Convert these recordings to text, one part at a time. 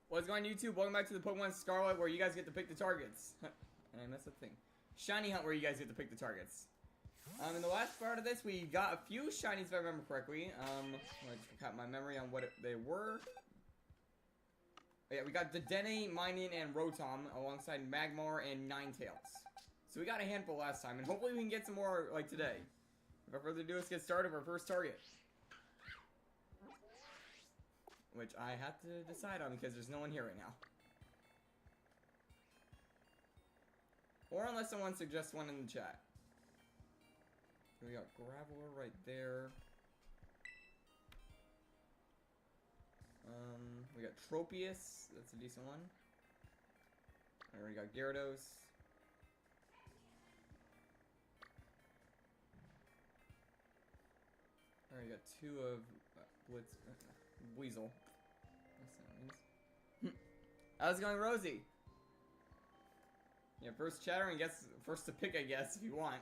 What's going on YouTube? Welcome back to the Pokemon Scarlet where you guys get to pick the targets. And I messed up the thing. Shiny Hunt where you guys get to pick the targets. In the last part of this, we got a few shinies if I remember correctly. I just forgot my memory on what they were. But yeah, we got Dedenne, Minun, and Rotom alongside Magmar and Ninetales. So we got a handful last time, and hopefully we can get some more like today. Without further ado, let's get started with our first target. Which I have to decide on because there's no one here right now. Or unless someone suggests one in the chat. We got Graveler right there. We got Tropius. That's a decent one. I already got Gyarados. I already got two of Weasel. That's what it means. How's it going, Rosie? Yeah, first chatter and guess first to pick, I guess, if you want.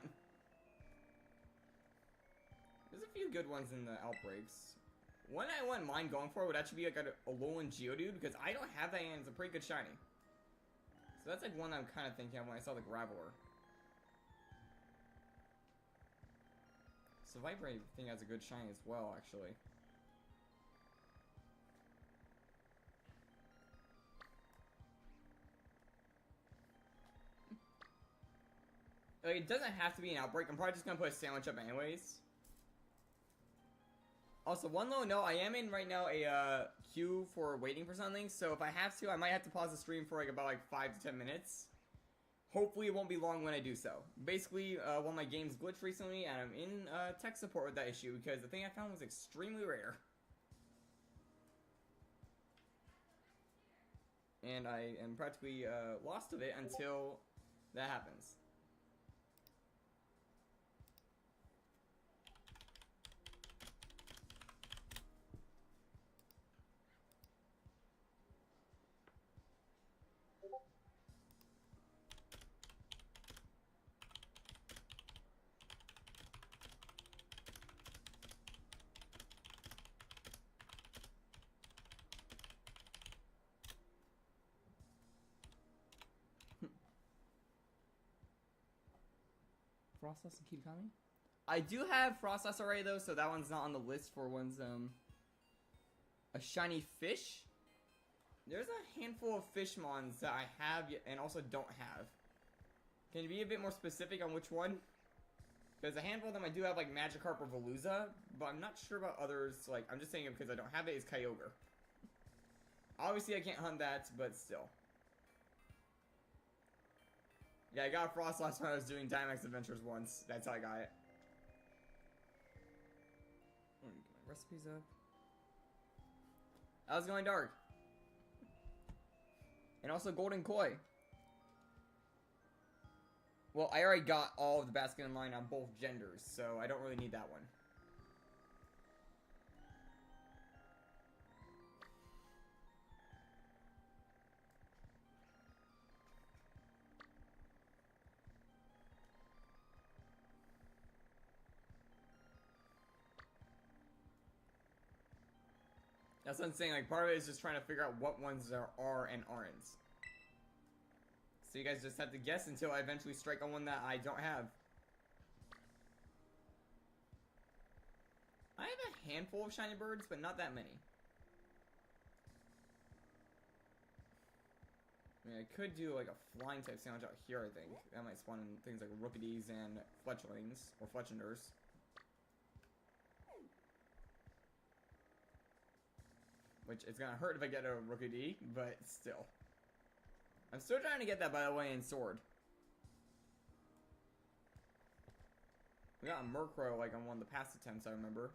There's a few good ones in the outbreaks. One I wouldn't mind going for would actually be like a Alolan Geodude because I don't have that and it's a pretty good shiny. So that's like one I'm kind of thinking of when I saw the Graveler. So Vibrate I think has a good shiny as well, actually. Like, it doesn't have to be an outbreak. I'm probably just gonna put a sandwich up anyways. Also, one little note, I am in right now a queue for waiting for something, so if I have to, I might have to pause the stream for like about 5 to 10 minutes. Hopefully it won't be long when I do so. Basically, one of my games glitched recently, and I'm in tech support with that issue because the thing I found was extremely rare. And I am practically lost of it until that happens. Frostless and keep coming? I do have Frostless already though, so that one's not on the list for one's a shiny fish. There's a handful of Fishmons that I have and also don't have. Can you be a bit more specific on which one? Because a handful of them I do have like Magikarp or Veluza, but I'm not sure about others. Like I'm just saying it because I don't have it is Kyogre. Obviously I can't hunt that, but still. Yeah, I got a Frost last time I was doing Dynamax Adventures once. That's how I got it. Let me get my recipes up. How's it going, Dark? And also Golden Koi. Well, I already got all of the basket in line on both genders, so I don't really need that one. That's what I'm saying, like, part of it is just trying to figure out what ones there are and aren't. So you guys just have to guess until I eventually strike on one that I don't have. I have a handful of shiny birds, but not that many. I mean, I could do, like, a flying type sandwich out here, I think. That might spawn in things like Rookies and Fletchlings, or Fletchenders. Which, it's gonna hurt if I get a Rookidee, but still. I'm still trying to get that, by the way, in Sword. We got a Murkrow, like, on one of the past attempts, I remember.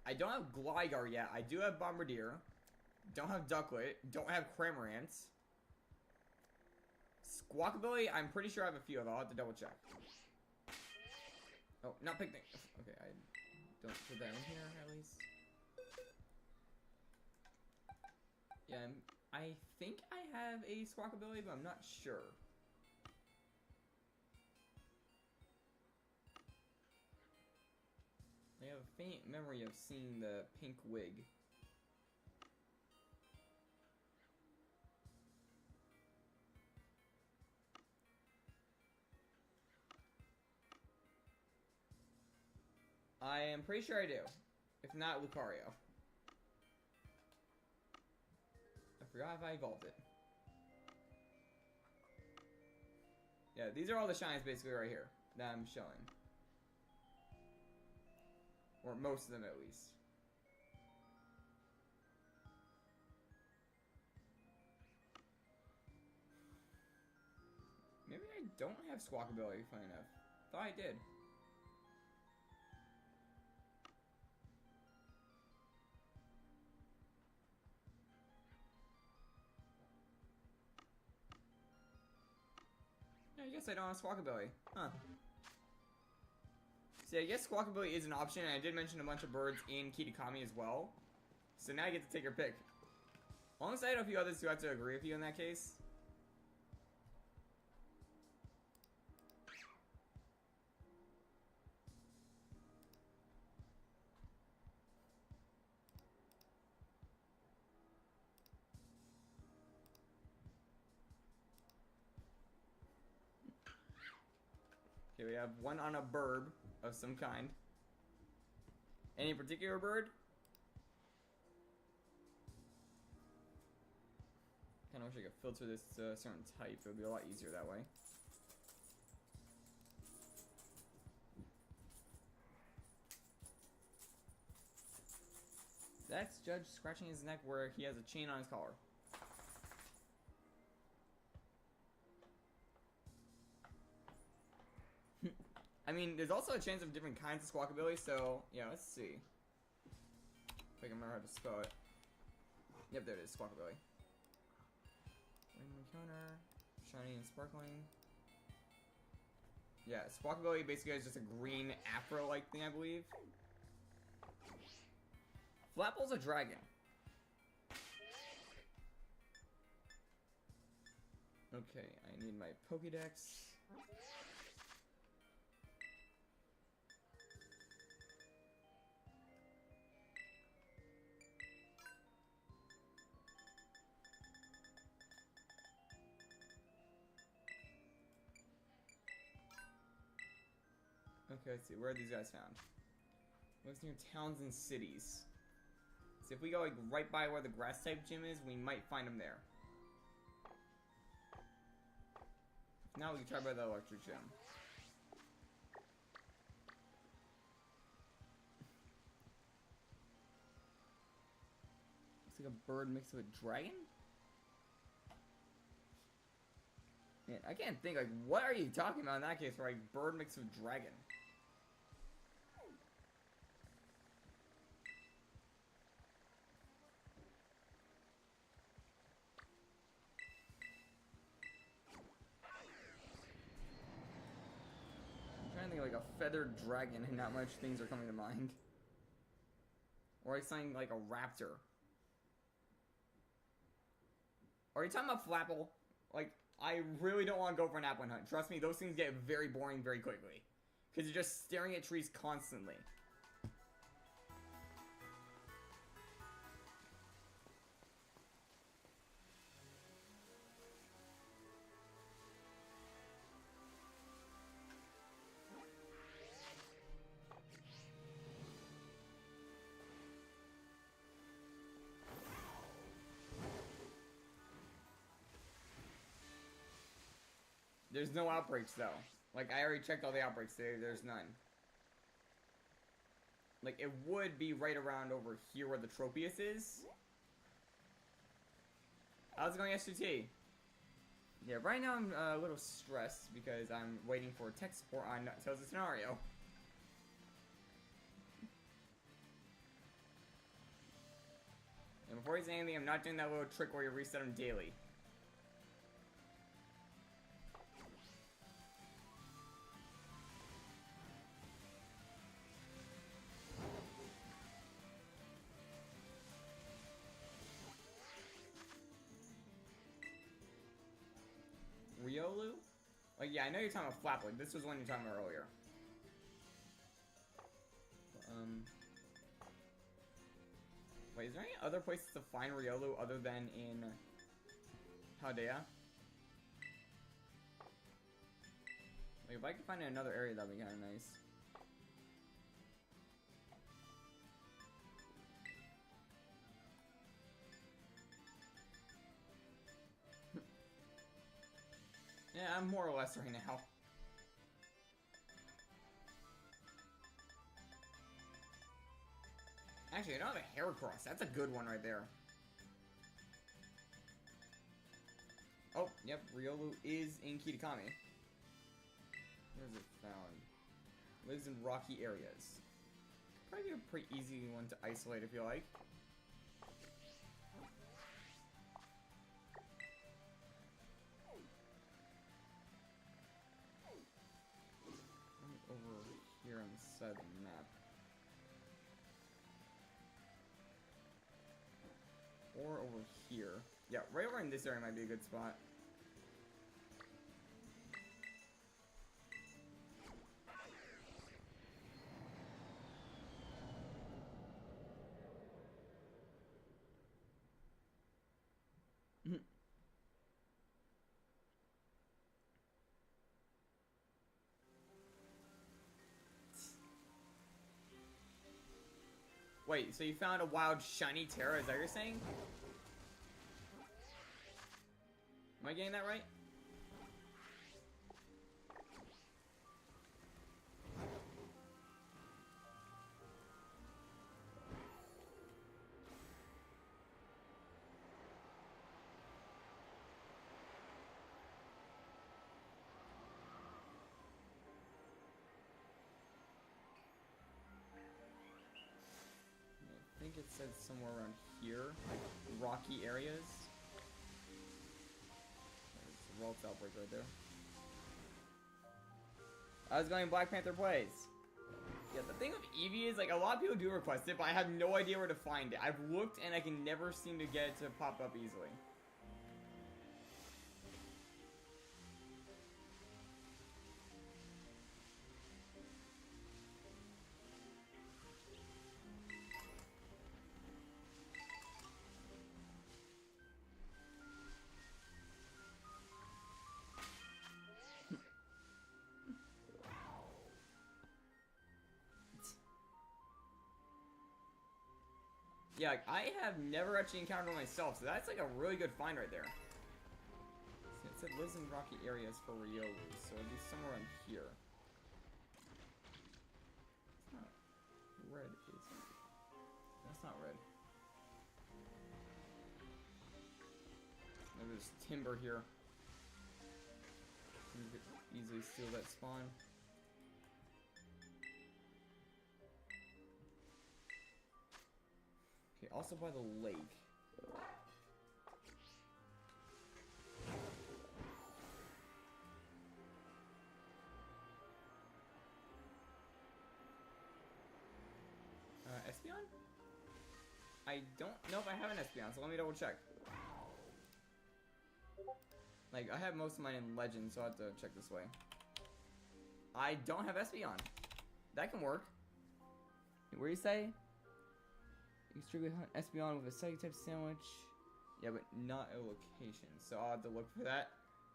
I don't have Gligar yet. I do have Bombardier. Don't have Ducklet. Don't have Cramorant. Squawkabilly, I'm pretty sure I have a few of. I'll have to double check. Oh, not picnic. Okay, I don't put that in here, at least. Yeah, I think I have a Squawkabilly, but I'm not sure. I have a faint memory of seeing the pink wig. I am pretty sure I do. If not, Lucario. I forgot if I evolved it. Yeah, these are all the shines basically right here that I'm showing. Or most of them at least. Maybe I don't have Squawkability, funny enough. Thought I did. Yeah, I guess I don't have Squawkability. Huh. See, I guess Squawkability is an option, and I did mention a bunch of birds in Kitakami as well. So now I get to take your pick. Alongside a few others who have to agree with you in that case. Okay, we have one on a bird of some kind. Any particular bird? Kinda wish I could filter this to a certain type. It would be a lot easier that way. That's Judge scratching his neck where he has a chain on his collar. I mean, there's also a chance of different kinds of Squawkability, so, yeah, let's see. If I can remember how to spell it. Yep, there it is, Squawkability. Rainbow counter, shiny and sparkling. Yeah, Squawkability basically is just a green afro-like thing, I believe. Flapple's a dragon. Okay, I need my Pokédex. Okay, let's see, where are these guys found? What's near towns and cities? So if we go like right by where the grass type gym is, we might find them there. Now we can try by the electric gym. Looks like a bird mixed with a dragon? Man, I can't think, like, what are you talking about in that case where like bird mixed with dragon? I'm trying to think of like a feathered dragon and not much things are coming to mind. Or like something like a raptor. Are you talking about Flapple? Like, I really don't want to go for an Applin hunt. Trust me, those things get very boring very quickly. Because you're just staring at trees constantly. There's no outbreaks, though. Like, I already checked all the outbreaks today. There's none. Like, it would be right around over here where the Tropius is. How's it going, SGT? Yeah, right now I'm a little stressed because I'm waiting for tech support on Tales of Scenario. And before he's anything, I'm not doing that little trick where you reset him daily. Riolu? Like, yeah, I know you're talking about Flapple. This was one you were talking about earlier. Wait, is there any other places to find Riolu other than in Paldea? Like, if I could find another area, that'd be kind of nice. Yeah, more or less right now. Actually, I don't have a Heracross. That's a good one right there. Oh, yep, Riolu is in Kitakami. Where is it found? Lives in rocky areas. Probably a pretty easy one to isolate if you like. Over here on the side of the map. Or over here. Yeah, right over in this area might be a good spot. Wait, so you found a wild shiny Terra, is that what you're saying? Am I getting that right? I think it said somewhere around here, like rocky areas. There's a Ralts outbreak right there. I was going Black Panther plays. Yeah, the thing with Eevee is, like, a lot of people do request it, but I have no idea where to find it. I've looked and I can never seem to get it to pop up easily. Yeah, like, I have never actually encountered one myself, so that's like a really good find right there. So it said lives in rocky areas for Riolu, so it'd be somewhere in here. It's not red, is it? That's not red. Maybe there's timber here. You could easily steal that spawn. Okay, also by the lake. Espeon? I don't know if I have an Espeon, so let me double check. Like, I have most of mine in Legend, so I'll have to check this way. I don't have Espeon. That can work. What do you say? You can strictly hunt Espeon with a psychic type sandwich. Yeah, but not a location, so I'll have to look for that.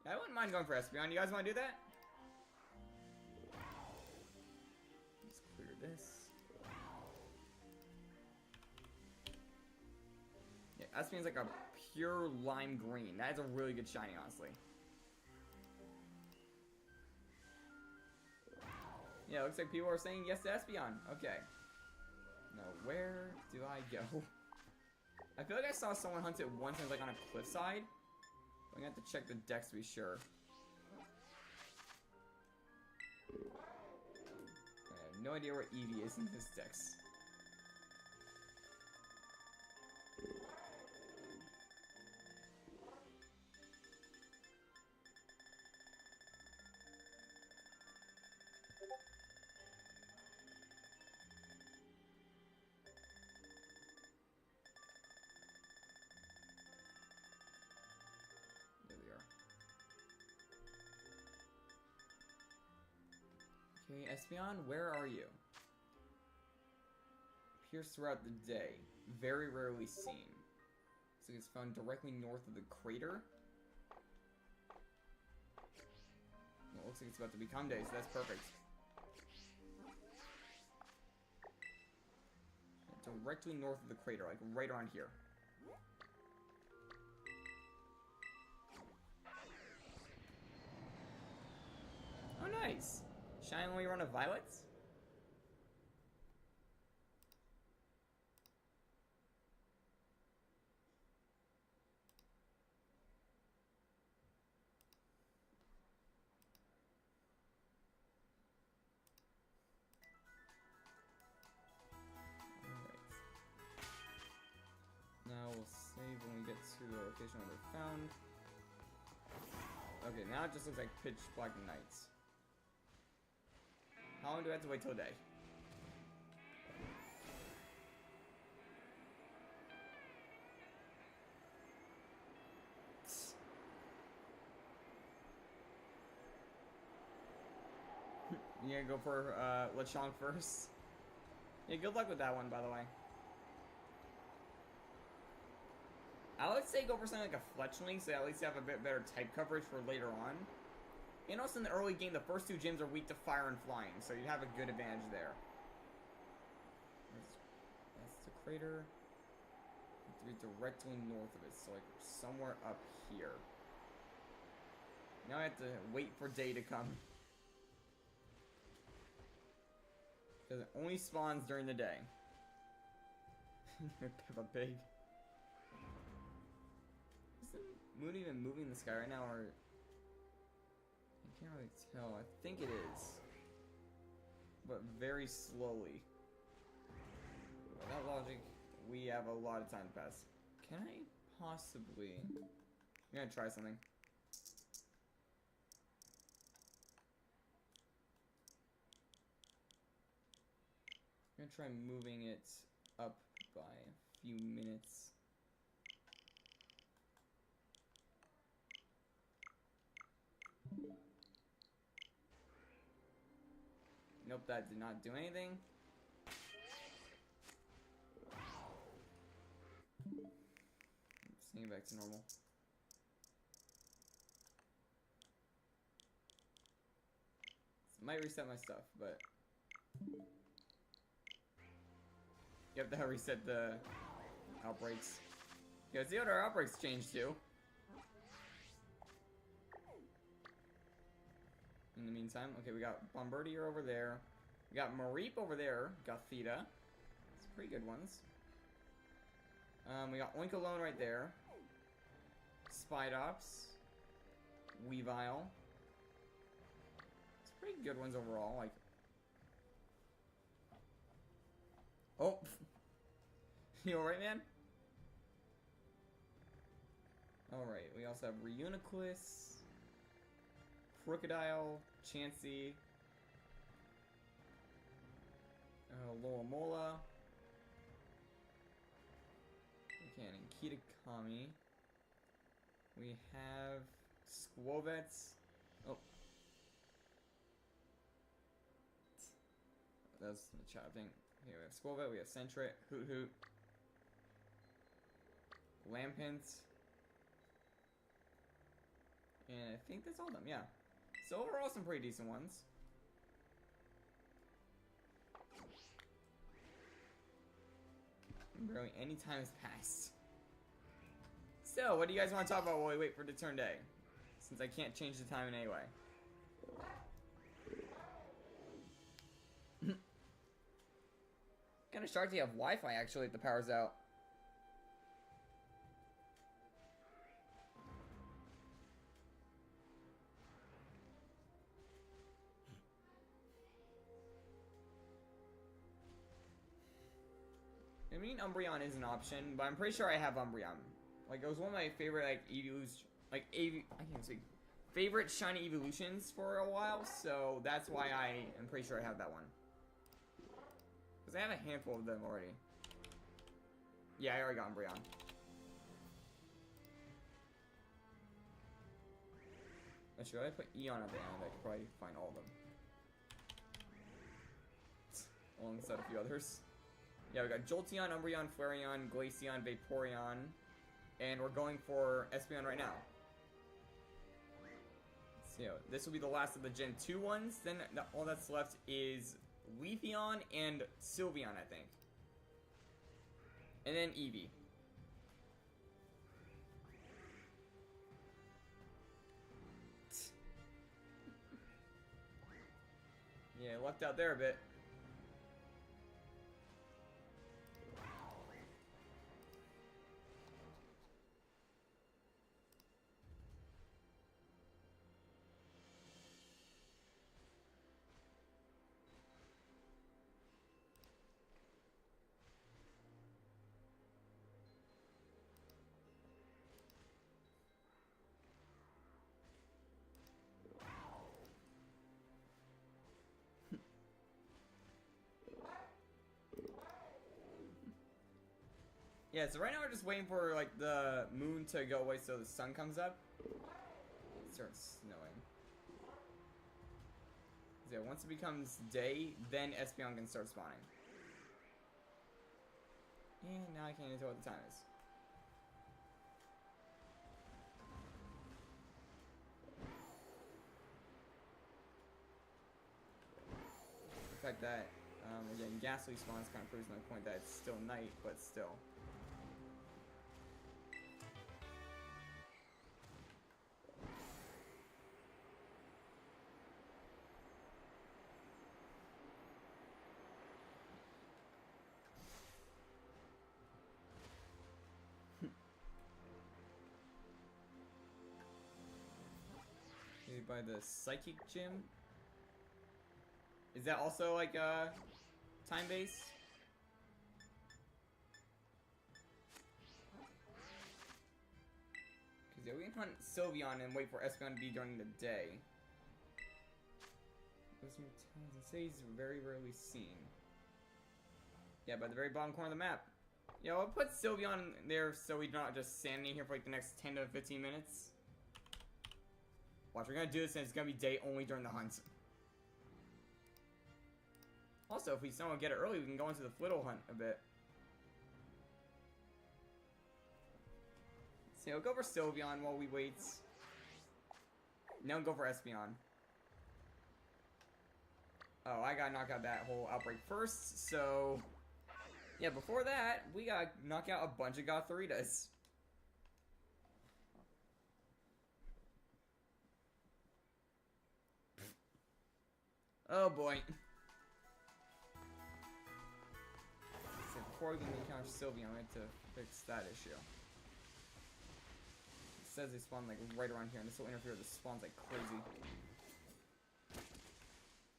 Yeah, I wouldn't mind going for Espeon. You guys want to do that? Let's clear this. Yeah, Espeon's like a pure lime green. That is a really good shiny, honestly. Yeah, looks like people are saying yes to Espeon. Okay. Now, where do I go? I feel like I saw someone hunt it once and it was like on a cliffside. I'm gonna have to check the dex to be sure. I have no idea where Eevee is in this dex. Okay, Espeon, where are you? Appears throughout the day. Very rarely seen. So it's found directly north of the crater. Well, it looks like it's about to become day, so that's perfect. Directly north of the crater, like right around here. Shine when we run a Violets? Now we'll save when we get to the location where they're found. Okay, now it just looks like pitch black nights. How long do I have to wait till day? You gonna go for Lechonk first? Yeah, good luck with that one, by the way. I would say go for something like a Fletchling, so at least you have a bit better type coverage for later on. And also in the early game, the first two gyms are weak to fire and flying, so you'd have a good advantage there. That's the crater. To be directly north of it, so like somewhere up here. Now I have to wait for day to come. Because it only spawns during the day. Peppa Pig. Is the moon even moving in the sky right now, or... I can't really tell. I think it is. But very slowly. With that logic, we have a lot of time to pass. Can I possibly... I'm gonna try something. I'm gonna try moving it up by a few minutes. Nope, that did not do anything. Send it back to normal. This might reset my stuff, but you have to reset the outbreaks. Yeah, see what our outbreaks changed to. In the meantime, okay, we got Bombardier over there. We got Mareep over there. Got Theta. It's pretty good ones. We got Oinkalone right there. Spidops. Weavile. It's pretty good ones overall. Like, oh, you alright, man? Alright, we also have Reuniclus, Crocodile, Chansey, Loamola, okay, and Kitakami. We have Squovets. Oh. That's the chat thing. Here we have Squovet, we have Sentret, Hoot Hoot, Lampint, and I think that's all of them, yeah. So overall, some pretty decent ones. Barely any time has passed. So, what do you guys want to talk about while we wait for the turn day? Since I can't change the time in any way. Kind of sharp to have Wi-Fi actually if the power's out. I mean, Umbreon is an option, but I'm pretty sure I have Umbreon. Like, it was one of my favorite, like, I can't speak. Favorite shiny evolutions for a while, so that's why I am pretty sure I have that one. Because I have a handful of them already. Yeah, I already got Umbreon. Actually, if I put Eon at the end, I could probably find all of them. Alongside a few others. Yeah, we got Jolteon, Umbreon, Flareon, Glaceon, Vaporeon, and we're going for Espeon right now. So, this will be the last of the Gen 2 ones. Then all that's left is Leafeon and Sylveon, I think. And then Eevee. lucked out there a bit. Yeah, so right now we're just waiting for like the moon to go away so the sun comes up. It starts snowing. So yeah, once it becomes day, then Espeon can start spawning. And now I can't even tell what the time is. The fact that again, Ghastly spawns kind of proves my point that it's still night, but still. Maybe by the Psychic Gym? Is that also like time base? Cause yeah, we can hunt Sylveon and wait for Espeon to be during the day. Those are towns and cities very rarely seen. Yeah, by the very bottom corner of the map. Yeah, I'll put Sylveon there so we're not just standing here for like the next 10 to 15 minutes. Watch, we're gonna do this and it's gonna be day only during the hunt. Also, if we somehow get it early, we can go into the Flittle hunt a bit. So, we'll go for Sylveon while we wait. Now we'll go for Espeon. Oh, I gotta knock out that whole outbreak first, so... Yeah, before that, we gotta knock out a bunch of Gothoritas. Oh boy. So before we can encounter Sylveon, we have to fix that issue. It says they spawn like right around here, and this will interfere with the spawns like crazy.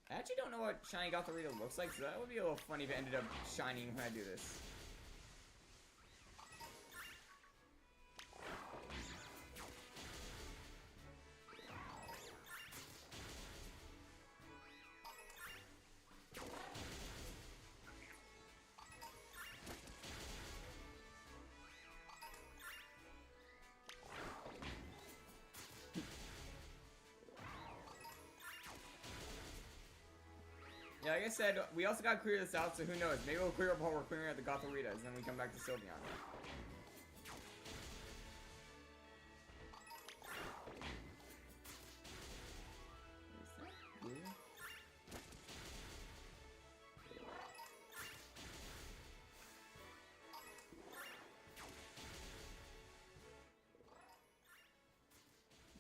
I actually don't know what shiny Gothorita looks like, so that would be a little funny if it ended up shining when I do this. Yeah, like I said, we also gotta clear this out, so who knows? Maybe we'll clear up while we're clearing out the Gothoritas, and then we come back to Sylveon.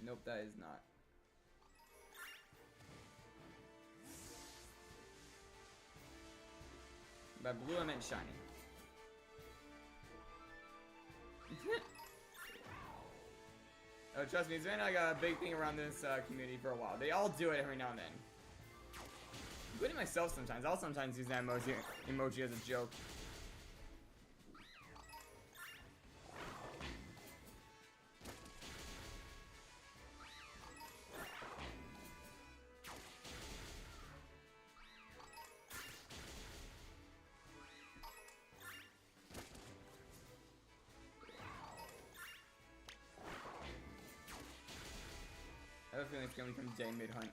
Nope, that is not. By blue, I meant shiny. Oh, trust me, it's been like a big thing around this community for a while. They all do it every now and then. Including myself sometimes. I'll sometimes use that emoji as a joke. I have a feeling it's going to become day mid-hunt.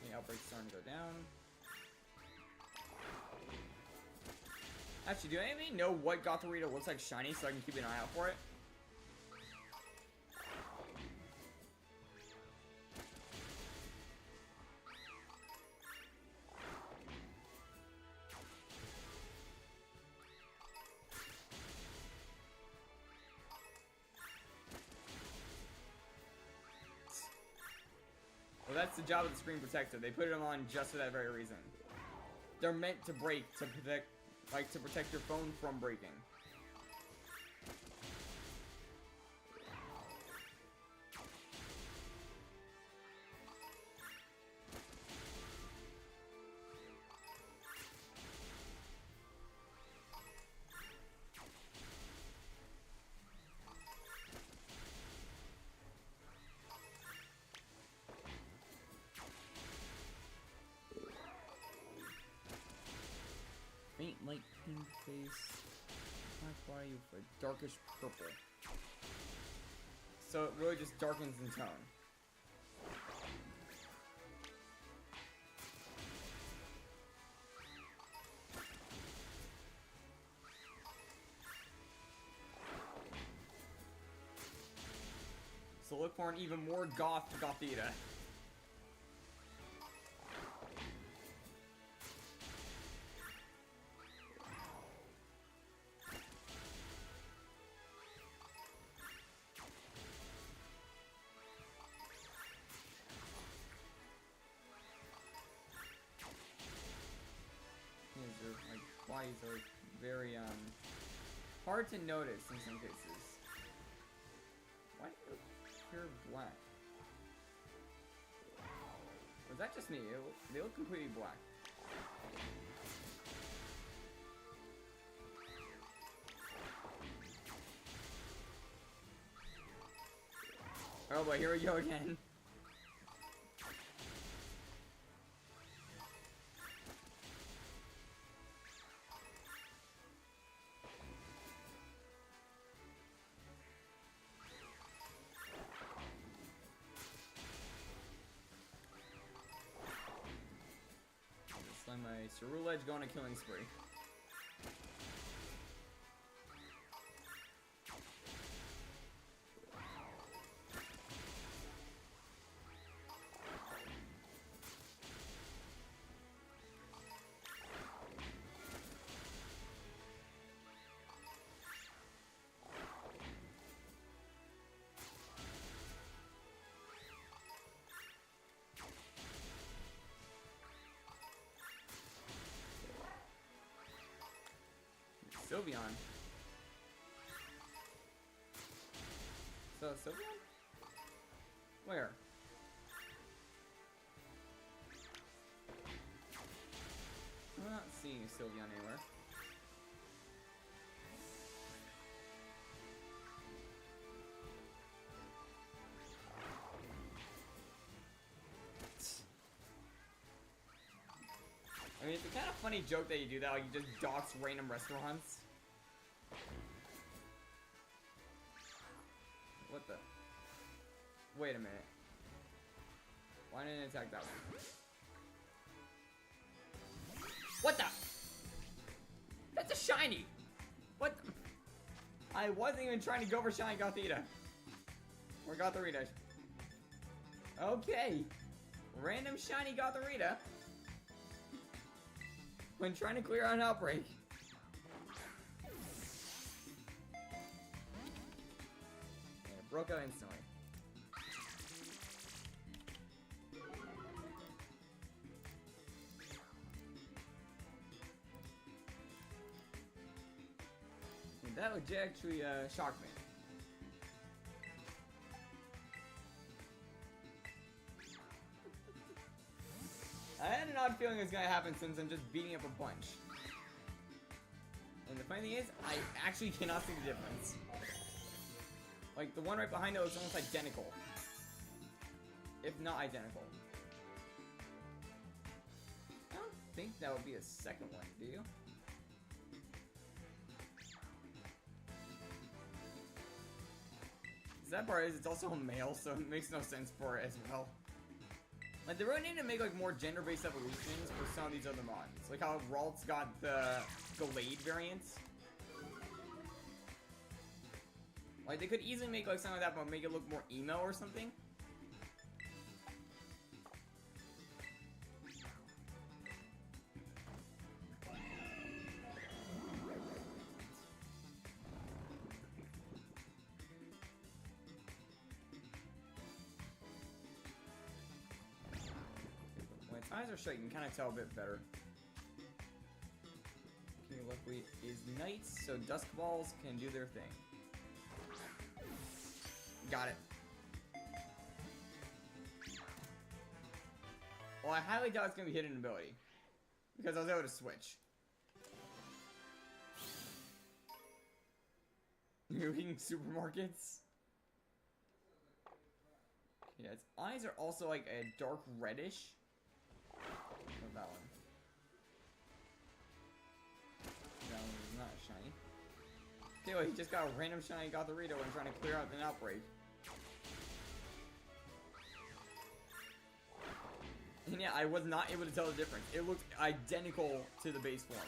The outbreak's starting to go down. Actually, do anybody know what Gothorita looks like shiny so I can keep an eye out for it? But that's the job of the screen protector. They put them on just for that very reason. They're meant to break to protect, like, to protect your phone from breaking. Faint light pink face. Black body with a darkish purple. So it really just darkens in tone. So look for an even more goth Gothita. Bodies are very hard to notice in some cases. Why do they look pure black? Or is that just me? They look completely black. Oh boy, here we go again. My Cerule Edge going on a killing spree. Sylveon. So, Sylveon? Where? I'm not seeing Sylveon anywhere. I mean, it's a kind of funny joke that you do that, like you just dox random restaurants. What the? Wait a minute. Why didn't it attack that one? What the? That's a shiny! What the? I wasn't even trying to go for shiny Gothita. Or Gothorita. Okay. Random shiny Gothorita. When trying to clear out an outbreak. And it broke out instantly. And that would actually shock me. I had an odd feeling it was gonna happen since I'm just beating up a bunch. And the funny thing is, I actually cannot see the difference. Like, the one right behind it looks almost identical. If not identical. I don't think that would be a second one, do you? The sad part is, it's also a male, so it makes no sense for it as well. Like, they really need to make, like, more gender-based evolutions for some of these other mons. Like how Ralt's got the Gallade variants. Like, they could easily make, like, something like that, but make it look more emo or something. eyes are shut, you can kind of tell a bit better. Okay, luckily is night, so dusk balls can do their thing. Got it. Well, I highly doubt it's gonna be hidden ability because I was able to switch. Moving supermarkets. Yeah, its eyes are also like a dark reddish. What that one? That one is not shiny. Okay, well, he just got a random shiny Gothorito and trying to clear out an outbreak. And yeah, I was not able to tell the difference. It looked identical to the base form.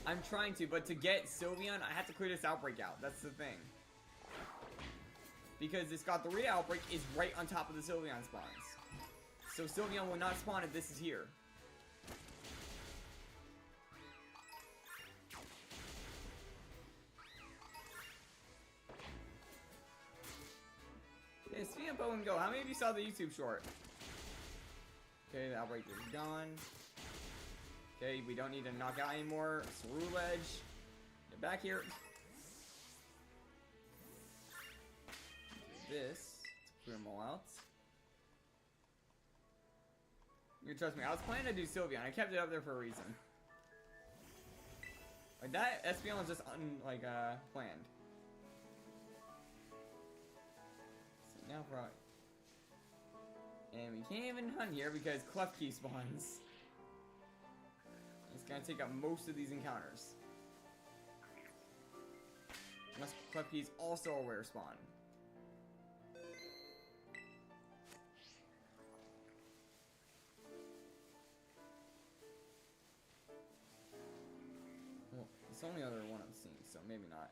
I'm trying to, but to get Sylveon, I have to clear this outbreak out. That's the thing. Because this Gothorita outbreak is right on top of the Sylveon spawns. So Sylveon will not spawn if this is here. Okay, speaking of Pokemon Go, how many of you saw the YouTube short? Okay, the outbreak is gone. Okay, we don't need to knock out anymore. Ceruledge. Get back here. Do this to clear them all out. You trust me, I was planning to do Sylveon. I kept it up there for a reason. Like that Espeon was just planned. So now for and we can't even hunt here because Klefki spawns. It's gonna take up most of these encounters. Unless Klefki is also a rare spawn. Well, it's the only other one I'm seeing, so maybe not.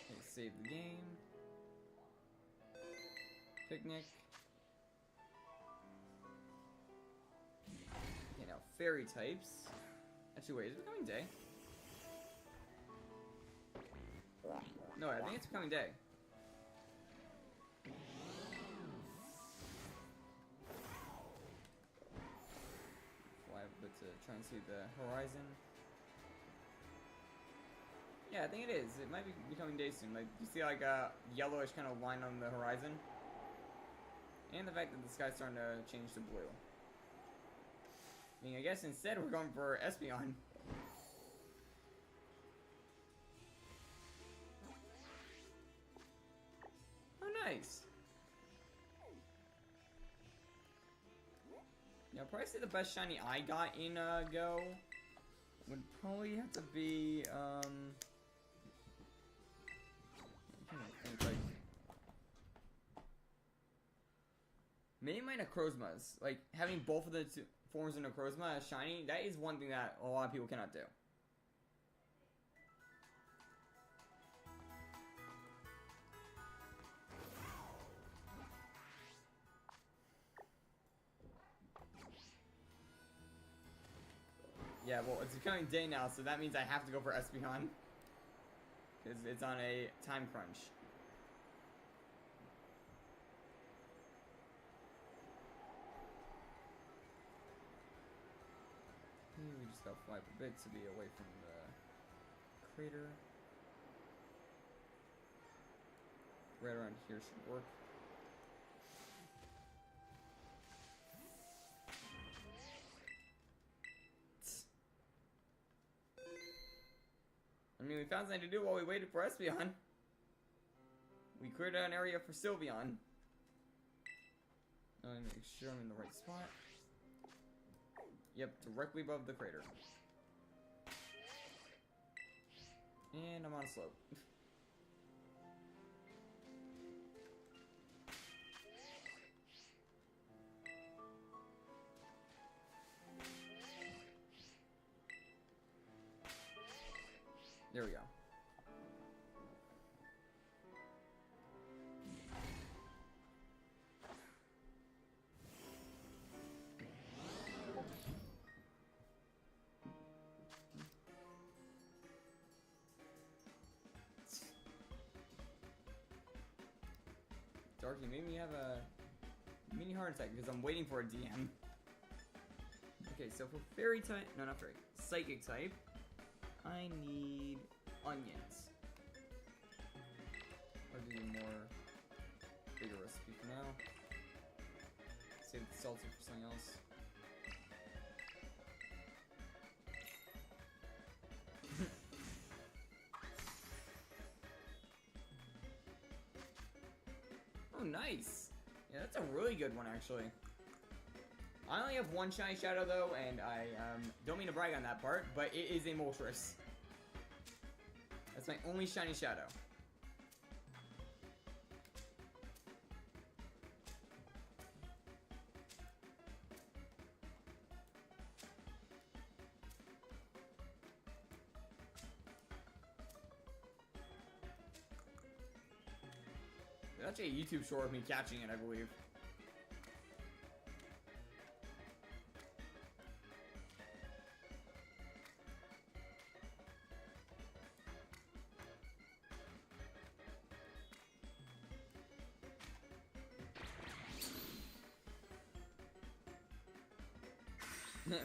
Okay, save the game. Picnic. Okay, now fairy types. Actually, wait, is it becoming day? No, I think it's becoming day. Fly a bit to try and see the horizon. Yeah, I think it is. It might be becoming day soon. Like, you see like a yellowish kind of line on the horizon? And the fact that the sky's starting to change to blue. I mean, I guess instead we're going for Espeon. Oh, nice. Yeah, I'll probably say the best shiny I got in Go would probably have to be, maybe my Necrozmas. Like, having both of the two forms of Necrozma as shiny, that is one thing that a lot of people cannot do. Yeah, well, it's becoming day now, so that means I have to go for Espeon. Because it's on a time crunch. We just gotta fly up a bit to be away from the crater. Right around here should work. I mean, we found something to do while we waited for Espeon. We cleared out an area for Sylveon. Let me make sure I'm in the right spot. Yep, directly above the crater. And I'm on a slope. There we go. Darky made me have a mini heart attack because I'm waiting for a DM. Okay, so for fairy type, no, not fairy, psychic type, I need onions. I'll do more bigger recipe for now. Save the salsa for something else. Oh, nice. Yeah, that's a really good one, actually. I only have one shiny shadow, though, and I don't mean to brag on that part, but it is a Moltres. That's my only shiny shadow. There's actually a YouTube short of me catching it, I believe.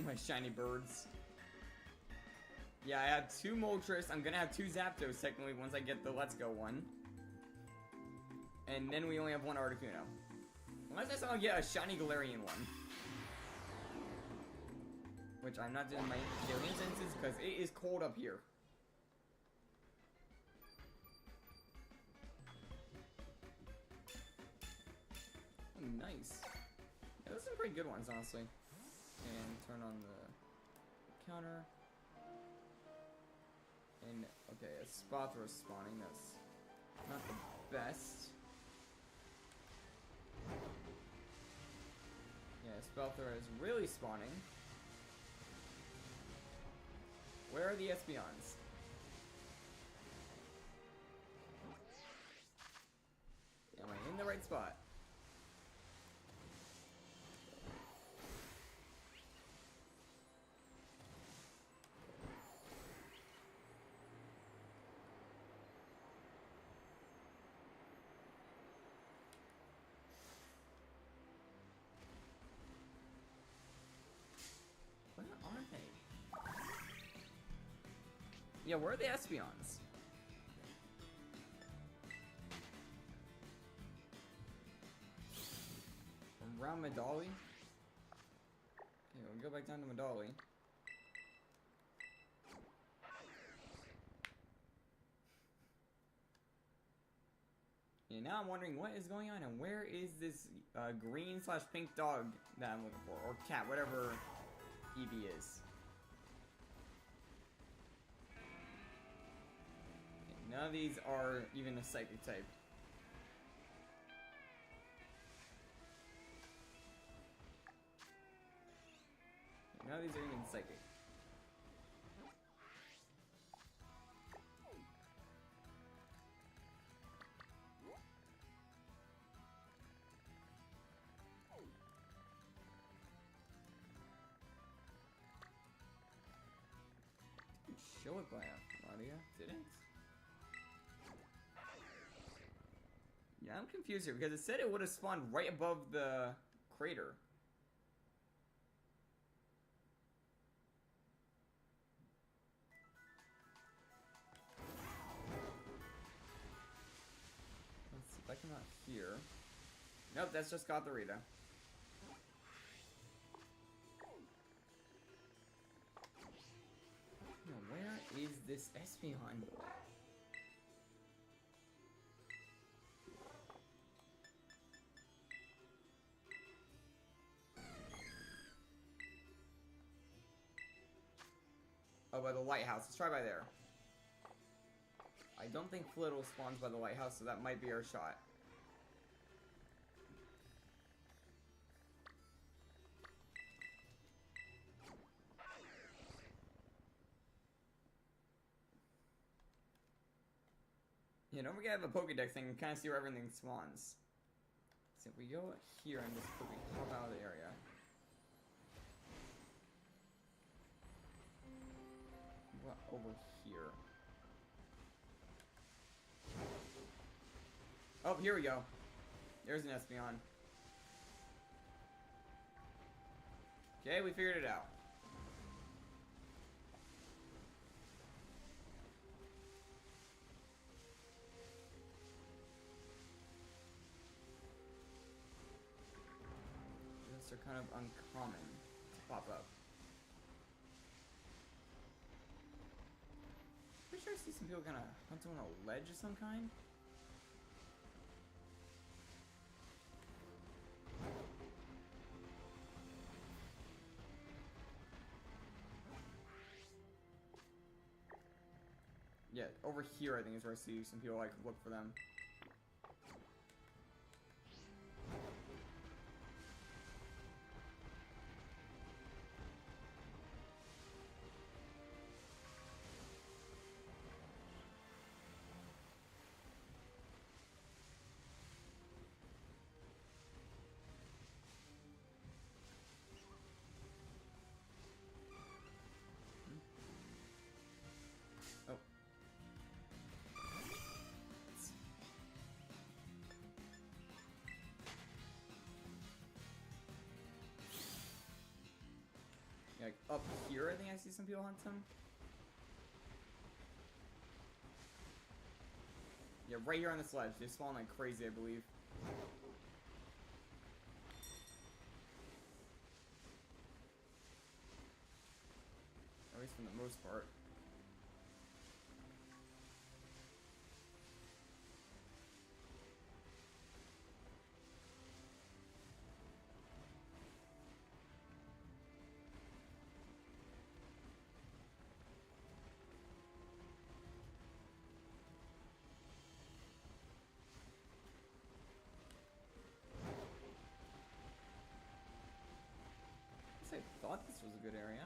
My shiny birds. Yeah, I have 2 Moltres. I'm gonna have 2 Zapdos technically once I get the Let's Go one. And then we only have 1 Articuno. Unless I somehow get a shiny Galarian one. Which I'm not doing my daily instances because it is cold up here. Oh, nice. Yeah, those are some pretty good ones, honestly. And turn on the counter. And, okay, a Spothra spawning. That's not the best. Yeah, Spellthora is really spawning. Where are the Espeons? Am I in the right spot? Where are they? Yeah, where are the Espeons? Around Medali? Okay, we'll go back down to Medali. Yeah, now I'm wondering what is going on and where is this green/pink dog that I'm looking for, or cat, whatever Eevee is. Okay, none of these are even a psychic type. None of these are even psychic. Show it by Claudia, didn't? Yeah, I'm confused here because it said it would have spawned right above the crater. Let's see if I come out here. Nope, that's just Gothorita. Where is this Espeon? Oh, by the lighthouse. Let's try by there. I don't think Flittle spawns by the lighthouse, so that might be our shot. Yeah, don't forget I have a Pokedex thing and kind of see where everything spawns. So if we go here and just quickly hop out of the area. What over here? Oh, here we go. There's an Espeon. Okay, we figured it out. These are kind of uncommon to pop up. Pretty sure I see some people kind of hunting on a ledge of some kind. Yeah, over here I think is where I see some people like look for them. Oh. Yeah, like up here I think I see some people hunt them. Yeah, right here on this ledge. They spawn like crazy, I believe. At least for the most part. I thought this was a good area.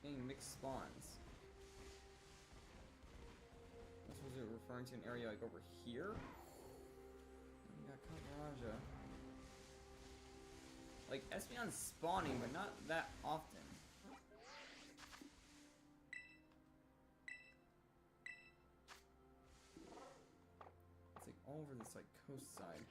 Getting mixed spawns. This was it referring to an area like over here? We got Kagaraja. Like Espeon's spawning, but not that often. It's like all over this like coast side.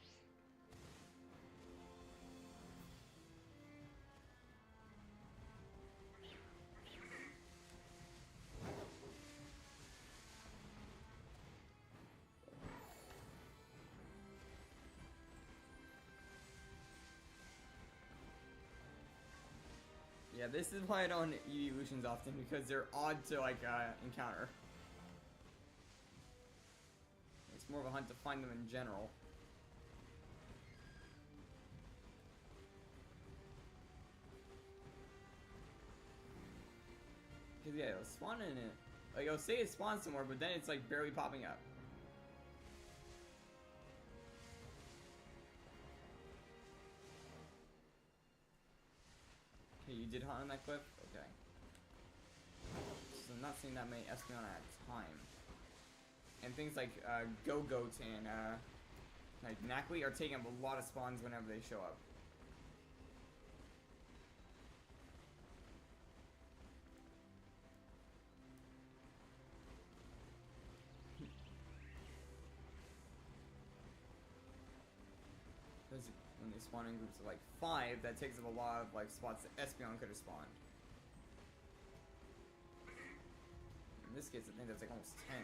Yeah, this is why I don't eat evolutions often, because they're odd to like encounter. It's more of a hunt to find them in general. Cause yeah, it'll spawn in it. Like it'll say it spawns somewhere, but then it's like barely popping up. Okay, you did hunt on that cliff? Okay. So I'm not seeing that many Espeon at a time. And things like Go-Goat and like Knackley are taking up a lot of spawns whenever they show up. Because when they spawn in groups of like 5, that takes up a lot of like spots that Espeon could have spawned. In this case, I think that's like almost 10.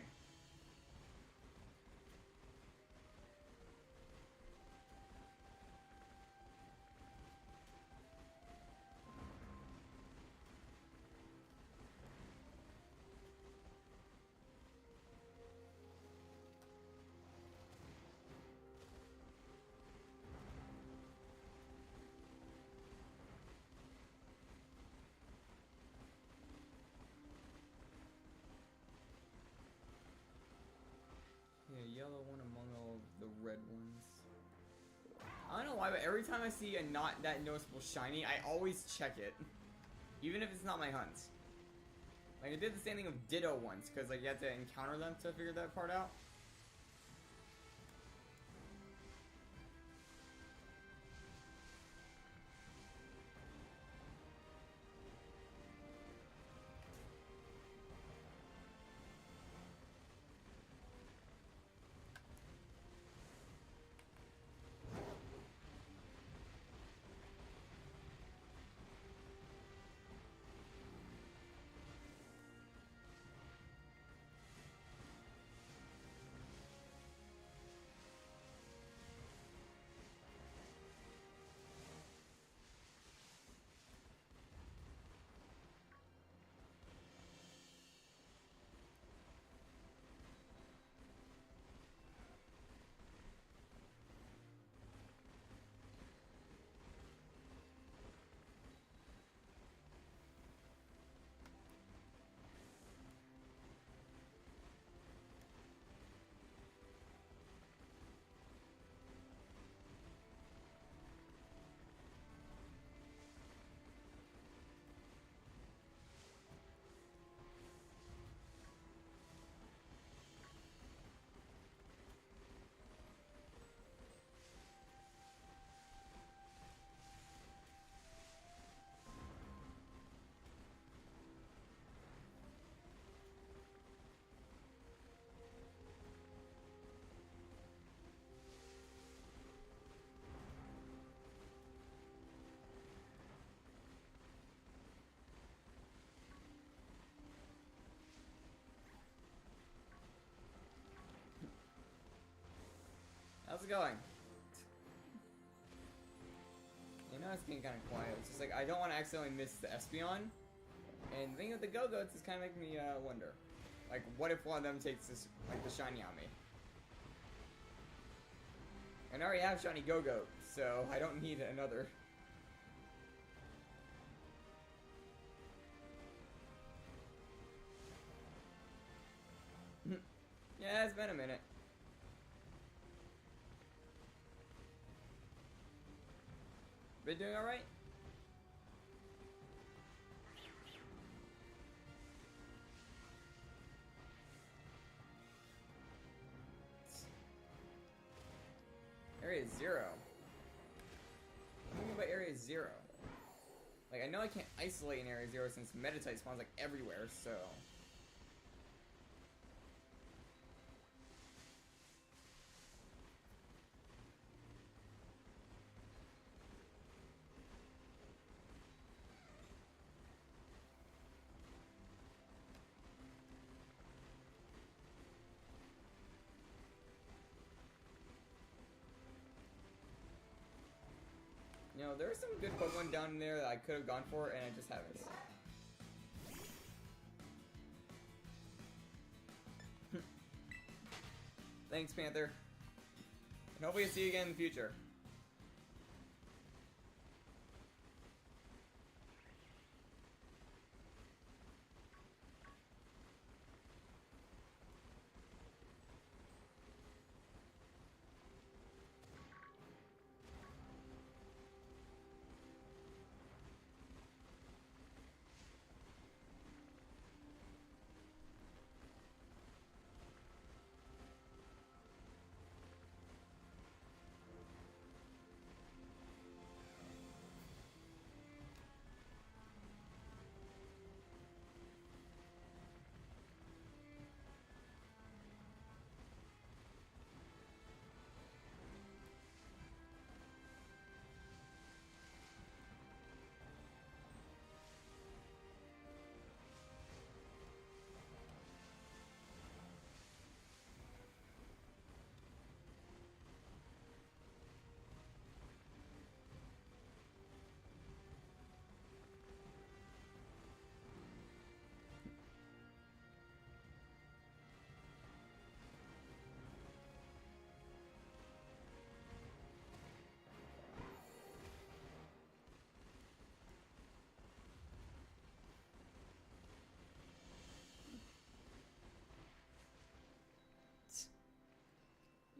Yeah, yellow one among all the red ones. I don't know why, but every time I see a not that noticeable shiny, I always check it. Even if it's not my hunt. Like I did the same thing with Ditto once, because like you had to encounter them to figure that part out. How's it going? You know, it's getting kind of quiet. It's just like, I don't want to accidentally miss the Espeon. And the thing with the Go-Goats is kind of making me wonder. Like, what if one of them takes this, like, the shiny on me? And I already have shiny Go-Goat, so I don't need another. Yeah, it's been a minute. Been doing alright? Area 0. What do you mean by Area 0? Like, I know I can't isolate in Area 0 since Meditite spawns, like, everywhere, so... You know, there are some good Pokemon down there that I could have gone for, and I just haven't. Thanks, Panther. And hopefully I'll see you again in the future.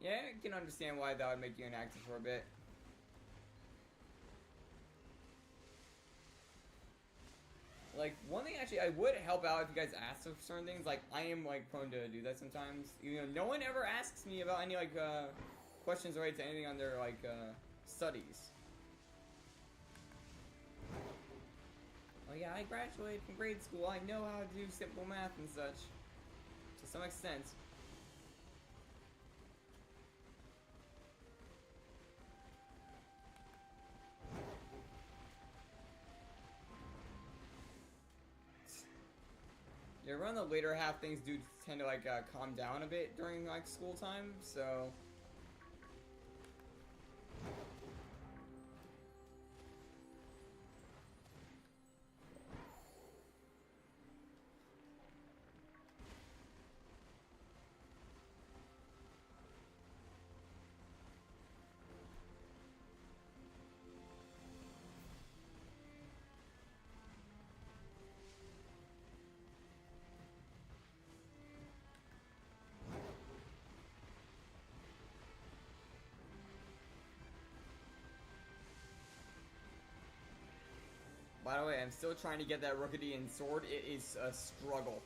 Yeah, I can understand why that would make you inactive for a bit. like, one thing actually, I would help out if you guys asked for certain things. Like, I am, like, prone to do that sometimes. You know, no one ever asks me about any, like, questions related to anything on their, like, studies. Oh yeah, I graduated from grade school. I know how to do simple math and such. To some extent. Yeah, around the later half, things do tend to, like, calm down a bit during, like, school time, so... By the way, I'm still trying to get that Rookadian sword. It is a struggle.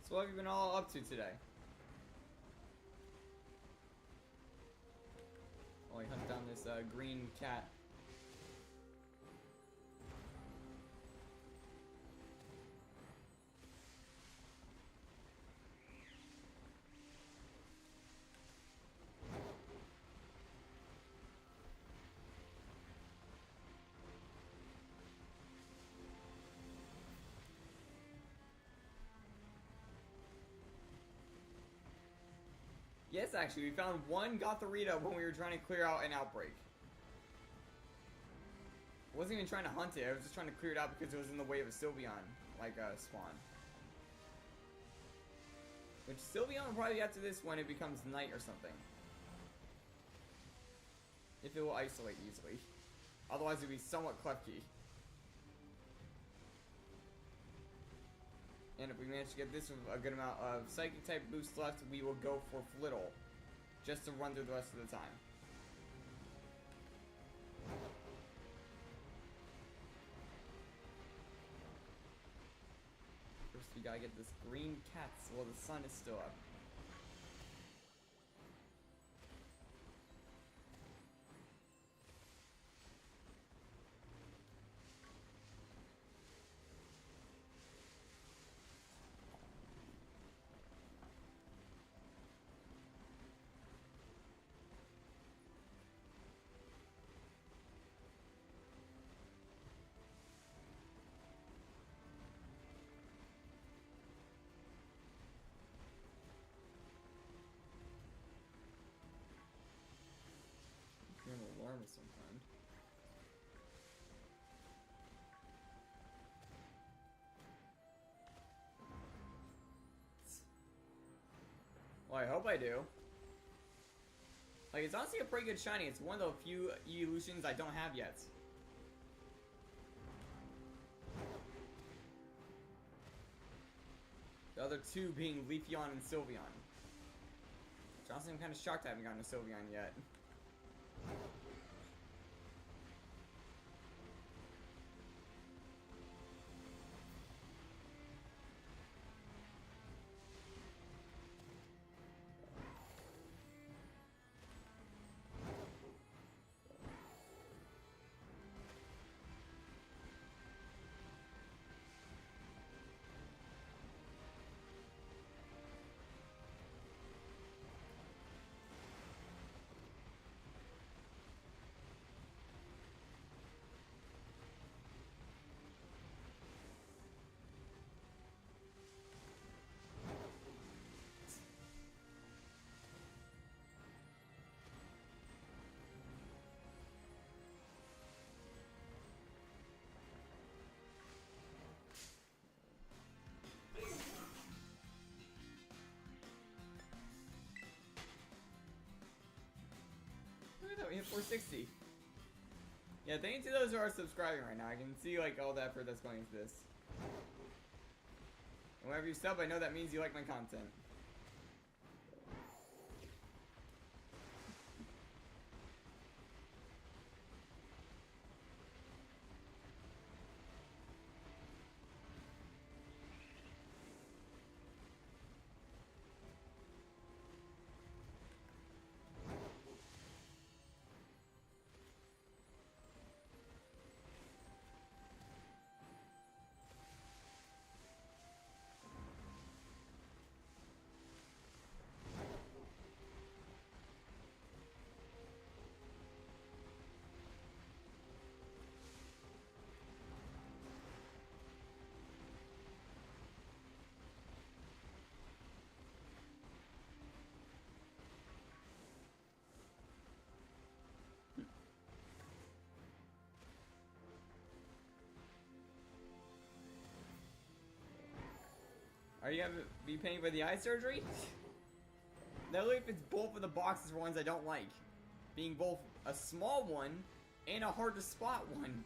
So what have you been all up to today? Oh, I hunt down this green cat. Yes, actually, we found one Gotharita when we were trying to clear out an outbreak. I wasn't even trying to hunt it, I was just trying to clear it out because it was in the way of a Sylveon, like, spawn. Which Sylveon will probably be after this when it becomes night or something. If it will isolate easily. Otherwise, it would be somewhat Klefki. And if we manage to get this with a good amount of Psychic type boost left, we will go for Flittle. Just to run through the rest of the time. First we gotta get this green cat while the sun is still up. An alarm of some kind. Well, I hope I do. Like, it's honestly a pretty good shiny. It's one of the few evolutions I don't have yet. The other two being Leafeon and Sylveon. Which honestly, I'm kind of shocked I haven't gotten a Sylveon yet. 460. Yeah, thank you to those who are subscribing right now. I can see like all the effort that's going into this. And whenever you sub, I know that means you like my content. Are you gonna be paying for the eye surgery? Now if it's both of the boxes for ones I don't like. Being both a small one and a hard to spot one.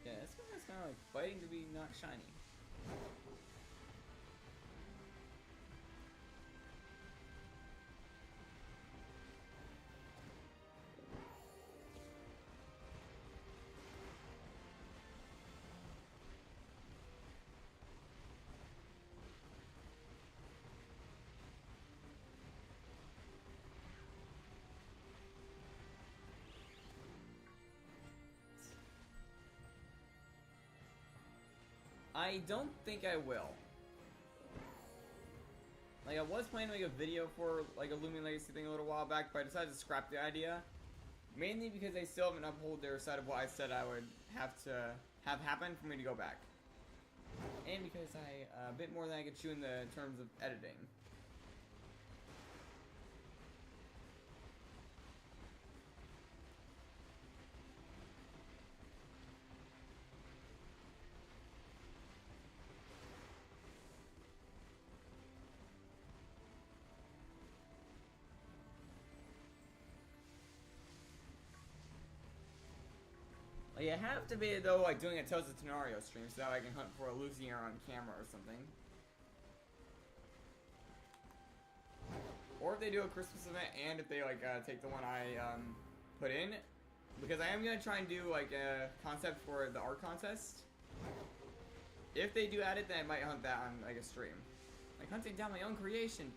Yeah, this one is kind of like fighting to be not shiny. I don't think I will. Like, I was planning to make a video for, like, a Lumion Legacy thing a little while back, but I decided to scrap the idea. Mainly because they still haven't upheld their side of what I said I would have to have happen for me to go back. And because a bit more than I could chew in the terms of editing. Like, you have to be, though, like, doing a Tales of Tenario stream so that I can hunt for a Lucier on camera or something. Or if they do a Christmas event and if they, like, take the one I, put in. Because I am gonna try and do, like, a concept for the art contest. If they do add it, then I might hunt that on, like, a stream. Like, hunting down my own creation.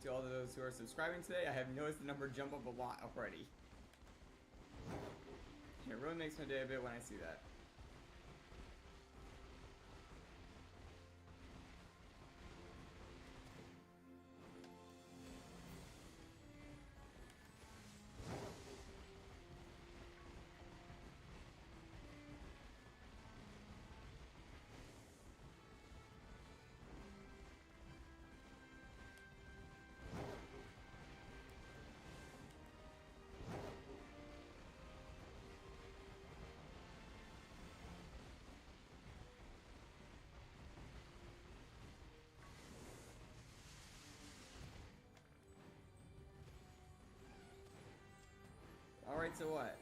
to all those who are subscribing today. I have noticed the number jump up a lot already. It really makes my day a bit when I see that. Alright, so what?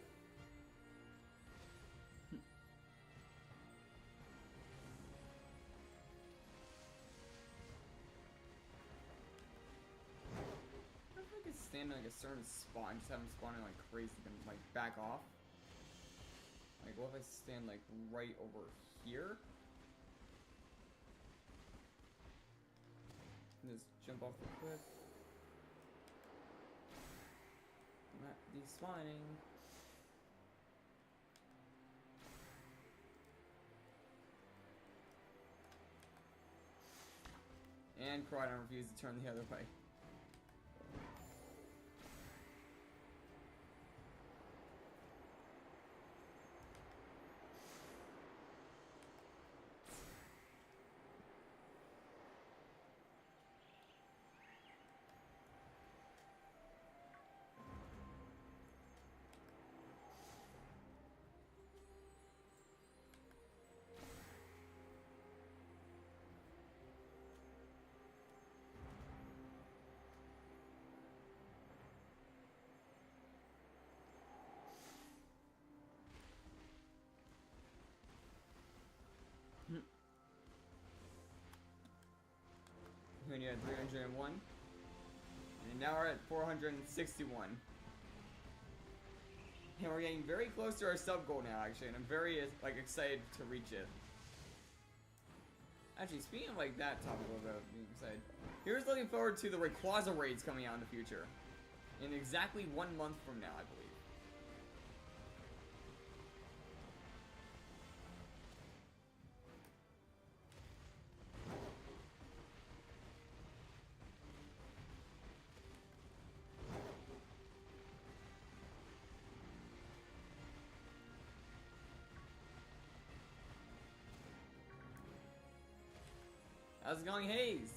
I think I could stand in like a certain spot and just have him spawning like crazy and like back off. Like what if I stand like right over here? And just jump off the cliff. Not despawning. And Crawdon refused to turn the other way. When you had 301, and now we're at 461. And we're getting very close to our sub goal now, actually, and I'm very like excited to reach it. Actually, speaking of like that topic about being excited, here's looking forward to the Rayquaza raids coming out in the future, in exactly 1 month from now, I believe. How's it going, Hayes?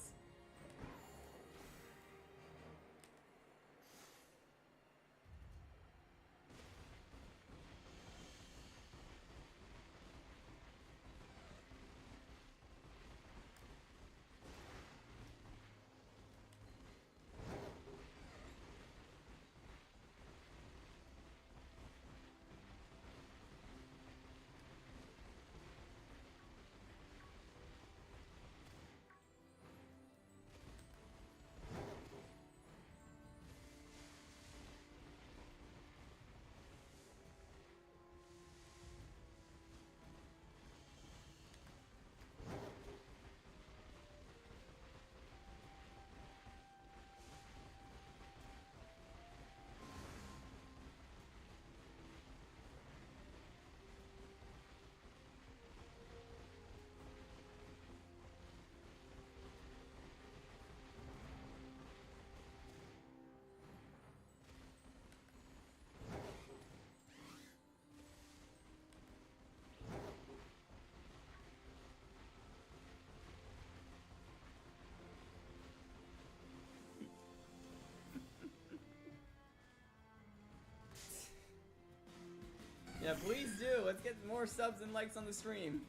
Yeah, please do. Let's get more subs and likes on the stream.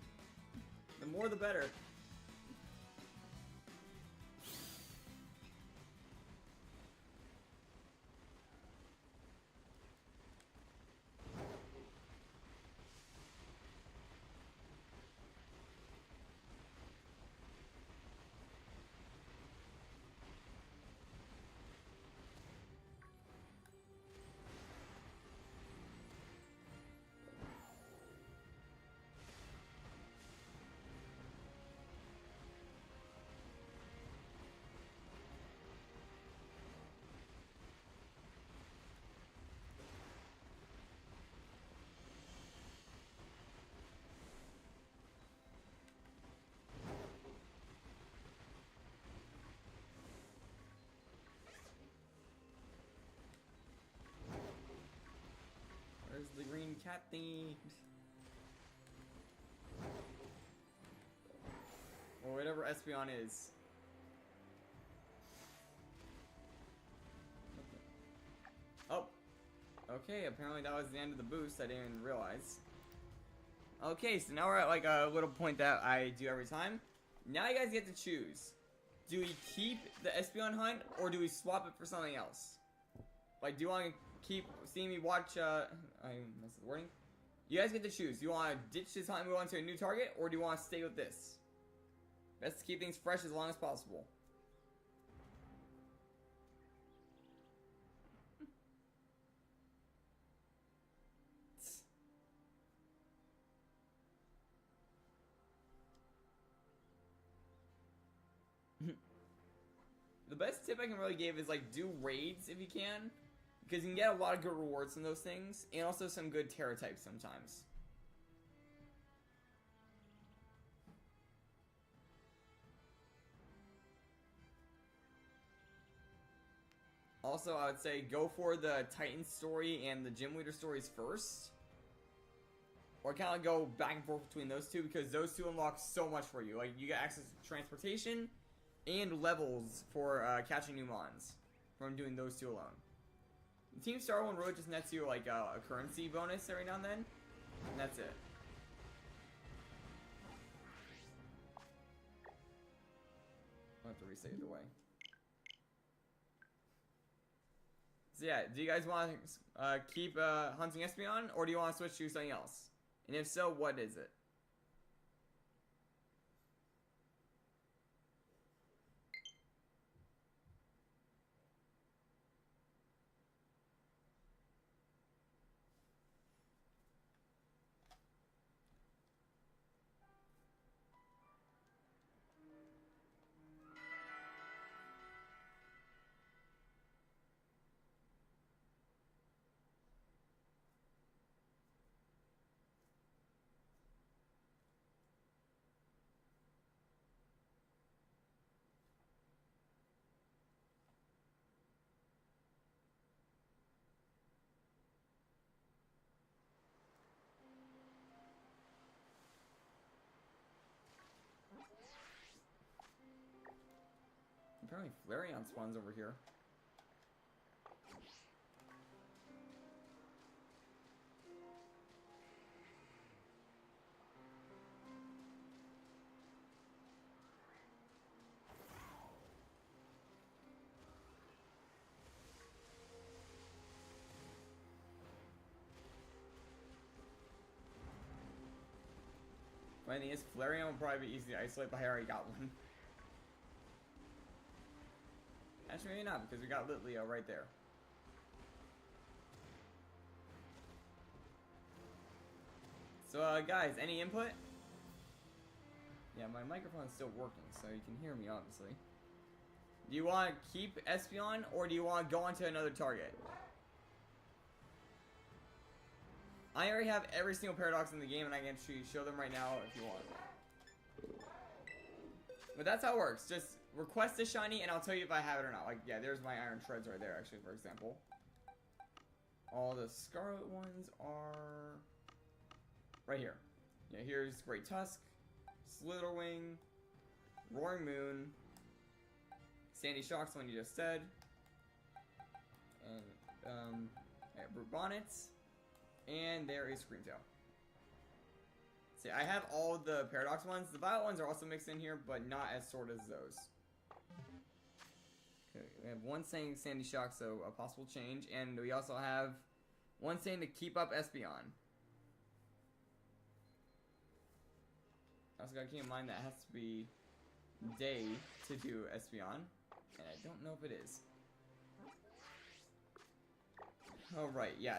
The more the better. cat themed. Or whatever Espeon is. Oh. Okay, apparently that was the end of the boost. I didn't even realize. Okay, so now we're at like a little point that I do every time. Now you guys get to choose. Do we keep the Espeon hunt or do we swap it for something else? Like, do you want to keep seeing me watch, I messed the wording. You guys get to choose. Do you want to ditch this hunt and move on to a new target, or do you want to stay with this? Best to keep things fresh as long as possible. The best tip I can really give is, like, do raids if you can. Because you can get a lot of good rewards from those things. And also some good Terra types sometimes. Also, I would say go for the Titan story and the Gym Leader stories first. Or kind of go back and forth between those two, because those two unlock so much for you. Like, you get access to transportation and levels for catching new mons from doing those two alone. The Team Star one really just nets you like a currency bonus every now and then, and that's it. I'll have to reset it away. So yeah, do you guys want to keep hunting Espeon, or do you want to switch to something else? And if so, what is it? Apparently Flareon spawns over here. Funny thing is, Flareon would probably be easy to isolate, but I already got one. Actually, maybe not, because we got Litleo right there. So, guys, any input? Yeah, my microphone's still working, so you can hear me, obviously. Do you want to keep Espeon, or do you want to go on to another target? I already have every single Paradox in the game, and I can actually show them right now if you want. But that's how it works. Just request a shiny, and I'll tell you if I have it or not. Like, yeah, there's my Iron Shreds right there, actually, for example. All the Scarlet ones are right here. Yeah, here's Great Tusk, Slitherwing, Roaring Moon, Sandy Shock's one you just said, and Brute Bonnets, and there is Screamtail. See, I have all the Paradox ones. The Violet ones are also mixed in here, but not as sort as those. Okay, we have one saying Sandy Shock, so a possible change, and we also have one saying to keep up Espeon. I also gotta keep in mind that it has to be day to do Espeon, and I don't know if it is. Oh right, yeah,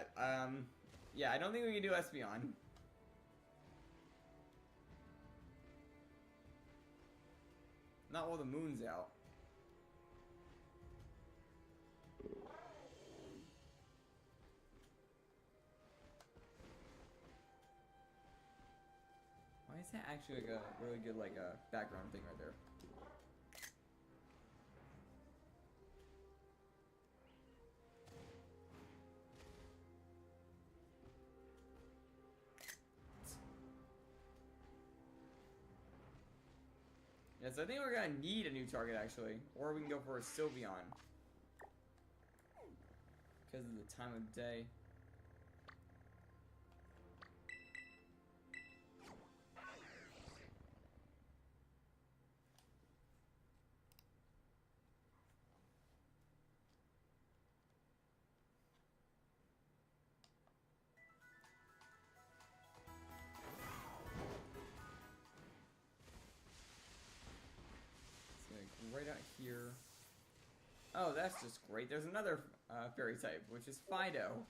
yeah, I don't think we can do Espeon. Not while the moon's out. Why is that actually like a really good like a background thing right there? Yes, I think we're gonna need a new target actually. Or we can go for a Sylveon. Because of the time of day. Right out here. Oh, that's just great. There's another fairy type, which is Fido.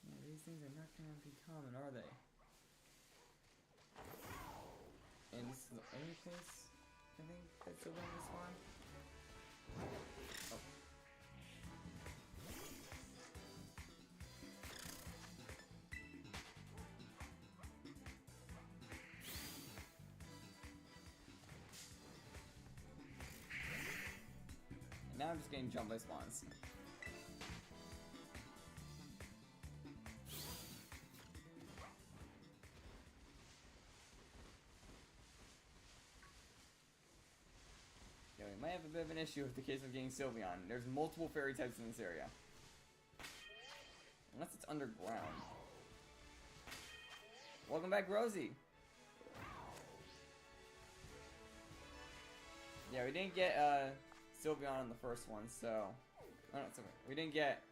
Yeah, these things are not going to be common, are they? And this is the only place, I think, that's still going to spawn. Oh. Now I'm just getting jumped by spawns. Yeah, we might have a bit of an issue with the case of getting Sylveon. There's multiple fairy types in this area. Unless it's underground. Welcome back, Rosie. Yeah, we didn't get Sylveon on the first one, so... Oh, no, it's okay. We didn't get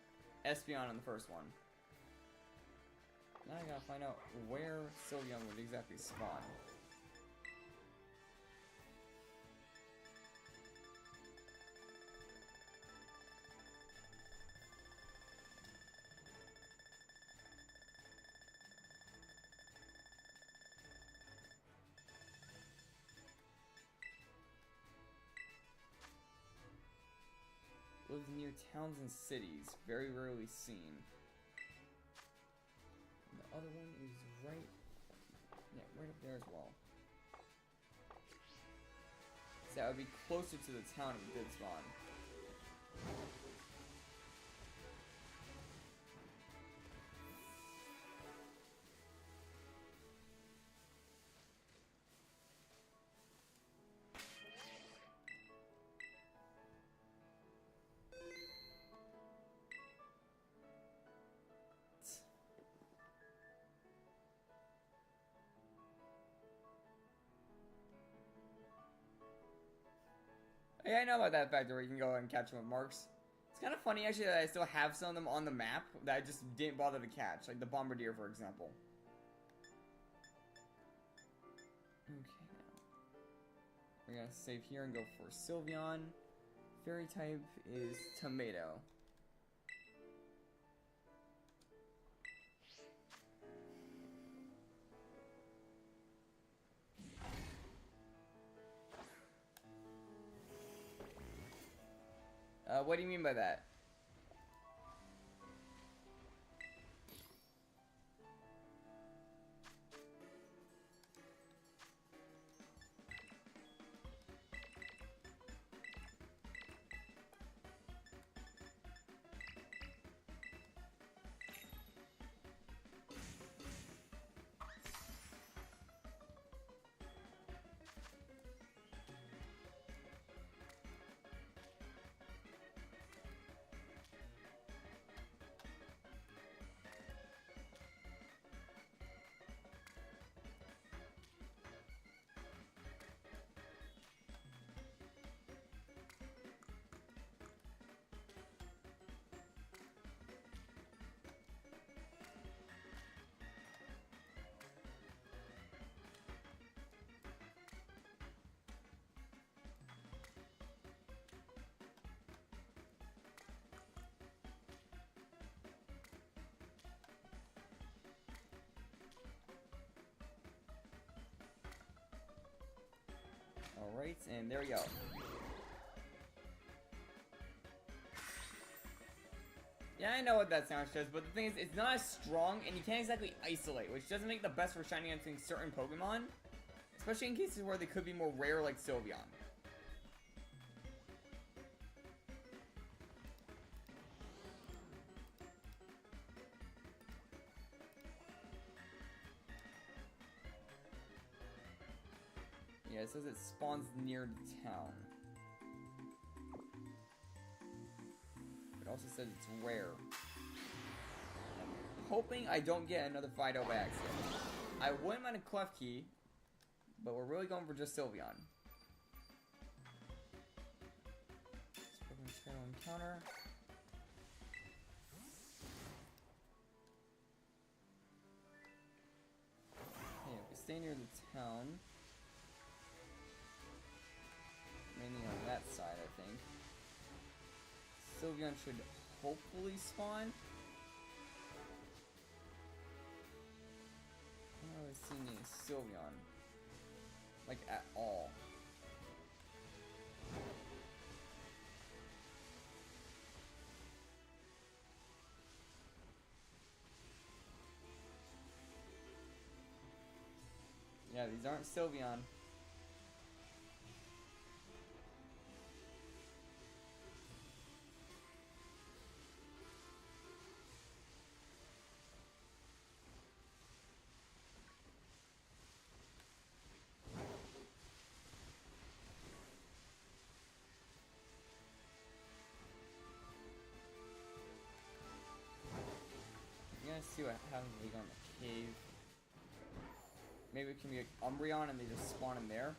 Espeon on the first one. Now I gotta find out where Sylveon would exactly spawn. Lives near towns and cities, very rarely seen. And the other one is right, yeah, right up there as well. So that would be closer to the town if it did spawn. Yeah, I know about that factor where you can go and catch them with marks. It's kind of funny actually that I still have some of them on the map that I just didn't bother to catch, like the Bombardier, for example. Okay, now we're gonna save here and go for Sylveon. Fairy type is Tomato. What do you mean by that? Alright, and there we go. Yeah, I know what that sound says, but the thing is, it's not as strong, and you can't exactly isolate, which doesn't make the best for shiny answering certain Pokemon, especially in cases where they could be more rare, like Sylveon. Yeah, it says it spawns near the town. It also says it's rare. I'm hoping I don't get another Fido by accident. I wouldn't mind a Clef Key, but we're really going for just Sylveon. Encounter. Okay, we stay near the town. Mainly on that side, I think. Sylveon should hopefully spawn. I don't really see any Sylveon. Like, at all. Yeah, these aren't Sylveon. I'm gonna see what happens when we go in the cave. Maybe it can be an Umbreon and they just spawn in there.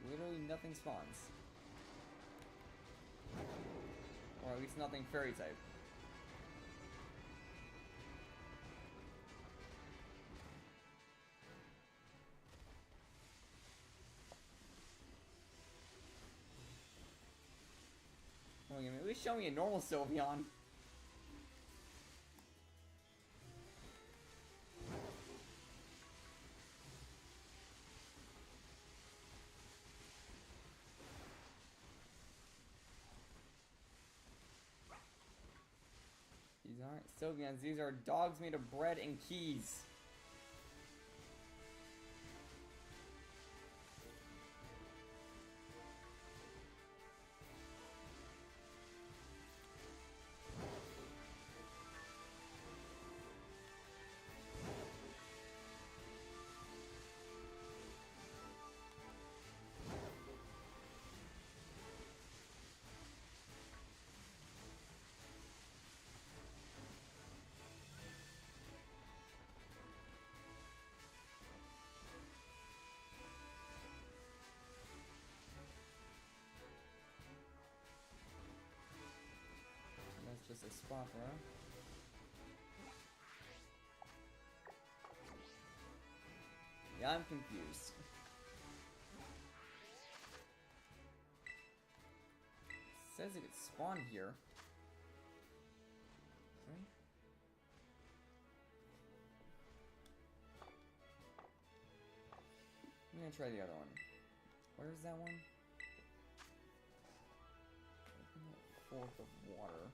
Literally nothing spawns. Or at least nothing fairy type. Well, at least show me a normal Sylveon. These aren't Sylveons, these are dogs made of bread and keys. That's just a spot for her. Yeah, I'm confused. It says it could spawn here. Okay. I'm gonna try the other one. Where's that one? Fourth of water.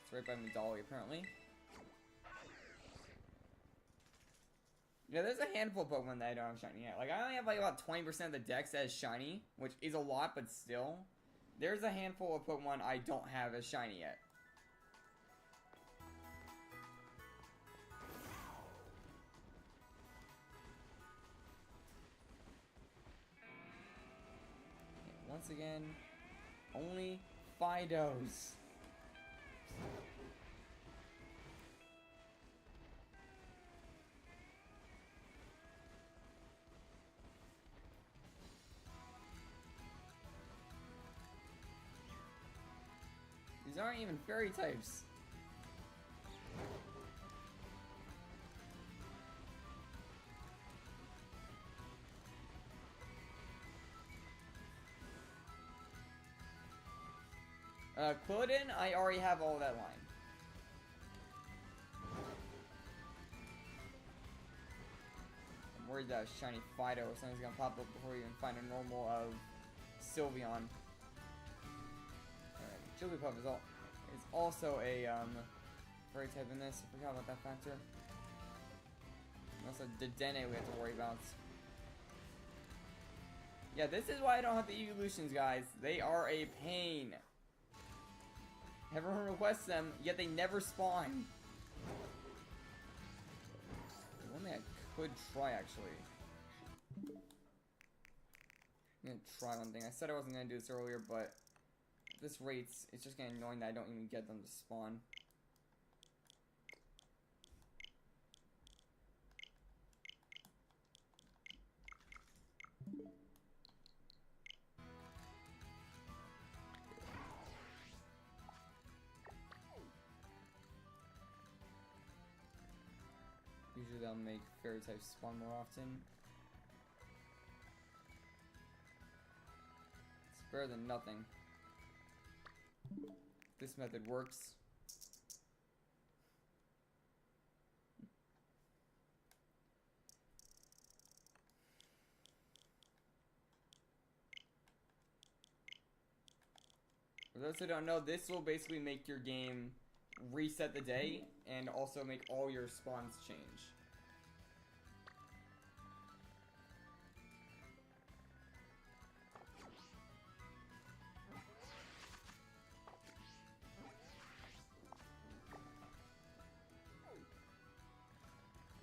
It's right by Medali, apparently. Yeah, there's a handful of Pokemon that I don't have shiny yet. Like, I only have like about 20% of the dex as shiny, which is a lot, but still. There's a handful of Pokemon I don't have as shiny yet. Okay, once again, only Fidos. These aren't even fairy types. Quilladin, I already have all that line. I'm worried that shiny Fido or something's gonna pop up before you even find a normal of Sylveon. Jigglypuff is also a fairy type in this. I forgot about that factor. And also the Dene we have to worry about. Yeah, this is why I don't have the evolutions, guys. They are a pain. Everyone requests them, yet they never spawn. One thing I could try, actually. I'm gonna try one thing. I said I wasn't gonna do this earlier, but at this rate, it's just getting annoying that I don't even get them to spawn. Usually they'll make fairy types spawn more often. It's better than nothing. This method works. For those who don't know, this will basically make your game reset the day and also make all your spawns change.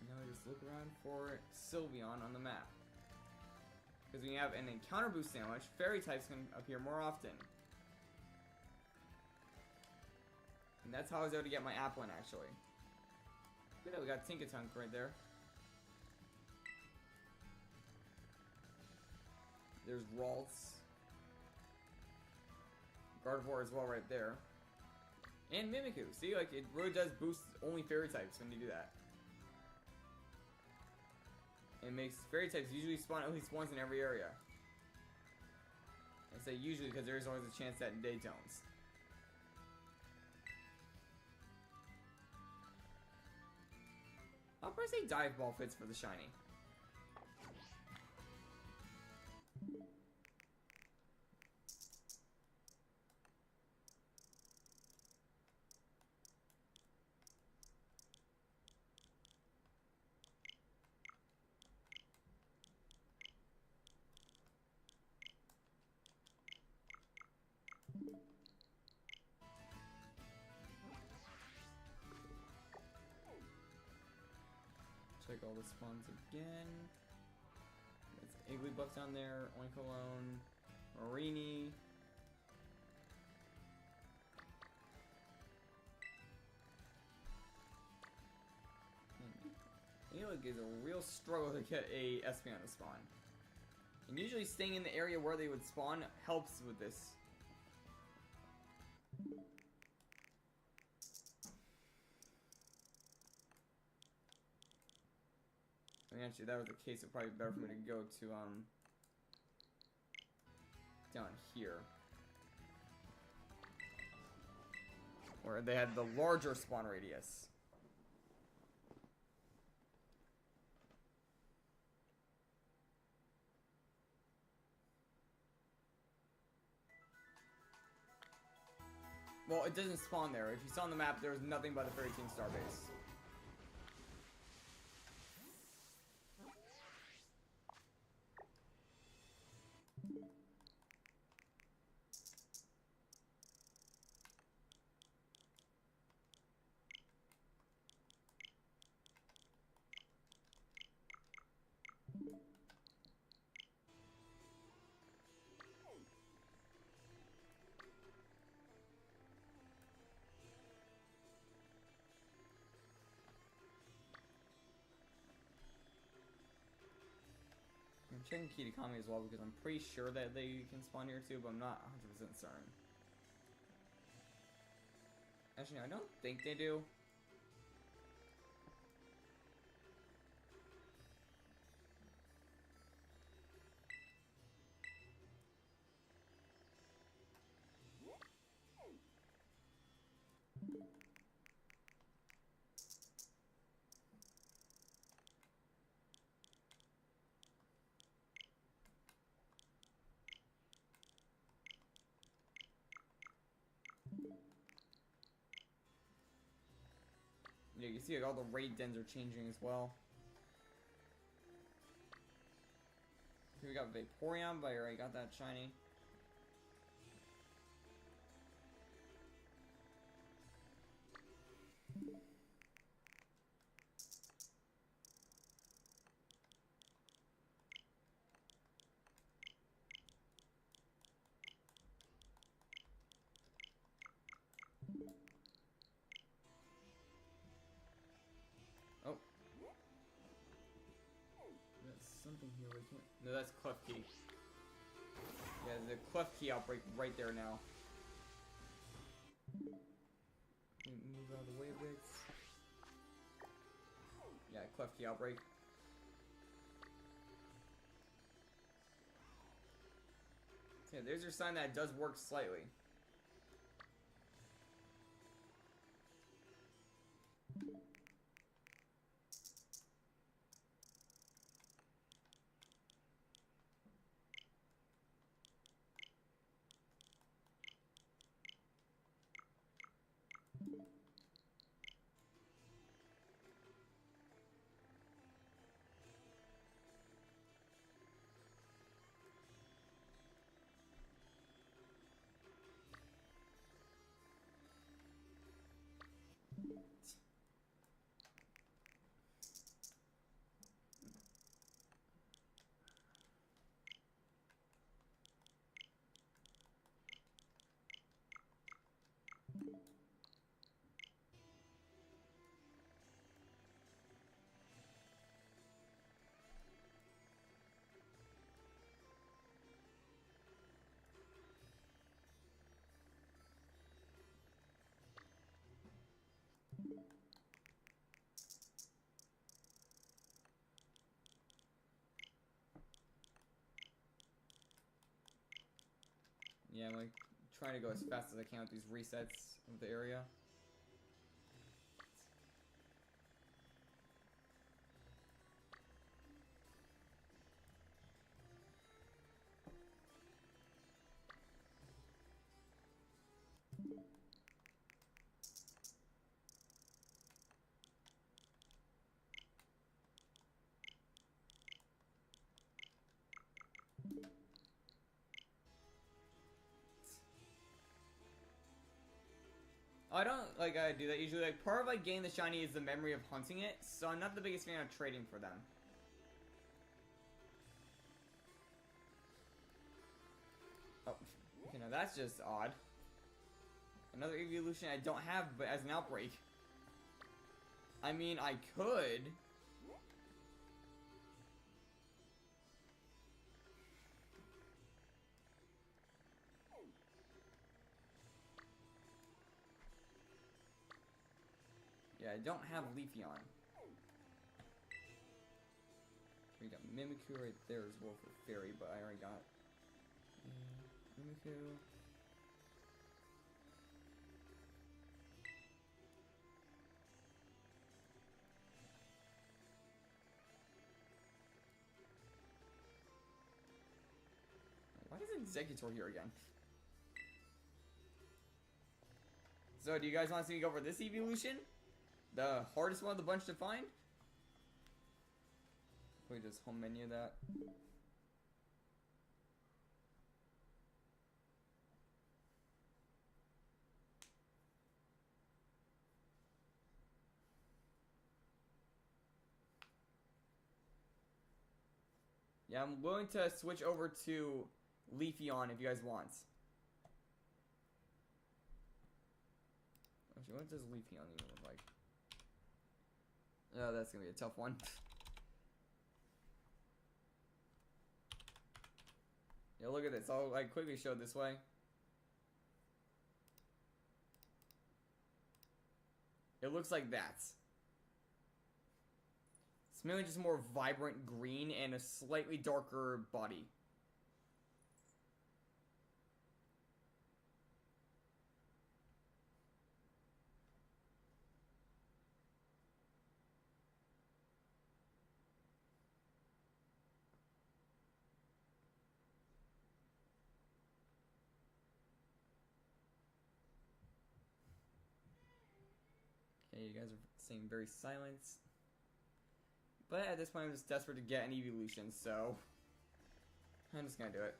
Now just look around for Sylveon on the map. Because when you have an encounter boost sandwich, fairy types can appear more often. And that's how I was able to get my Applin, actually. Look at that, we got Tinkatunk right there. There's Ralts. Gardevoir as well right there. And Mimikyu. See, like, it really does boost only fairy types when you do that. It makes fairy types usually spawn at least once in every area. I say usually because there is always a chance that they don't. I'll probably say Dive Ball fits for the shiny. Check all the spawns again. It's Igglybuff down there, Oinkalone, Marini. It is a real struggle to get a Espeon to spawn. And usually staying in the area where they would spawn helps with this. I mean, actually, if that was the case, it would probably be better for me to go to, down here. Where they had the larger spawn radius. Well, it doesn't spawn there. If you saw on the map, there was nothing but the 13 star base. I'm checking Kitakami as well because I'm pretty sure that they can spawn here too, but I'm not 100% certain. Actually, no, I don't think they do. Yeah, you see like all the raid dens are changing as well. got Vaporeon, but I already got that shiny. Oh. That's something here we can't. No, that's Klefki. Yeah, the Klefki outbreak right there now. Move out of the way a bit. Yeah, Klefki outbreak. Yeah, there's your sign that it does work slightly. Yeah, I'm like trying to go as fast as I can with these resets of the area. I don't like I do that usually. Like part of like getting the shiny is the memory of hunting it, so I'm not the biggest fan of trading for them. Oh, okay, now that's just odd. Another evolution I don't have, but as an outbreak. I mean, I could. Yeah, I don't have Leafeon. We got Mimikyu right there as well for Fairy, but I already got Mimikyu. Why is Executor here again? So, do you guys want to see me go for this evolution? The hardest one of the bunch to find? We just home menu that. Yeah, I'm willing to switch over to Leafeon if you guys want. Actually, what does Leafeon even look like? Oh, that's gonna be a tough one. Yeah, look at this. I'll like quickly show it this way. It looks like that. It's mainly just more vibrant green and a slightly darker body. Okay, you guys are saying very silent. But at this point, I'm just desperate to get an evolution, so. I'm just gonna do it.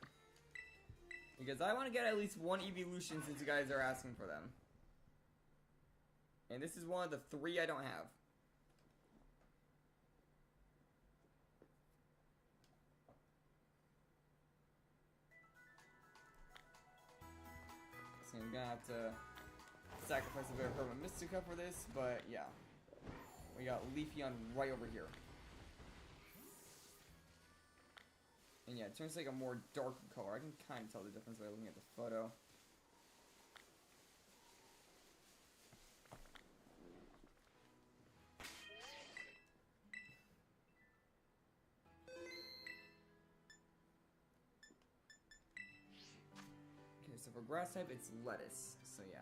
Because I want to get at least one evolution since you guys are asking for them. And this is one of the 3 I don't have. So I'm gonna have to sacrifice a bit of Herba Mystica for this, but yeah. We got Leafeon right over here. And yeah, it turns like a more dark color. I can kind of tell the difference by looking at the photo. Okay, so for grass type, it's lettuce. So yeah.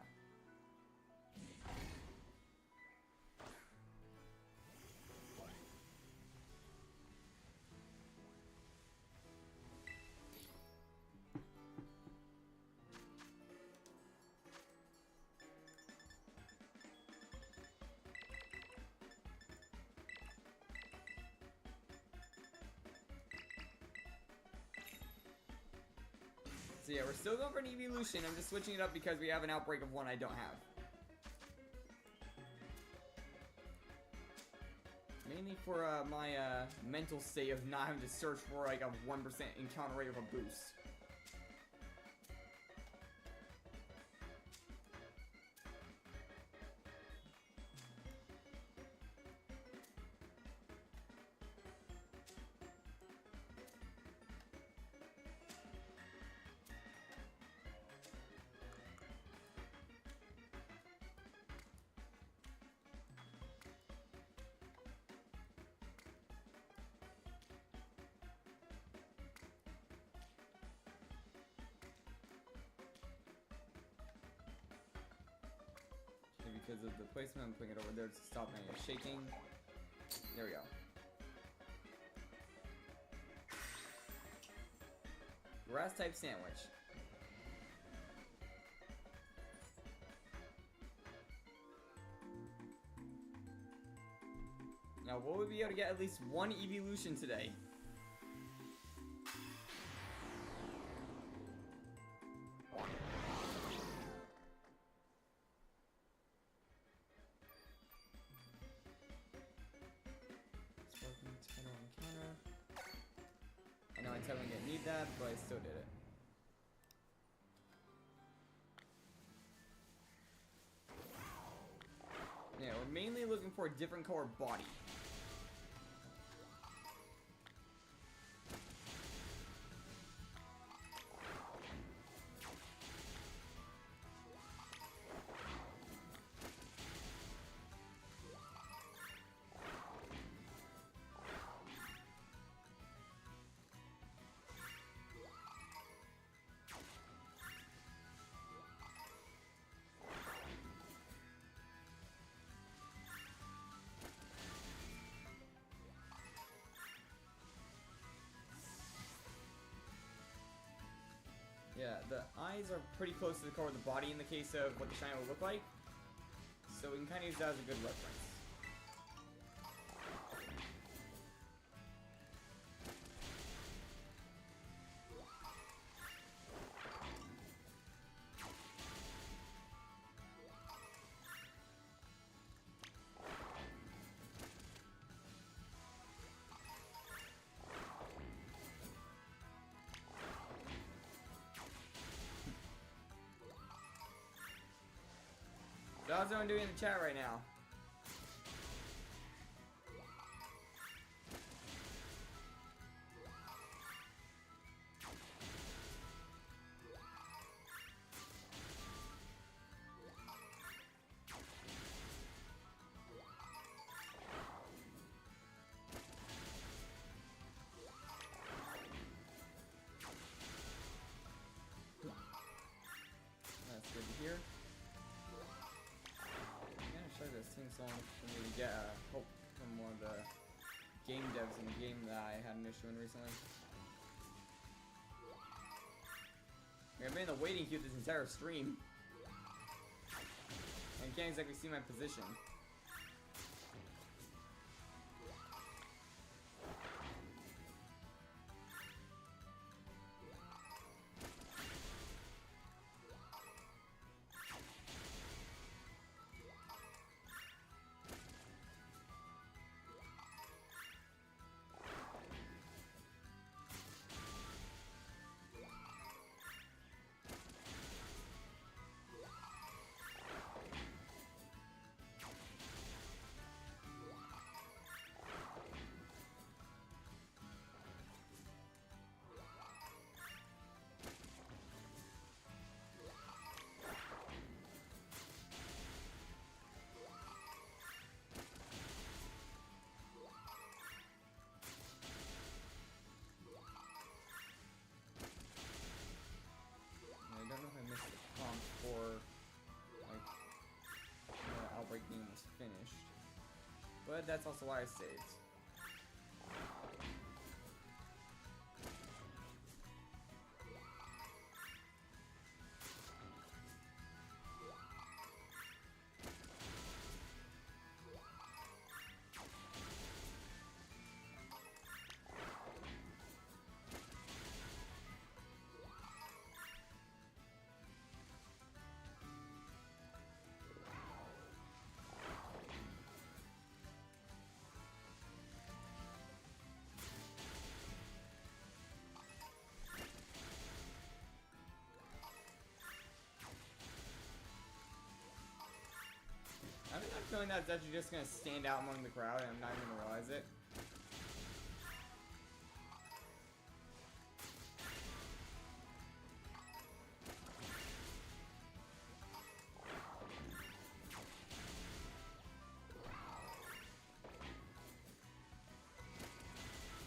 So yeah, we're still going for an evolution. I'm just switching it up because we have an outbreak of one I don't have. Mainly for my mental state of not having to search for like a 1% encounter rate of a boost. Because of the placement, I'm putting it over there to stop any shaking. There we go. Grass type sandwich. Now, will we be able to get at least one evolution today? I didn't need that, but I still did it. Yeah, we're mainly looking for a different color body. Yeah, the eyes are pretty close to the color of the body in the case of what the shiny will look like. So we can kind of use that as a good reference. So how's everyone doing in the chat right now? That's good to hear. This seems so long for me to get hope from one of the game devs in the game that I had an issue in recently. I've been in the waiting queue this entire stream. And can't exactly see my position. finished. But that's also why I saved. I think I'm feeling that it's actually just gonna stand out among the crowd and I'm not even gonna realize it.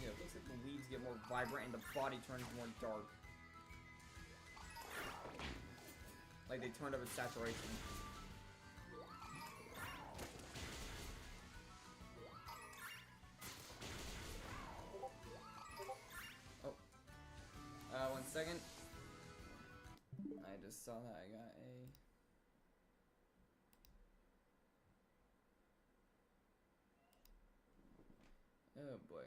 Yeah, it looks like the leaves get more vibrant and the body turns more dark. Like they turned up its saturation. Oh. 1 second. I just saw that I got a... Oh boy.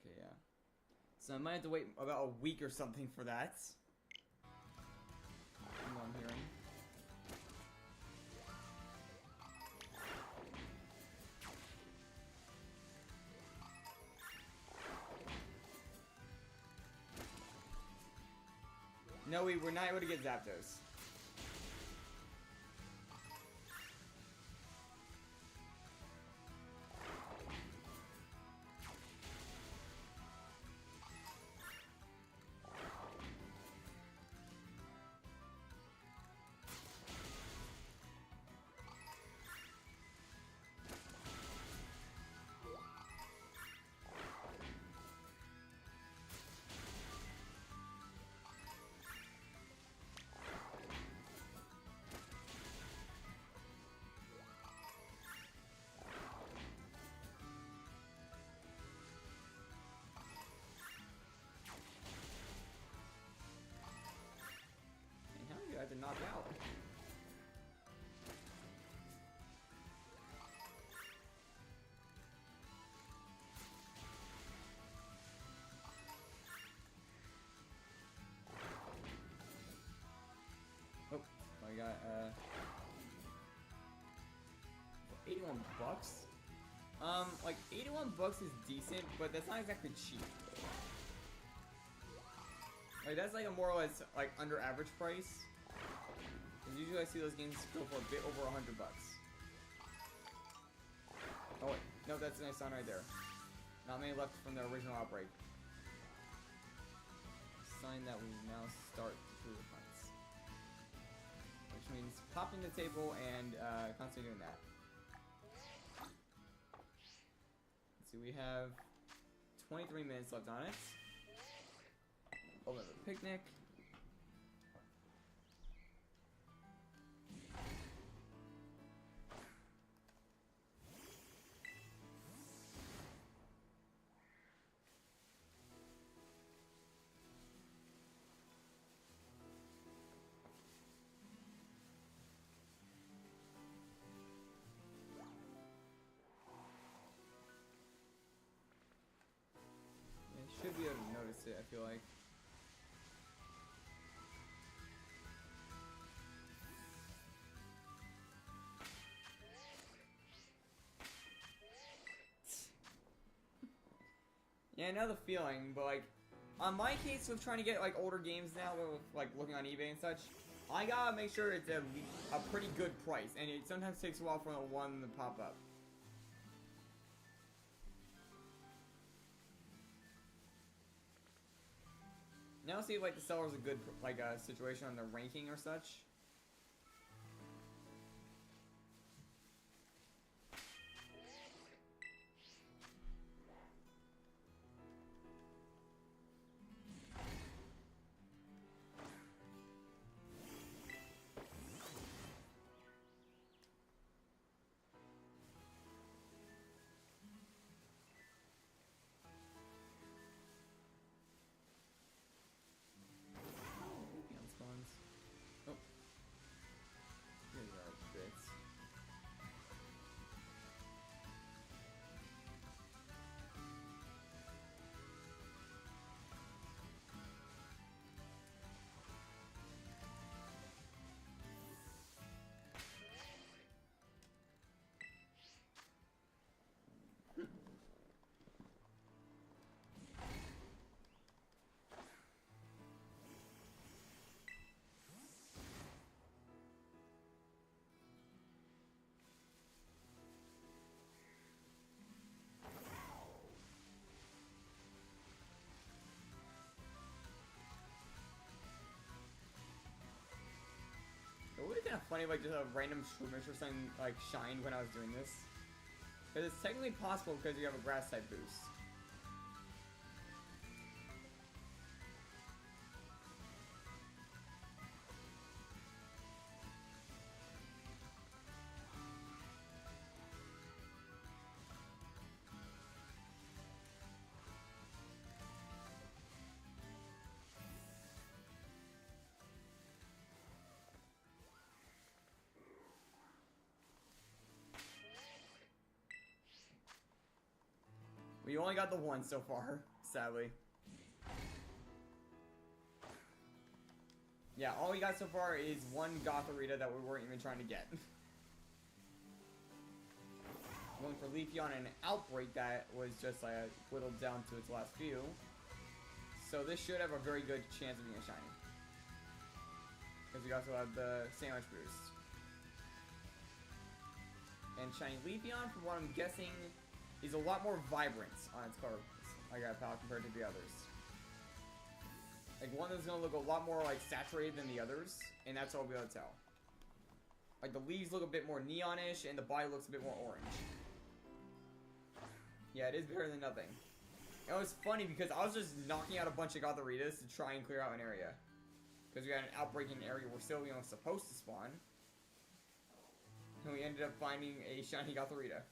Okay, yeah. So I might have to wait about a week or something for that. From what I'm hearing. No, we were not able to get Zapdos. I had to knock out. Oh, I got 81 bucks. Like 81 bucks is decent, but that's not exactly cheap. Like that's like a more or less like under average price. Because usually I see those games go for a bit over 100 bucks. Oh wait, no, that's a nice sound right there. Not many left from the original outbreak. Sign that we now start through the hunts. Which means just popping the table and constantly doing that. Let's see, we have 23 minutes left on it. Open the picnic. Should be able to notice it, I feel like. Yeah, I know the feeling, but like, on my case with trying to get like older games now, with like looking on eBay and such, I gotta make sure it's a pretty good price, and it sometimes takes a while for the one to pop up. Now see if like the seller's a good like situation on the ranking or such. It would be kind of funny if like just a random Shroomish or something like shined when I was doing this. Because it's technically possible because you have a grass type boost. We only got the one so far, sadly. Yeah, all we got so far is one Gotharita that we weren't even trying to get. Going for Leafeon and an Outbreak that was just like whittled down to its last few. So this should have a very good chance of being a shiny. Because we also have the Sandwich Boost. And shiny Leafeon, from what I'm guessing, is a lot more vibrant on its color, like palette compared to the others. Like one that's gonna look a lot more like saturated than the others, and that's all we'll be able to tell. Like the leaves look a bit more neonish, and the body looks a bit more orange. Yeah, it is better than nothing. It was funny because I was just knocking out a bunch of Gotharitas to try and clear out an area. Because we had an outbreak in an area we're still, supposed to spawn. And we ended up finding a shiny Gotharita.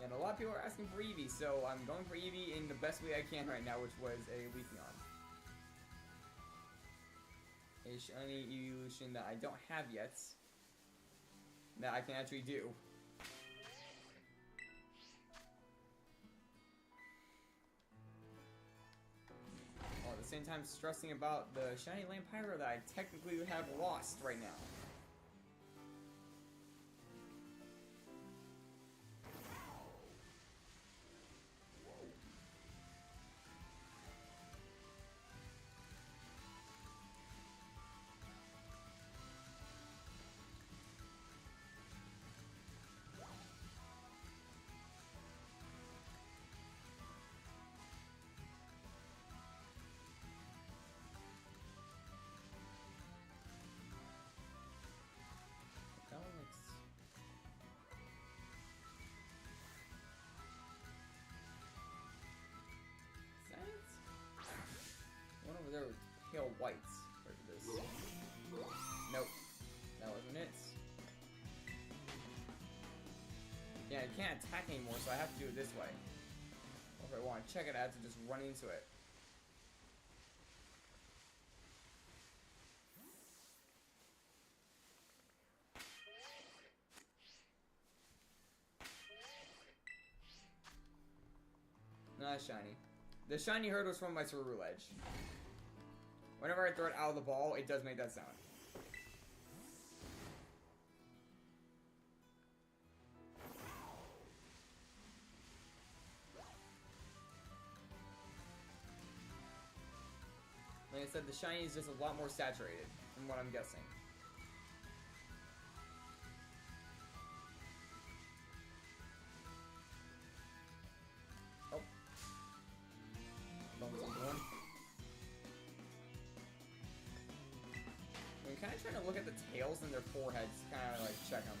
And a lot of people are asking for Eevee, so I'm going for Eevee in the best way I can right now, which was a Leafeon. A shiny evolution that I don't have yet, that I can actually do. While at the same time stressing about the shiny Lampyro that I technically have lost right now. I can't attack anymore, so I have to do it this way. Or if I want to check it, I have to just run into it. Not shiny. The shiny heard was from my Ceruledge Edge. Whenever I throw it out of the ball, it does make that sound. Like I said, the shiny is just a lot more saturated, from what I'm guessing. Oh. I'm kind of trying to look at the tails and their foreheads, kind of like check them.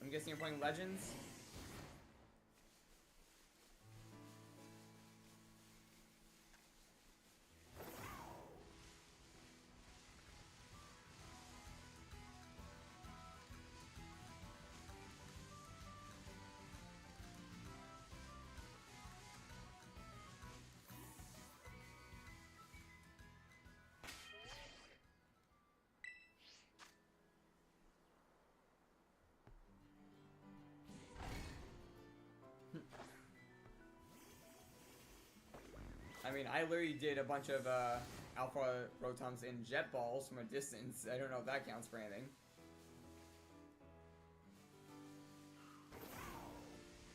I'm guessing you're playing Legends? I mean, I literally did a bunch of Alpha Rotums in jet balls from a distance. I don't know if that counts for anything.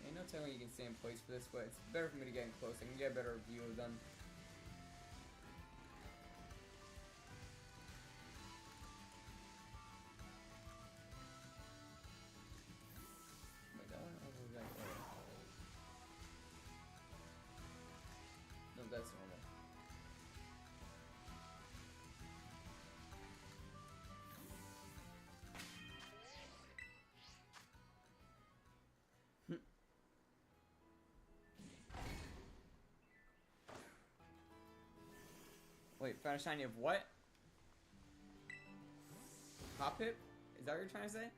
Ain't no telling you can stay in place for this, but it's better for me to get in close. I can get a better view of them. Wait, that one? Oh, that one. No, that's normal. Wait, found a shiny of what? Hoppip? Is that what you're trying to say?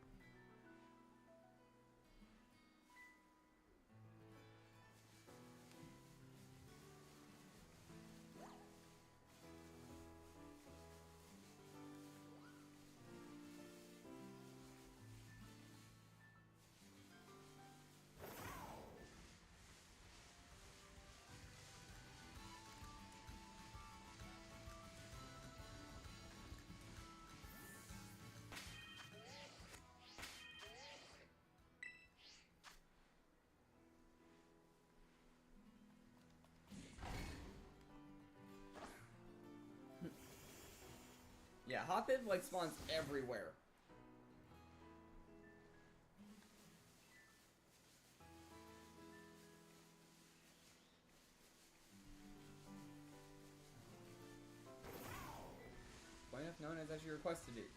Yeah, Hoppip like spawns everywhere. Why enough known as actually requested it.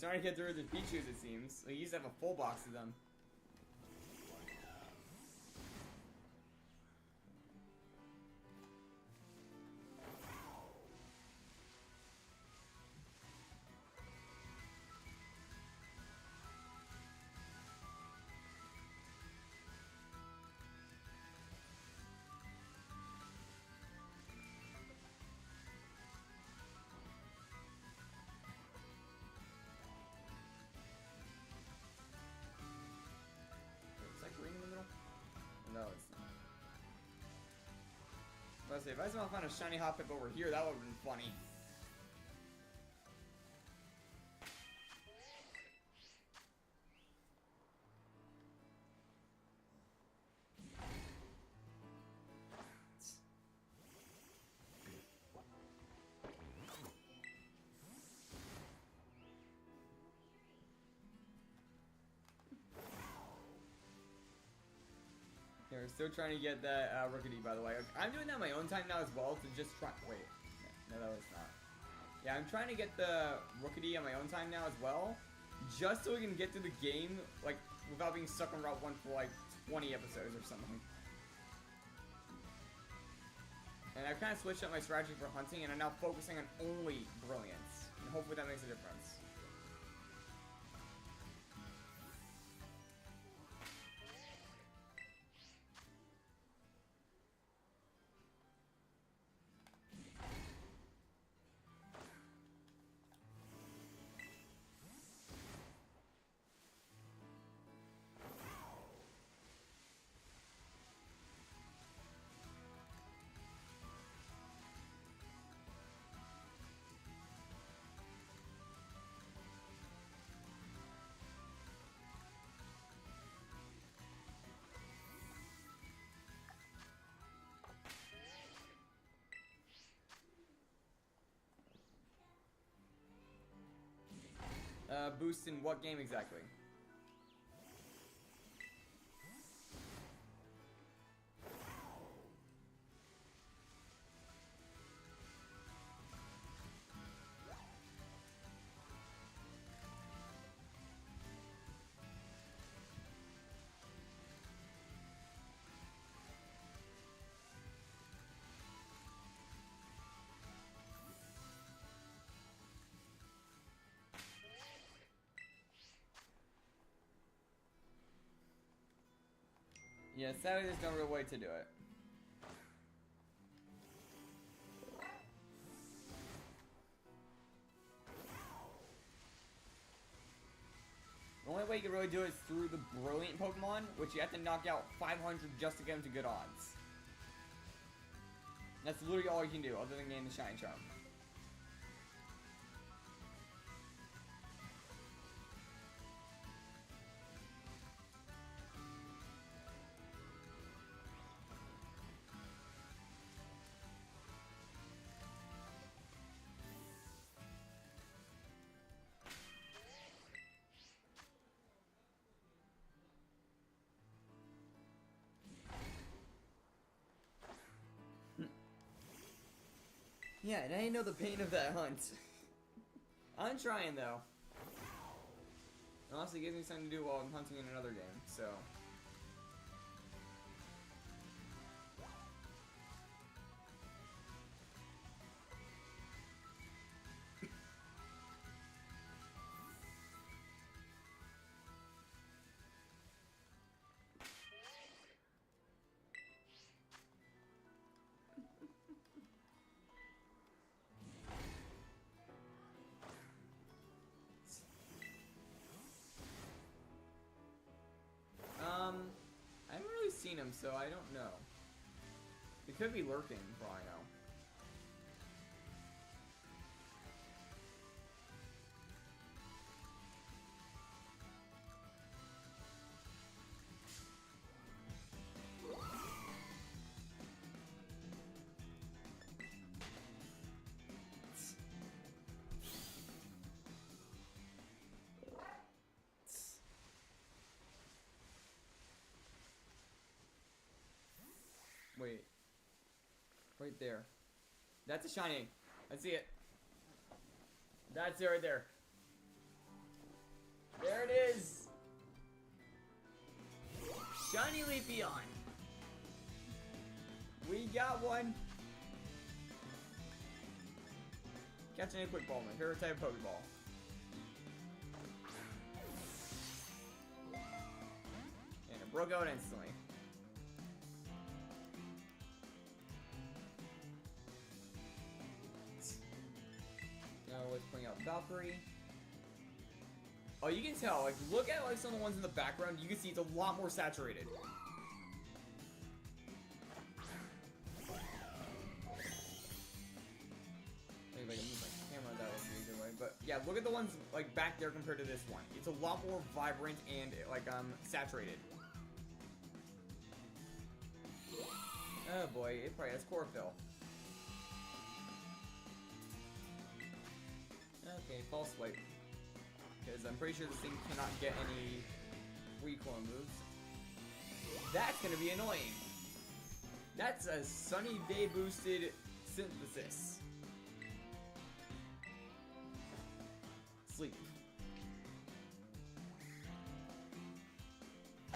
You're starting to get through the Pichus, it seems. Like, you used to have a full box of them. No, it's not. Let's see, if I somehow found a shiny Hoppip over here, that would have been funny. Yeah, we're still trying to get that Rookity, by the way. I'm doing that on my own time now as well to just try. Wait, no, that was not. Yeah, I'm trying to get the Rookity on my own time now as well, just so we can get through the game like without being stuck on Route 1 for like 20 episodes or something. And I've kind of switched up my strategy for hunting, and I'm now focusing on only Brilliance, and hopefully that makes a difference. Boost in what game exactly? Yeah, sadly there's no real way to do it. The only way you can really do it is through the Brilliant Pokemon, which you have to knock out 500 just to get them to good odds. That's literally all you can do, other than getting the Shiny Charm. Yeah, and I didn't know the pain of that hunt. I'm trying though. It honestly gives me something to do while I'm hunting in another game, so. I haven't really seen him, so I don't know. He could be lurking, for all I know. Wait. Right there. That's a shiny. I see it. That's it right there. There it is. Shiny Leafeon. We got one. Catching a quick ball, my favorite type of Pokeball. And it broke out instantly. Now let's bring out Valkyrie. Oh, you can tell, like, look at like some of the ones in the background, you can see it's a lot more saturated. Maybe I can move my camera that would be a good way, but yeah, look at the ones like back there compared to this one. It's a lot more vibrant and like saturated. Oh boy, it probably has chlorophyll. Okay, false swipe. Because I'm pretty sure this thing cannot get any recoil moves. That's gonna be annoying. That's a sunny day boosted synthesis. Sleep.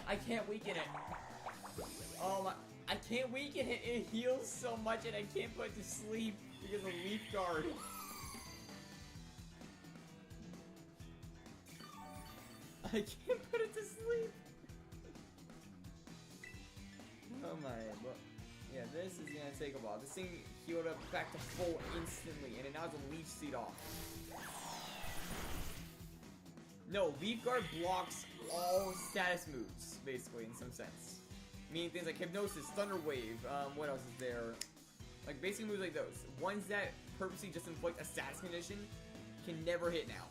I can't weaken it. Oh my, I can't weaken it. It heals so much and I can't put it to sleep because of Leaf Guard. I can't put it to sleep. Oh my, look. Yeah, this is gonna take a while. This thing healed up back to full instantly, and it now has a Leech Seed off. No, Leaf Guard blocks all status moves, basically, in some sense. Meaning things like Hypnosis, Thunder Wave, what else is there? Like basic moves like those. Ones that purposely just inflict a status condition can never hit now.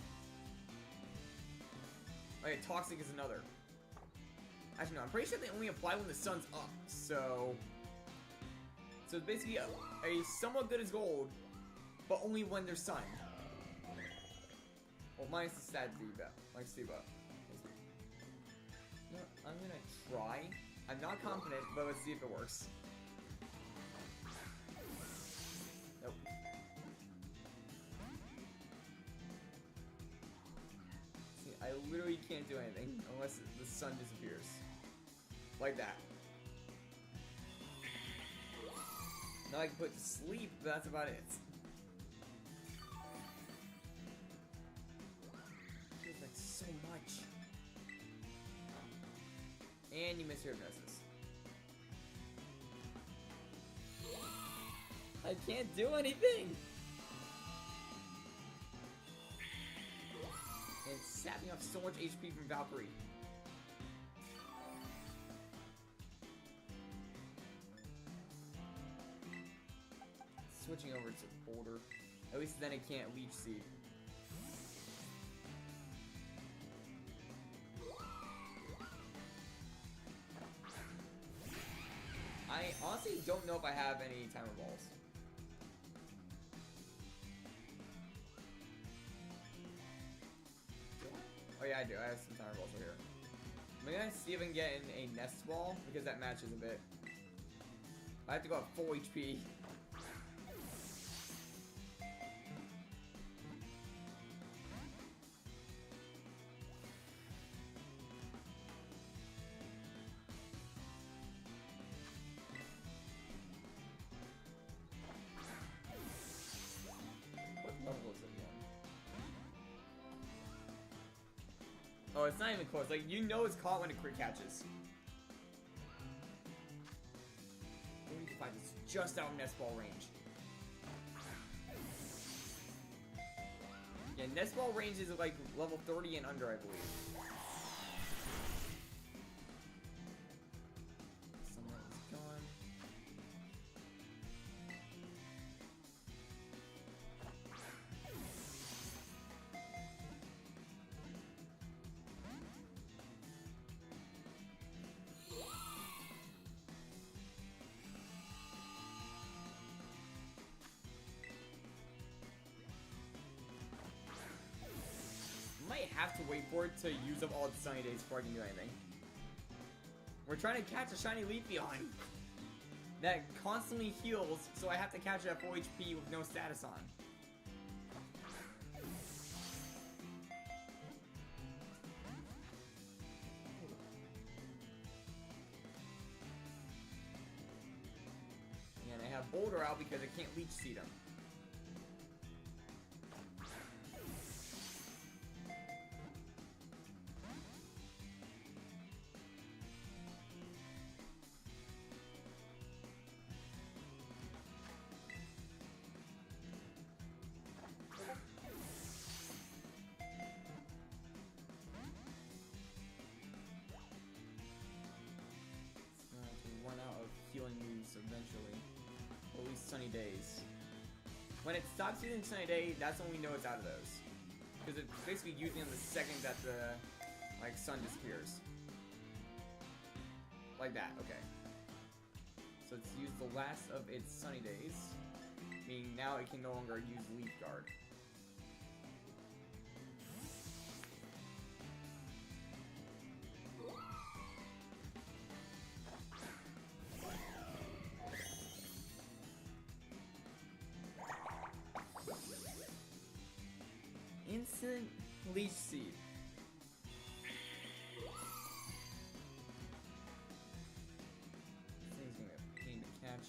Okay, Toxic is another. Actually, no, I'm pretty sure they only apply when the sun's up, so it's basically a somewhat good as gold, but only when there's sun. Well, minus the stat debuff, like Steve up. You know, I'm gonna try. I'm not confident, but let's see if it works. Nope. See, I literally can't do anything unless the sun disappears. Like that. Now I can put it to sleep, but that's about it. Feels like so much. And you miss your hypnosis. I can't do anything! And it's sapping off so much HP from Valkyrie. Switching over to Boulder. At least then it can't Leech Seed. I honestly don't know if I have any timer balls. Do I? Oh yeah, I do. I have some timer balls over here. I'm gonna see if I can get in a Nest Ball, because that matches a bit. I have to go at full HP. Oh, it's not even close. Like, you know it's caught when a crit catches. 45 is just out of Nest Ball range. Yeah, Nest Ball range is like level 30 and under, I believe. Someone is gone. Might have to wait for it to use up all its sunny days before I can do anything. We're trying to catch a shiny Leafeon that constantly heals, so I have to catch it at full HP with no status on. Boulder out because it can't leech seed him. Healing moves eventually. Or at least Sunny Days. When it stops using Sunny Day, that's when we know it's out of those. Because it's basically using them the second that the sun disappears. Like that, okay. So it's used the last of its Sunny Days. Meaning now it can no longer use Leaf Guard. Instant Leech Seed. This thing's gonna be a pain to catch.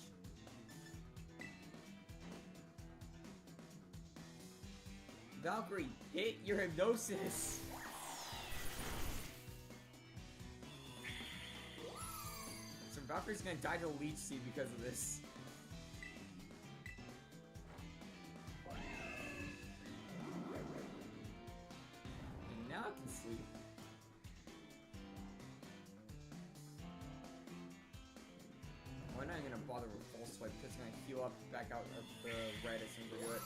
Valkyrie, hit your hypnosis! So Valkyrie's gonna die to Leech Seed because of this. Now I can sleep. We're not gonna bother with Full Swipe because it's gonna heal up back out of the red as soon as we do it.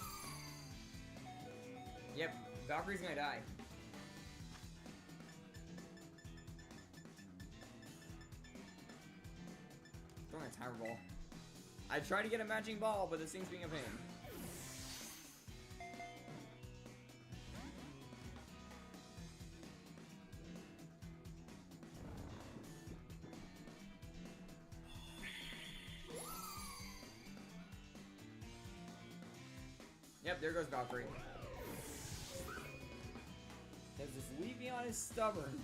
Yep, Valkyrie's gonna die. Throwing a timer ball. I tried to get a matching ball, but this thing's being a pain. Yep, there goes Valkyrie. Because this Leafeon is stubborn.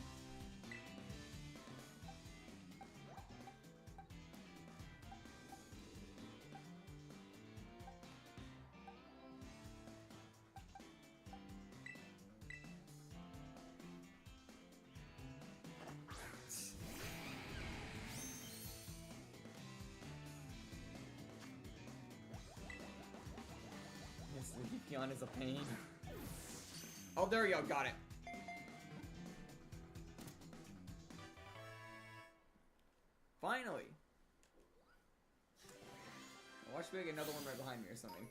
This Leafeon is a pain. Oh, there we go, got it. Finally! Watch me get another one right behind me or something.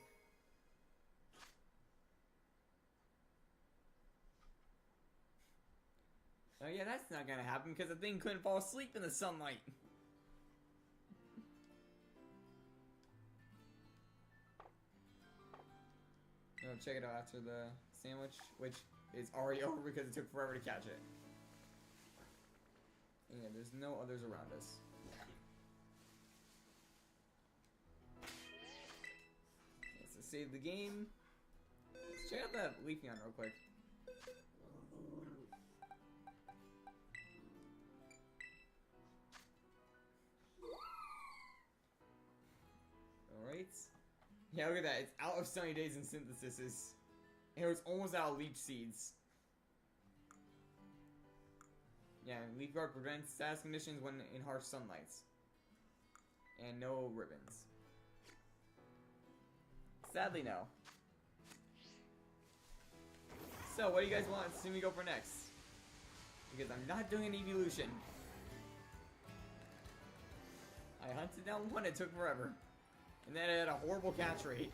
Oh yeah, that's not gonna happen because the thing couldn't fall asleep in the sunlight. Go check it out after the sandwich, which is already over because it took forever to catch it. And yeah, there's no others around us. Okay, so save the game. Let's check out that Leafeon real quick. Alright. Yeah, look at that. It's out of Sunny Days and Synthesis. And it was almost out of Leech Seeds. Yeah, Leaf Guard prevents status conditions when in harsh sunlights. And no ribbons. Sadly, no. So, what do you guys want to see me go for next? Because I'm not doing an evolution. I hunted down one, it took forever. And then it had a horrible catch rate.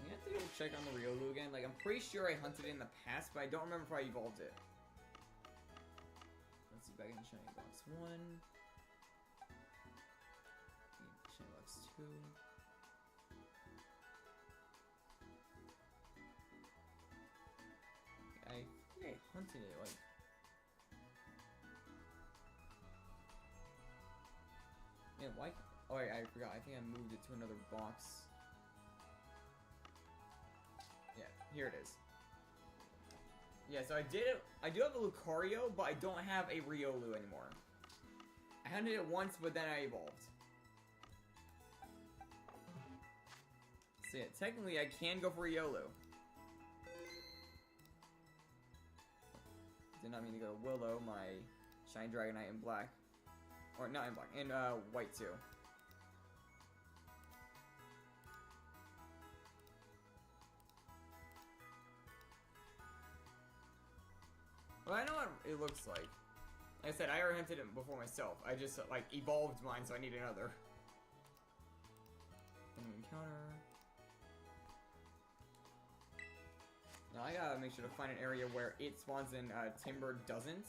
I have to go check on the Riolu again. Like, I'm pretty sure I hunted it in the past, but I don't remember if I evolved it. Let's see, back in Shiny Box 1. Shiny Box There's two. I think I hunted it, like... Man, why... Oh, wait, I forgot. I think I moved it to another box. Yeah, here it is. Yeah, so I did it. I do have a Lucario, but I don't have a Riolu anymore. I hunted it once, but then I evolved. So yeah, technically I can go for Riolu. Did not mean to go Willow, my Shiny Dragonite in black. Or not in black, in white too. Well, I know what it looks like. Like I said, I already hunted it before myself. I just, like, evolved mine, so I need another. Encounter. Now I gotta make sure to find an area where it spawns in Timber doesn't.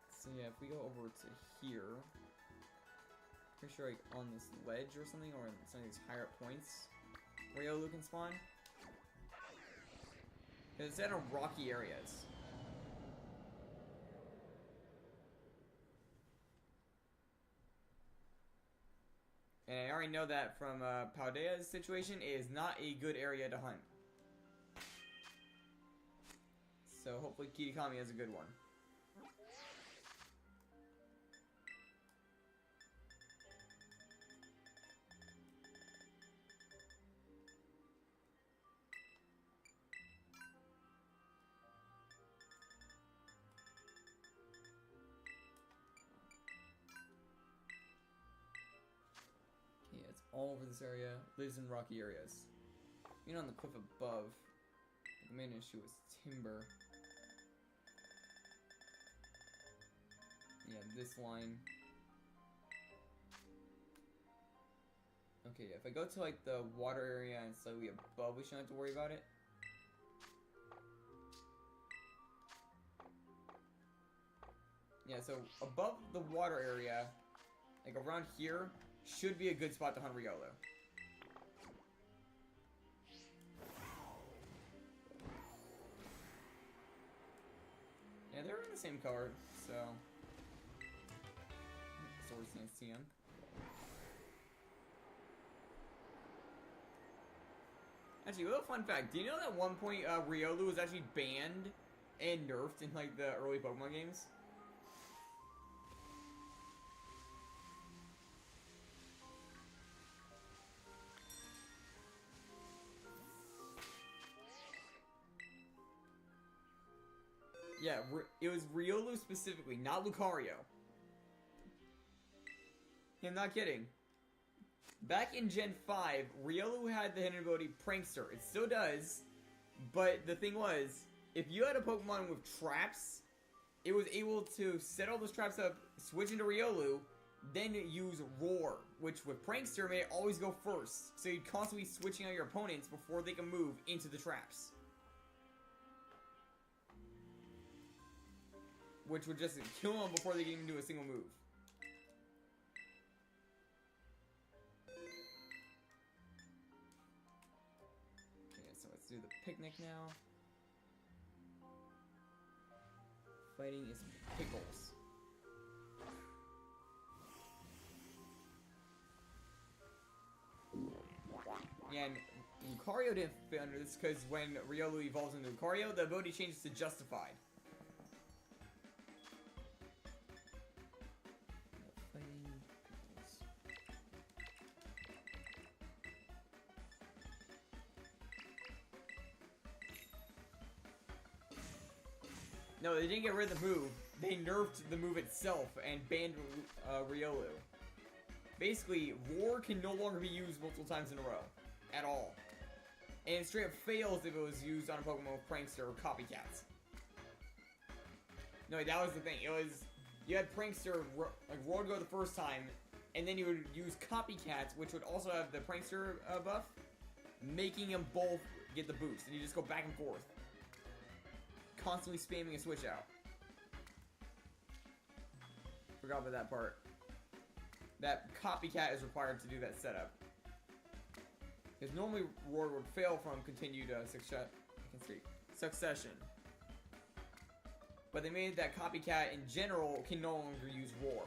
So yeah, if we go over to here, pretty sure like on this ledge or something, or in some of these higher up points, Riolu can spawn. Because it's in rocky areas. And I already know that from Paldea's situation, it is not a good area to hunt. So hopefully Kitakami has a good one. All over this area, lives in rocky areas. Even on the cliff above, the main issue is timber. Yeah, this line. Okay, yeah, if I go to like the water area and slightly above, we shouldn't have to worry about it. Yeah, so above the water area, like around here, should be a good spot to hunt Riolu. Yeah, they're in the same card, so... Swords can't see him. Actually, a little fun fact. Do you know that at one point Riolu was actually banned and nerfed in like the early Pokemon games? Yeah, it was Riolu specifically, not Lucario. I'm not kidding. Back in Gen 5, Riolu had the hidden ability Prankster. It still does, but the thing was, if you had a Pokemon with traps, it was able to set all those traps up, switch into Riolu, then use Roar, which with Prankster made it always go first. So you'd constantly be switching out your opponents before they can move into the traps. Which would just kill them before they can even do a single move. Okay, so let's do the picnic now. Fighting is Pickles. Yeah, and Lucario didn't fit under this because when Riolu evolves into Lucario, the ability changes to Justified. No, they didn't get rid of the move. They nerfed the move itself and banned Riolu. Basically, Roar can no longer be used multiple times in a row. At all. And it straight up fails if it was used on a Pokemon with Prankster or Copycats. No, that was the thing. It was... You had Prankster, like, Roar would go the first time, and then you would use Copycats, which would also have the Prankster buff, making them both get the boost. And you just go back and forth. Constantly spamming a switch out. Forgot about that part. That copycat is required to do that setup. Because normally Roar would fail from continued succession. But they made that copycat in general can no longer use Roar.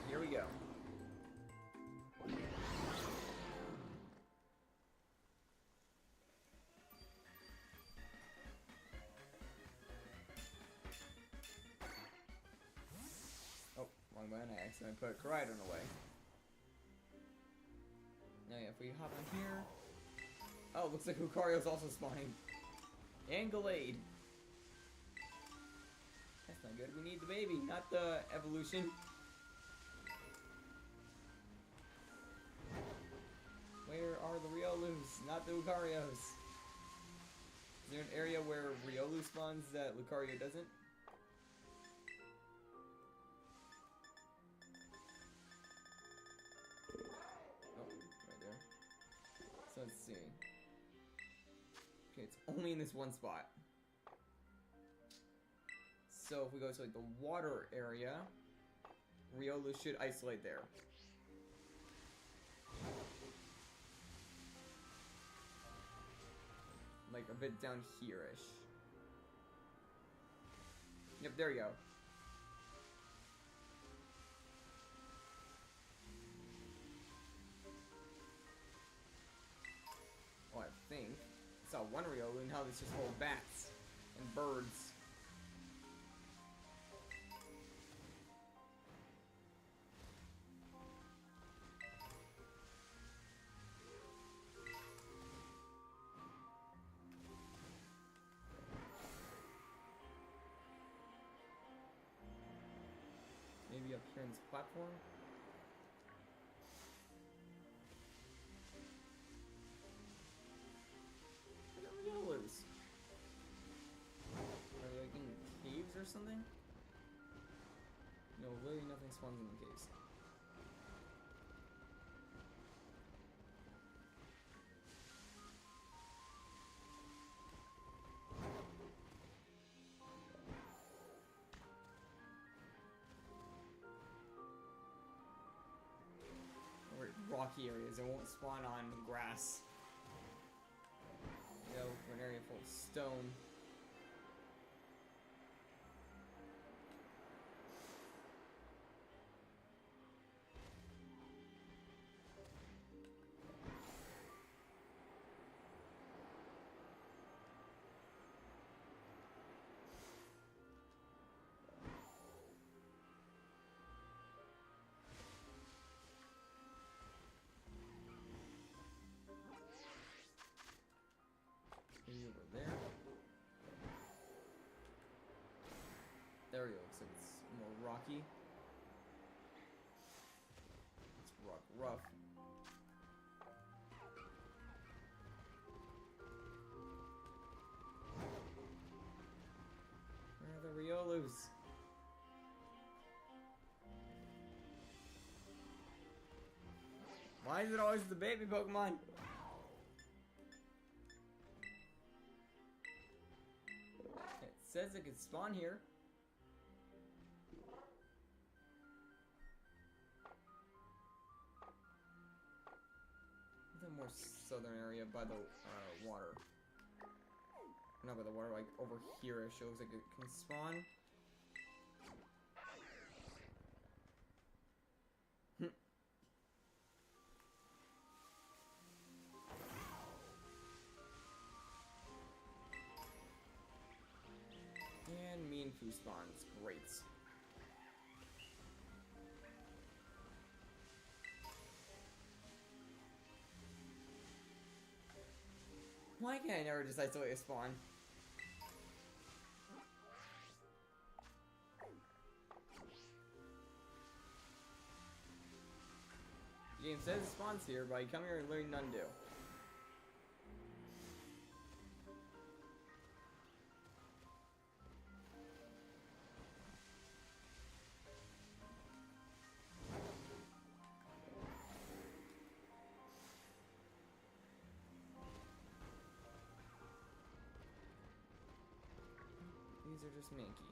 Here we go. Oh, wrong button. I accidentally put Koraidon away. Now, yeah, if we hop on here. Oh, looks like Lucario's also spawning. And Gallade. That's not good. We need the baby, not the evolution. Where are the Riolus? Not the Lucarios. Is there an area where Riolu spawns that Lucario doesn't? Oh, right there. So let's see. Okay, it's only in this one spot. So if we go to like the water area, Riolu should isolate there. Like a bit down here-ish. Yep, there you go. Oh, I think I saw one Riolu, and now there's just whole bats and birds. Maybe up here in this platform? Look at Riolus. Are they like in caves or something? No, literally nothing spawns in the caves. Rocky areas, it won't spawn on grass. Go for an area full of stone. Maybe over there. There we go, looks like it's more rocky. It's rough. Where are the Riolus? Why is it always the baby Pokemon? It says it could spawn here. The more southern area by the water. Not by the water, like over here it shows like it can spawn. And Mienfoo spawns. Great. Why can't I never just isolate a spawn? game says it spawns here, but you come here and literally none do. These are just manky.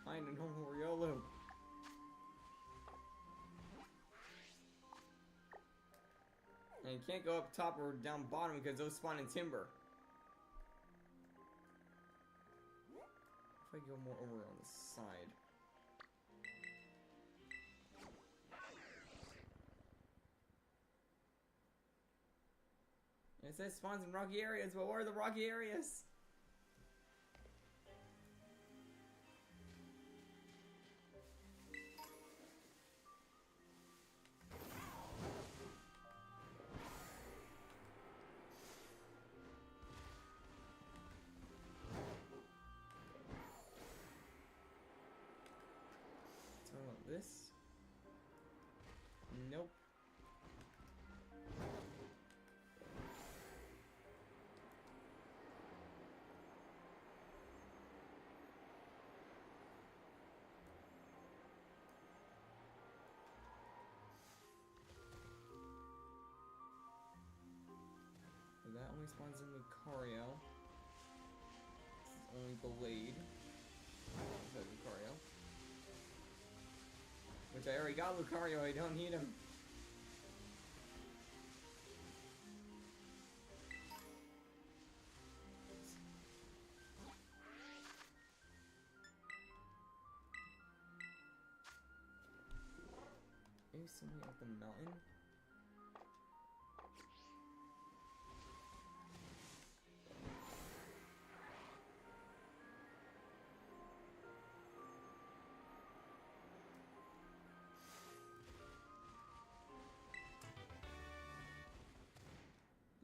Find a normal Riolu. And you can't go up top or down bottom because those spawn in timber. If I go more over on the side. It says spawns in rocky areas, but where are the rocky areas? This? Nope. That only spawns in Lucario. This is only Blade. So Lucario. Which I already got Lucario, I don't need him. Maybe somebody up the mountain?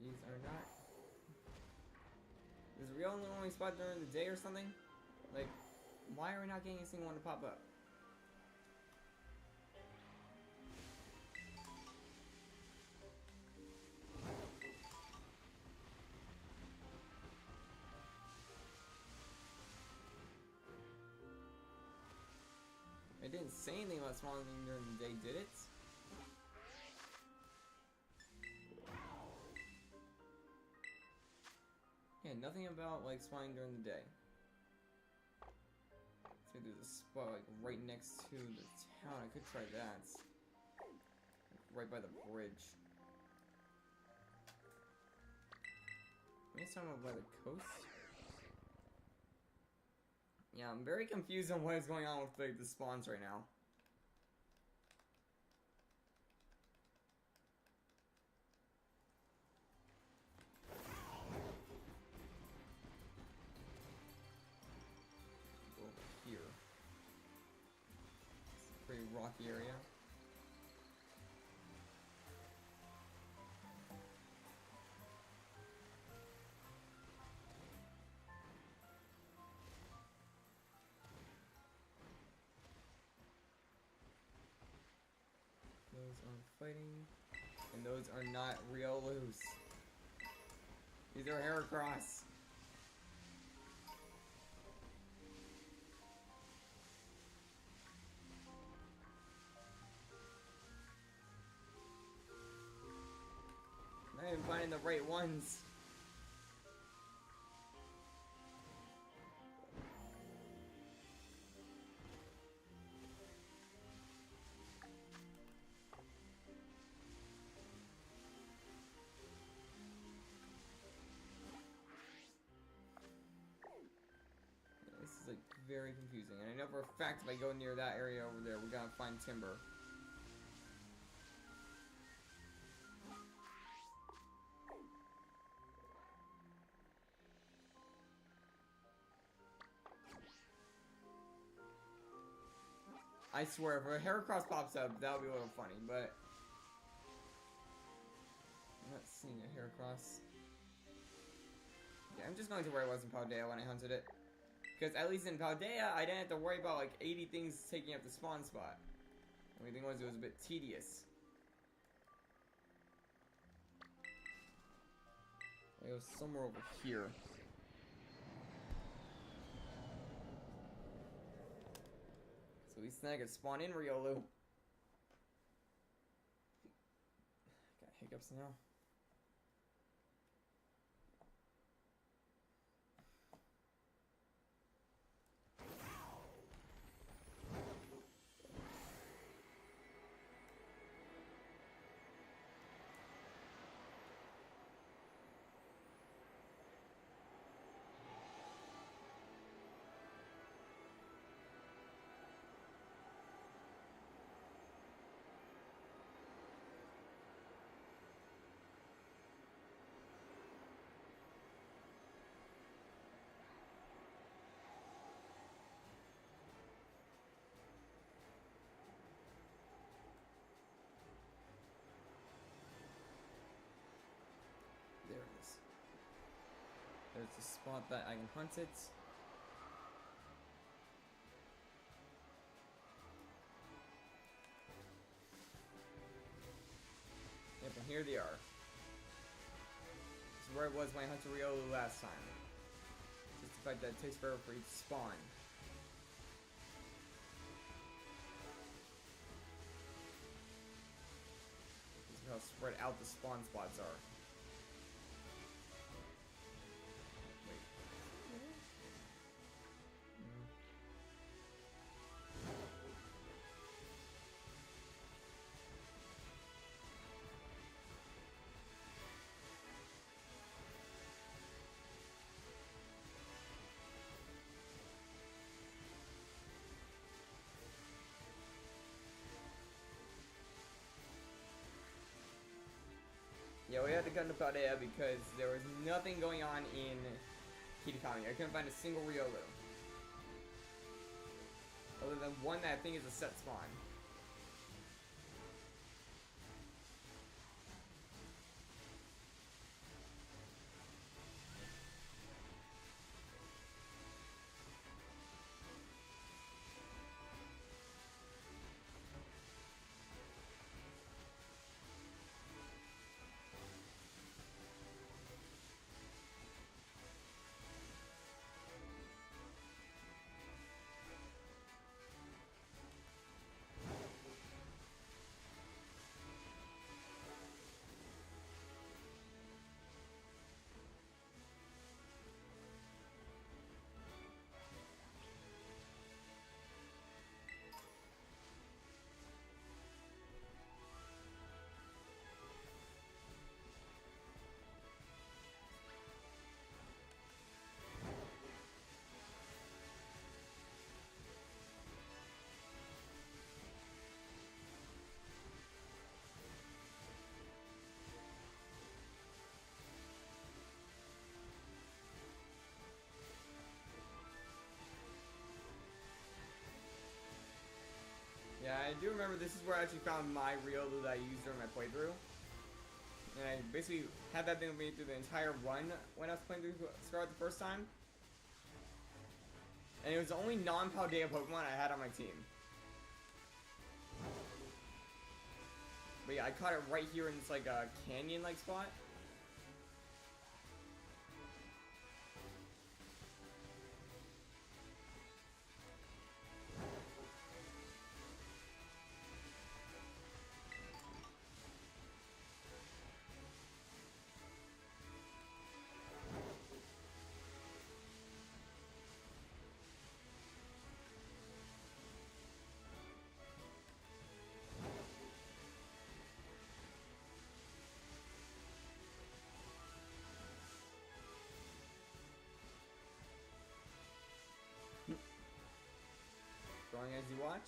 These are not. Is Real only spot during the day or something? Like, why are we not getting a single one to pop up? I didn't say anything about spawning during the day, did it? Yeah, nothing about like spawning during the day. So there's a spot like right next to the town. I could try that. Right by the bridge. Maybe it's somewhere by the coast. Yeah, I'm very confused on what is going on with like the spawns right now. Pretty rocky area. Those are fighting, and those are not Riolus. These are Heracross. I'm not even finding the right ones. This is like very confusing, and I know for a fact if I go near that area over there, we're gonna find timber. I swear, if a Heracross pops up, that would be a little funny, but... I'm not seeing a Heracross. Yeah, I'm just going to where I was in Paldea when I hunted it. Because at least in Paldea, I didn't have to worry about like 80 things taking up the spawn spot. The only thing was, it was a bit tedious. It was somewhere over here. So at least then I could spawn in Riolu. Got hiccups now. There it is. There's the spot that I can hunt it. Yep, and here they are. This is where it was when I hunted Riolu last time. Just the fact that it takes forever for each spawn. This is how spread out the spawn spots are. Yeah, we had to cut into Paldea because there was nothing going on in Kitakami. I couldn't find a single Riolu. Other than one that I think is a set spawn. Yeah, I do remember this is where I actually found my Riolu that I used during my playthrough. And I basically had that thing with me through the entire run when I was playing through Scarlet the first time. And it was the only non-Paldea Pokemon I had on my team. But yeah, I caught it right here in this like canyon-like spot. Going as you watch.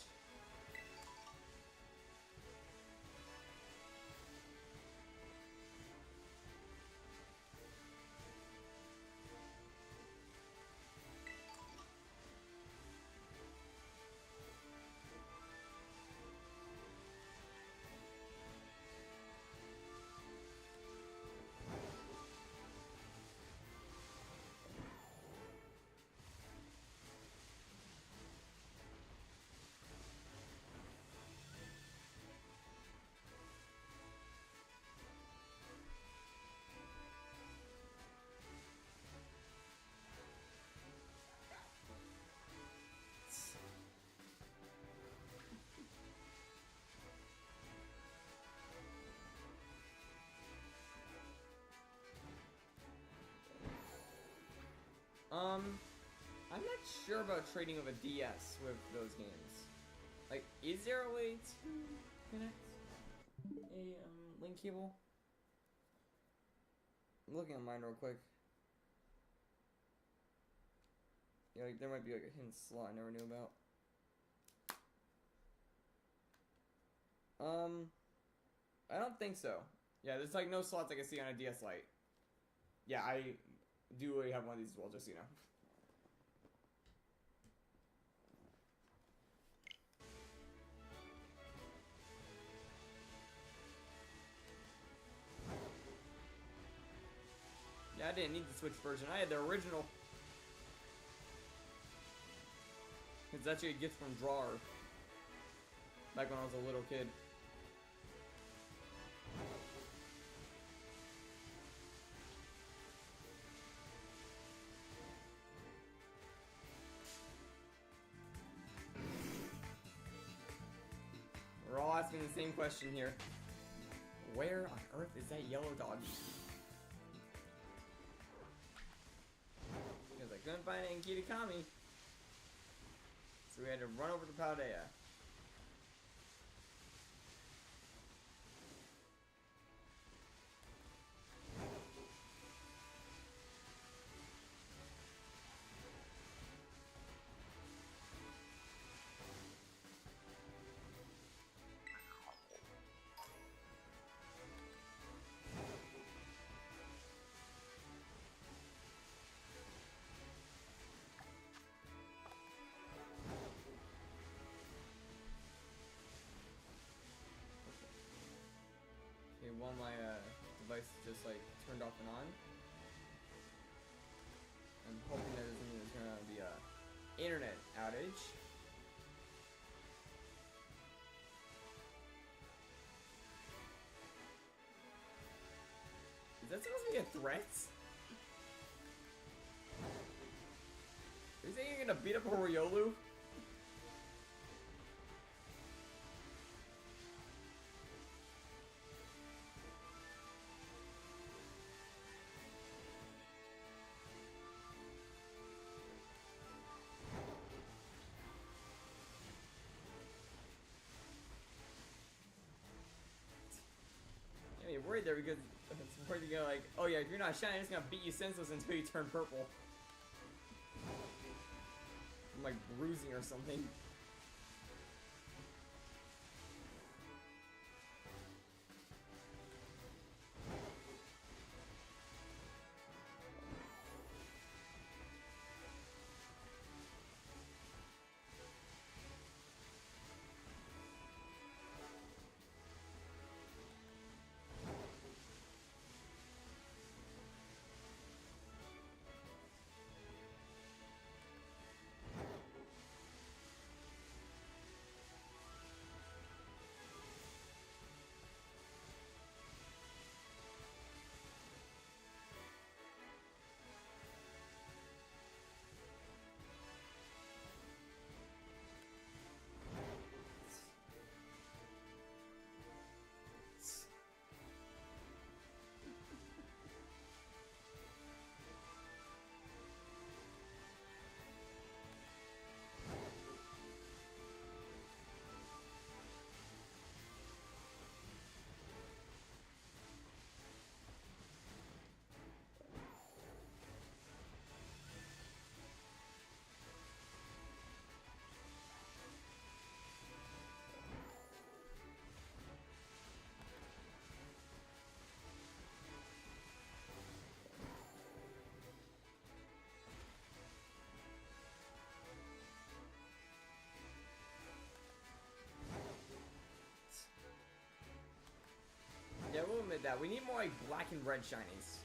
I'm not sure about trading with a DS with those games. Like, is there a way to connect a link cable? I'm looking at mine real quick. Yeah, like, there might be like a hidden slot I never knew about. I don't think so. Yeah, there's like no slots I can see on a DS Lite. Yeah, I do already have one of these as well, just so you know. Yeah, I didn't need the Switch version. I had the original. It's actually a gift from Drawer. Back when I was a little kid. We're all asking the same question here. Where on earth is that yellow dog? Because I couldn't find it in Kitakami. So we had to run over to Paldea. Okay, while my device is just like turned off and on. I'm hoping that doesn't mean there's gonna be a internet outage. Is that supposed to be a threat? Are you saying you're gonna beat up Horiolu? Yeah, you're worried there because it's worried to go like, oh yeah, if you're not shining, it's gonna beat you senseless until you turn purple. I'm like bruising or something. Yeah, we'll admit that. We need more like black and red shinies.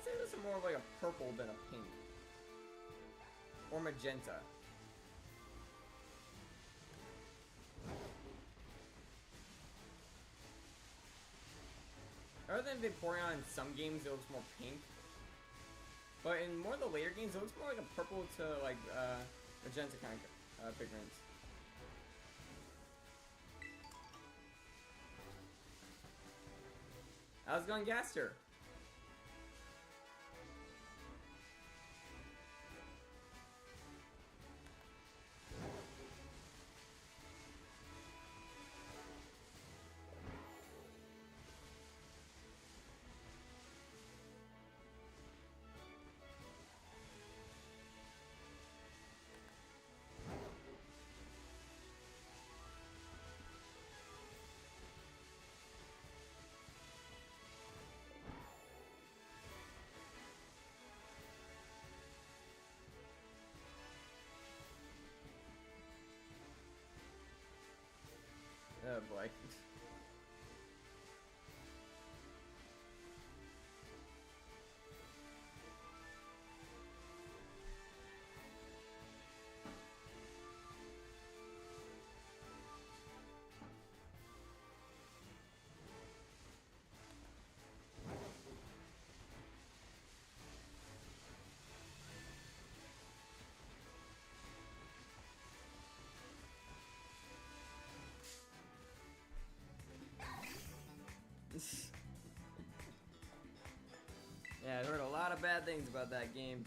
say this is more of like a purple than a pink. Or magenta. Other than Vaporeon, in some games it looks more pink. But in more of the later games, it looks more like a purple to like magenta kind of pigment. How's it going, Gaster? Oh boy. Yeah, I heard a lot of bad things about that game.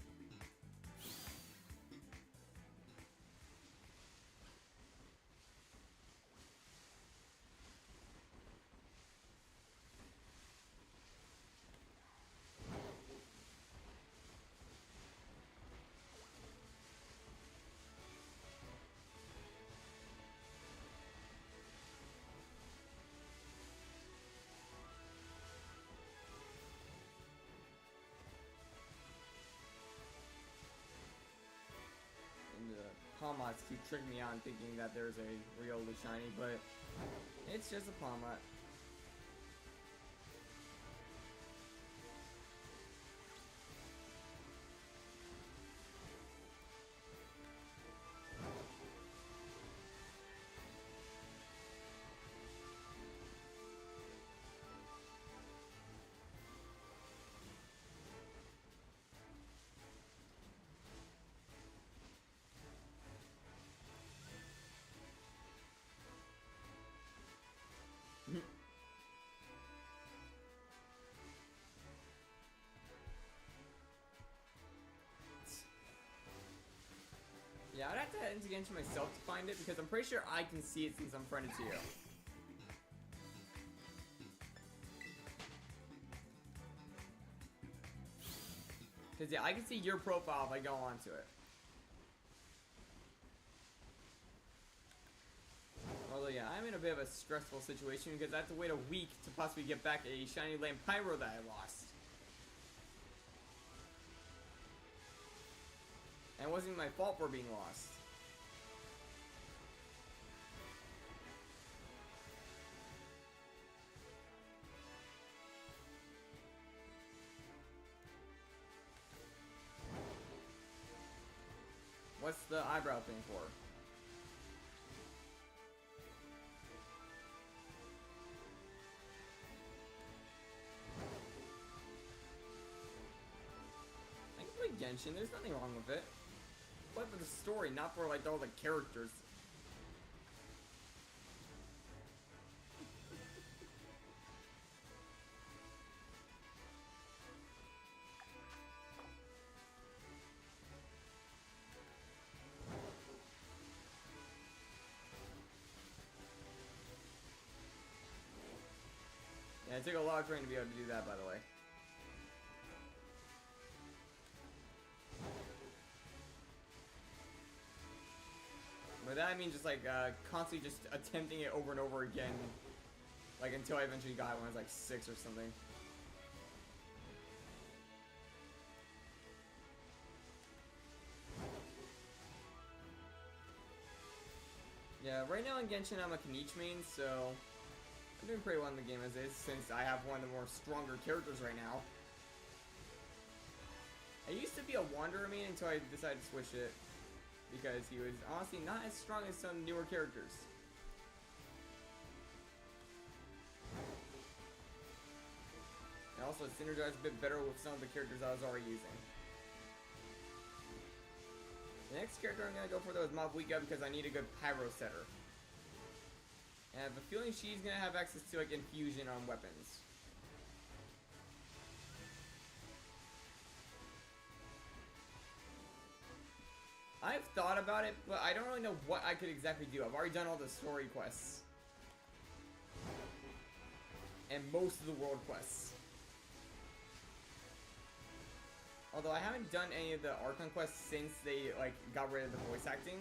Palmots keep tricking me on thinking that there's a real shiny, but it's just a Palmot. Yeah, I'd have to head into Genshin myself to find it because I'm pretty sure I can see it since I'm friended to you. Because yeah, I can see your profile if I go onto it. Although yeah, I'm in a bit of a stressful situation because I have to wait a week to possibly get back a shiny Lampyro that I lost. And it wasn't even my fault for being lost. What's the eyebrow thing for? I can play Genshin, there's nothing wrong with it. But for the story, not for like all the characters. Yeah, it took a lot of training to be able to do that, by the way. But that I mean just like constantly just attempting it over and over again, like until I eventually got it when I was like 6 or something. Yeah, right now in Genshin I'm a Kanichi main, so I'm doing pretty well in the game as is, since I have one of the more stronger characters right now. I used to be a Wanderer main until I decided to switch it. Because he was honestly not as strong as some newer characters. And also it synergized a bit better with some of the characters I was already using. The next character I'm going to go for though is Mavwika because I need a good pyro setter. And I have a feeling she's going to have access to like infusion on weapons. I've thought about it, but I don't really know what I could exactly do. I've already done all the story quests. And most of the world quests. Although I haven't done any of the Archon quests since they like got rid of the voice acting.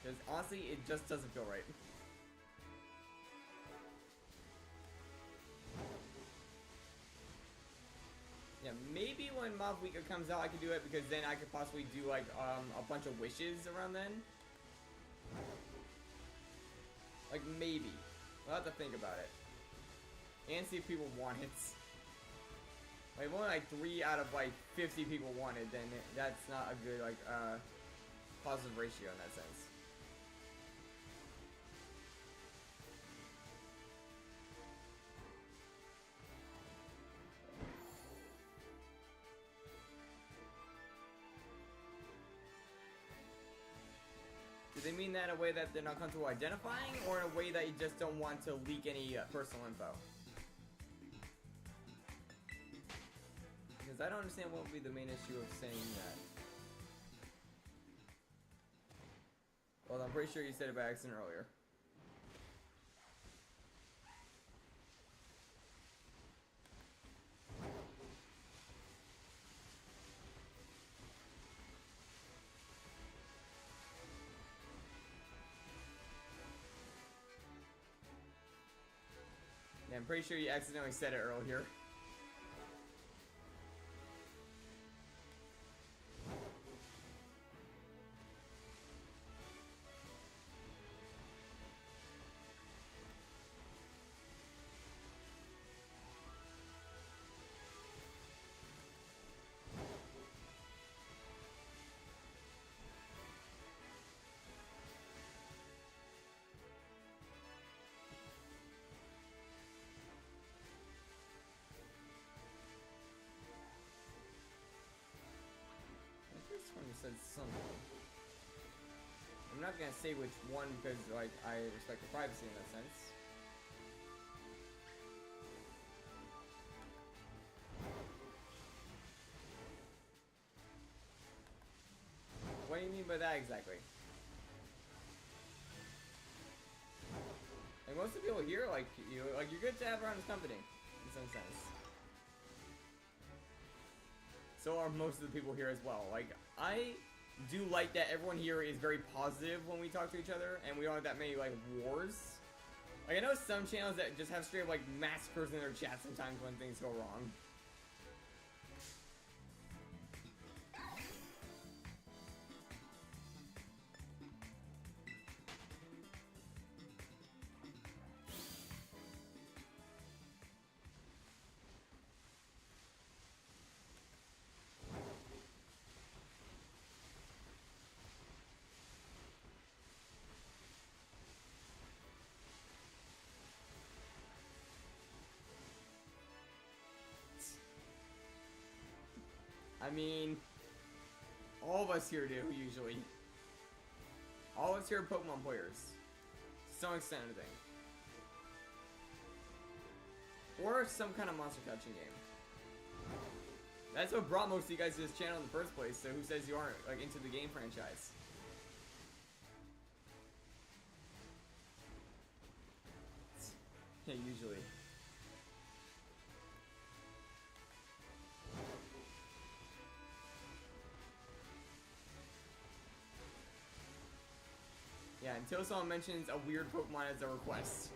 Because honestly, it just doesn't feel right. Yeah, maybe when Mavwika comes out I could do it because then I could possibly do like a bunch of wishes around then. Like maybe. We'll have to think about it. And see if people want it. Like if only like 3 out of like 50 people want it, then that's not a good like positive ratio in that sense. Do they mean that in a way that they're not comfortable identifying, or in a way that you just don't want to leak any personal info? Because I don't understand what would be the main issue of saying that. Well, I'm pretty sure you said it by accident earlier. Yeah, I'm pretty sure you accidentally said it earlier. This one said something. I'm not gonna say which one because, like, I respect the privacy in that sense. What do you mean by that exactly? Like most of the people here, like you're good to have around this company, in some sense. So are most of the people here as well. Like, I do like that everyone here is very positive when we talk to each other, and we don't have that many, like, wars. Like, I know some channels that just have straight up, like, massacres in their chat sometimes when things go wrong. I mean, all of us here do, usually. All of us here are Pokemon players. To some extent, I think. Or some kind of monster catching game. That's what brought most of you guys to this channel in the first place, so who says you aren't, like, into the game franchise? Yeah, usually. Yeah, until someone mentions a weird Pokemon as a request.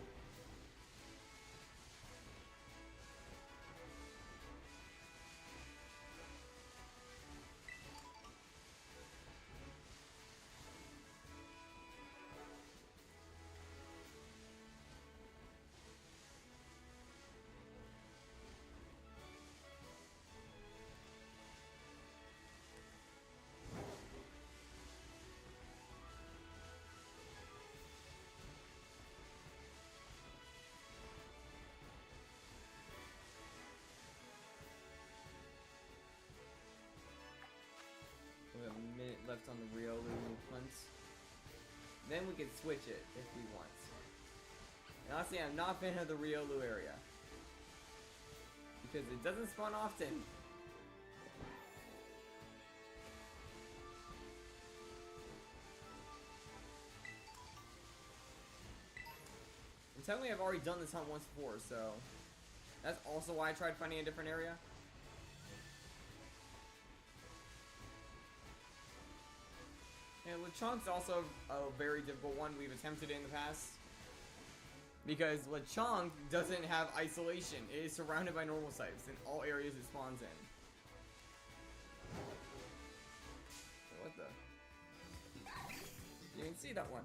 on the Riolu hunt. Then we can switch it if we want. And honestly, I'm not a fan of the Riolu area. Because it doesn't spawn often. And technically I've already done this hunt once before, so that's also why I tried finding a different area. And Lechonk's also a very difficult one. We've attempted it in the past. Because Lechonk doesn't have isolation. It is surrounded by normal types in all areas it spawns in. What the? You didn't see that one.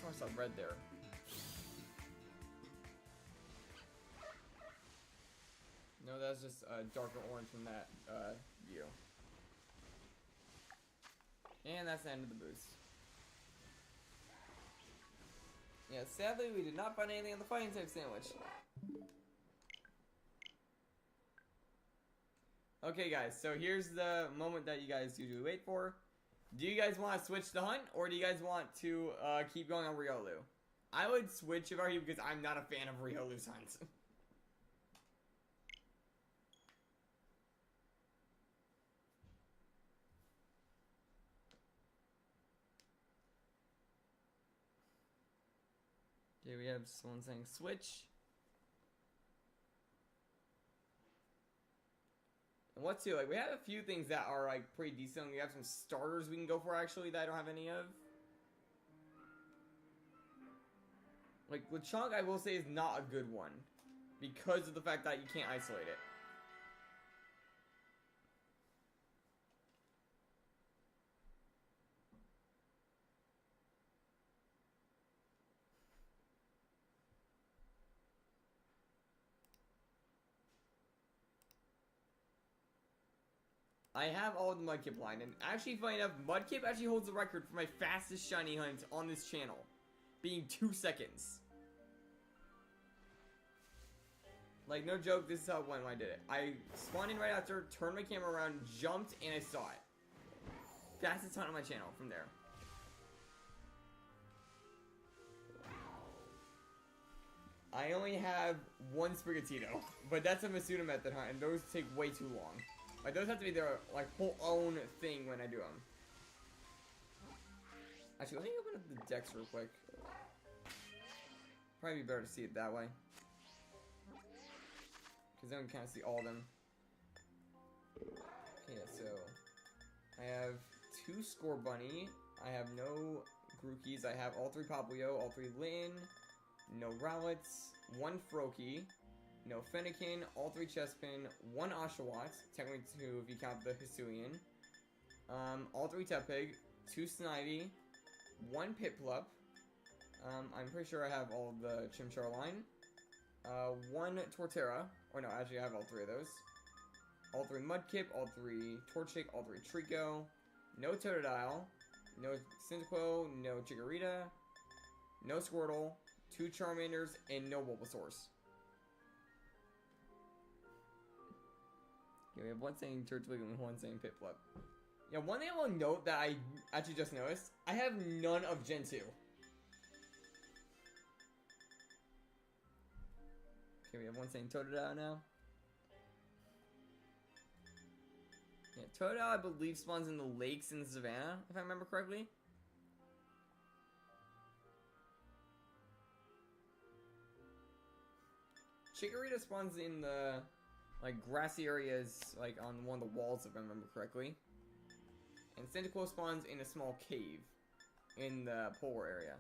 I saw red there. No, that's just darker orange from that view. And that's the end of the boost. Yeah, sadly we did not find anything on the fighting type sandwich. Okay guys, so here's the moment that you guys usually wait for. Do you guys want to switch the hunt, or do you guys want to keep going on Riolu? I would switch if I were you, because I'm not a fan of Riolu's hunts. Okay, we have someone saying switch. And what too, like, we have a few things that are, like, pretty decent. We have some starters we can go for, actually, that I don't have any of. Like, Lechonk, I will say, is not a good one. Because of the fact that you can't isolate it. I have all of the Mudkip line, and actually, funny enough, Mudkip actually holds the record for my fastest shiny hunt on this channel, being 2 seconds. Like, no joke, this is how it went when I did it. I spawned in right after, turned my camera around, jumped, and I saw it. Fastest hunt on my channel from there. I only have one Sprigatito, but that's a Masuda method hunt, and those take way too long. Like, those have to be their, like, whole own thing when I do them. Actually, let me open up the decks real quick. Probably be better to see it that way. Because then we can kind of see all of them. Okay, so I have 2 Score Bunny. I have no Grookey's. I have all 3 Popplio, all 3 Lin, no Rowlets, 1 Froakie, no Fennekin, all 3 Chespin, 1 Oshawott, technically 2 if you count the Hisuian, all 3 Tepig, 2 Snivy, 1 Piplup, I'm pretty sure I have all of the Chimchar line, 1 Torterra, or no, actually I have all 3 of those, all 3 Mudkip, all 3 Torchic, all 3 Trico, no Totodile, no Cyndaquil, no Chikorita, no Squirtle, 2 Charmanders, and no Bulbasaurs. Yeah, we have one saying Turtwig and one saying Piplup. Yeah, one thing I will note that I actually just noticed, I have none of Gen 2. Okay, we have one saying Totodile now. Yeah, Totodile I believe spawns in the lakes in Savannah, if I remember correctly. Chikorita spawns in the, like, grassy areas, like, on one of the walls, if I remember correctly. And Cyndaquil spawns in a small cave. in the polar area.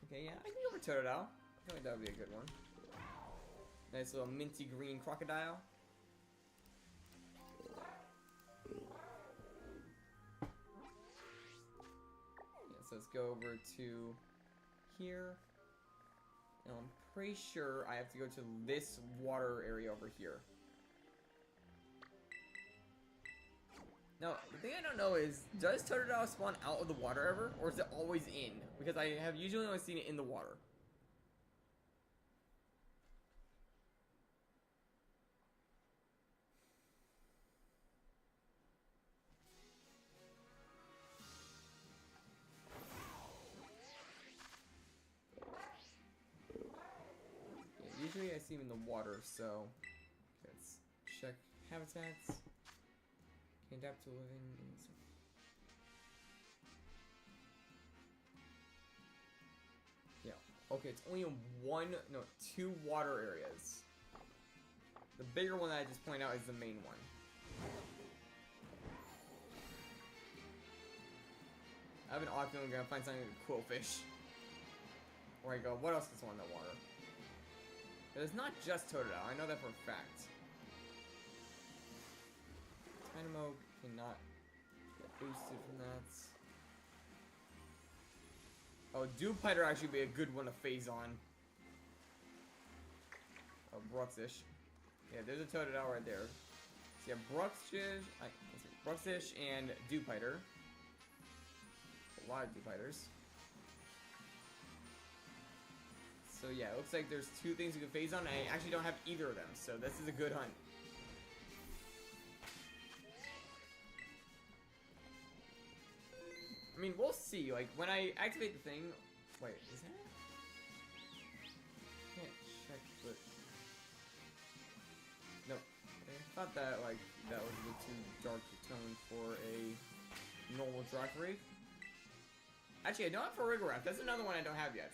Okay, yeah, I can go for Totodile. I feel like that would be a good one. Nice little minty green crocodile. Yeah, so let's go over to here. And I'm pretty sure I have to go to this water area over here. Now, the thing I don't know is, does Totodile spawn out of the water ever? Or is it always in? Because I have usually only seen it in the water. Yeah, usually I see him in the water, so let's check habitats. Can adapt to living in the surface. Yeah. Okay, it's only in two water areas. The bigger one that I just pointed out is the main one. I have an odd feeling I'm gonna find something like a quillfish. Or I go, what else is on the water? It's not just Totodile, I know that for a fact. Dynamo cannot get boosted from that. Oh, Dewpider actually be a good one to phase on. Oh, Bruxish. Yeah, there's a Totodile right there. So yeah, Bruxish and Dewpider. A lot of Dewpiders. So yeah, it looks like there's two things you can phase on, and I actually don't have either of them, so this is a good hunt. I mean, we'll see. Like, when I activate the thing... Wait, is that... Can't check, but... Nope. I thought that, like, that was a bit too dark a tone for a normal Dracarys. Actually, I don't have Farigiraf. That's another one I don't have yet.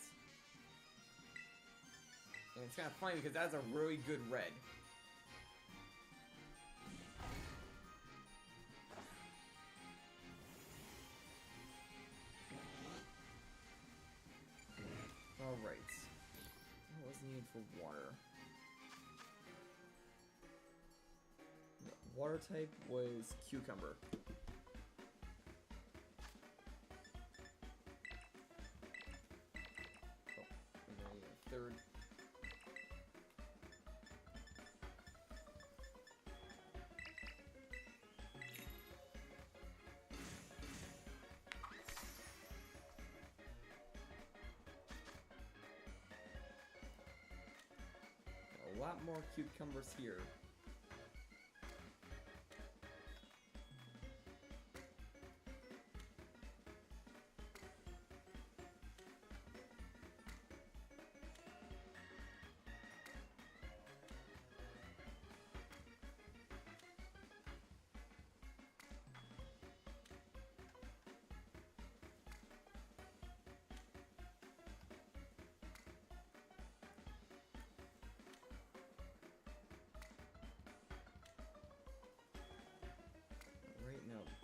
And it's kind of funny because that's a really good red. Alright. What was needed for water? The water type was cucumber. Oh, and then I need a third. A lot more cucumbers here.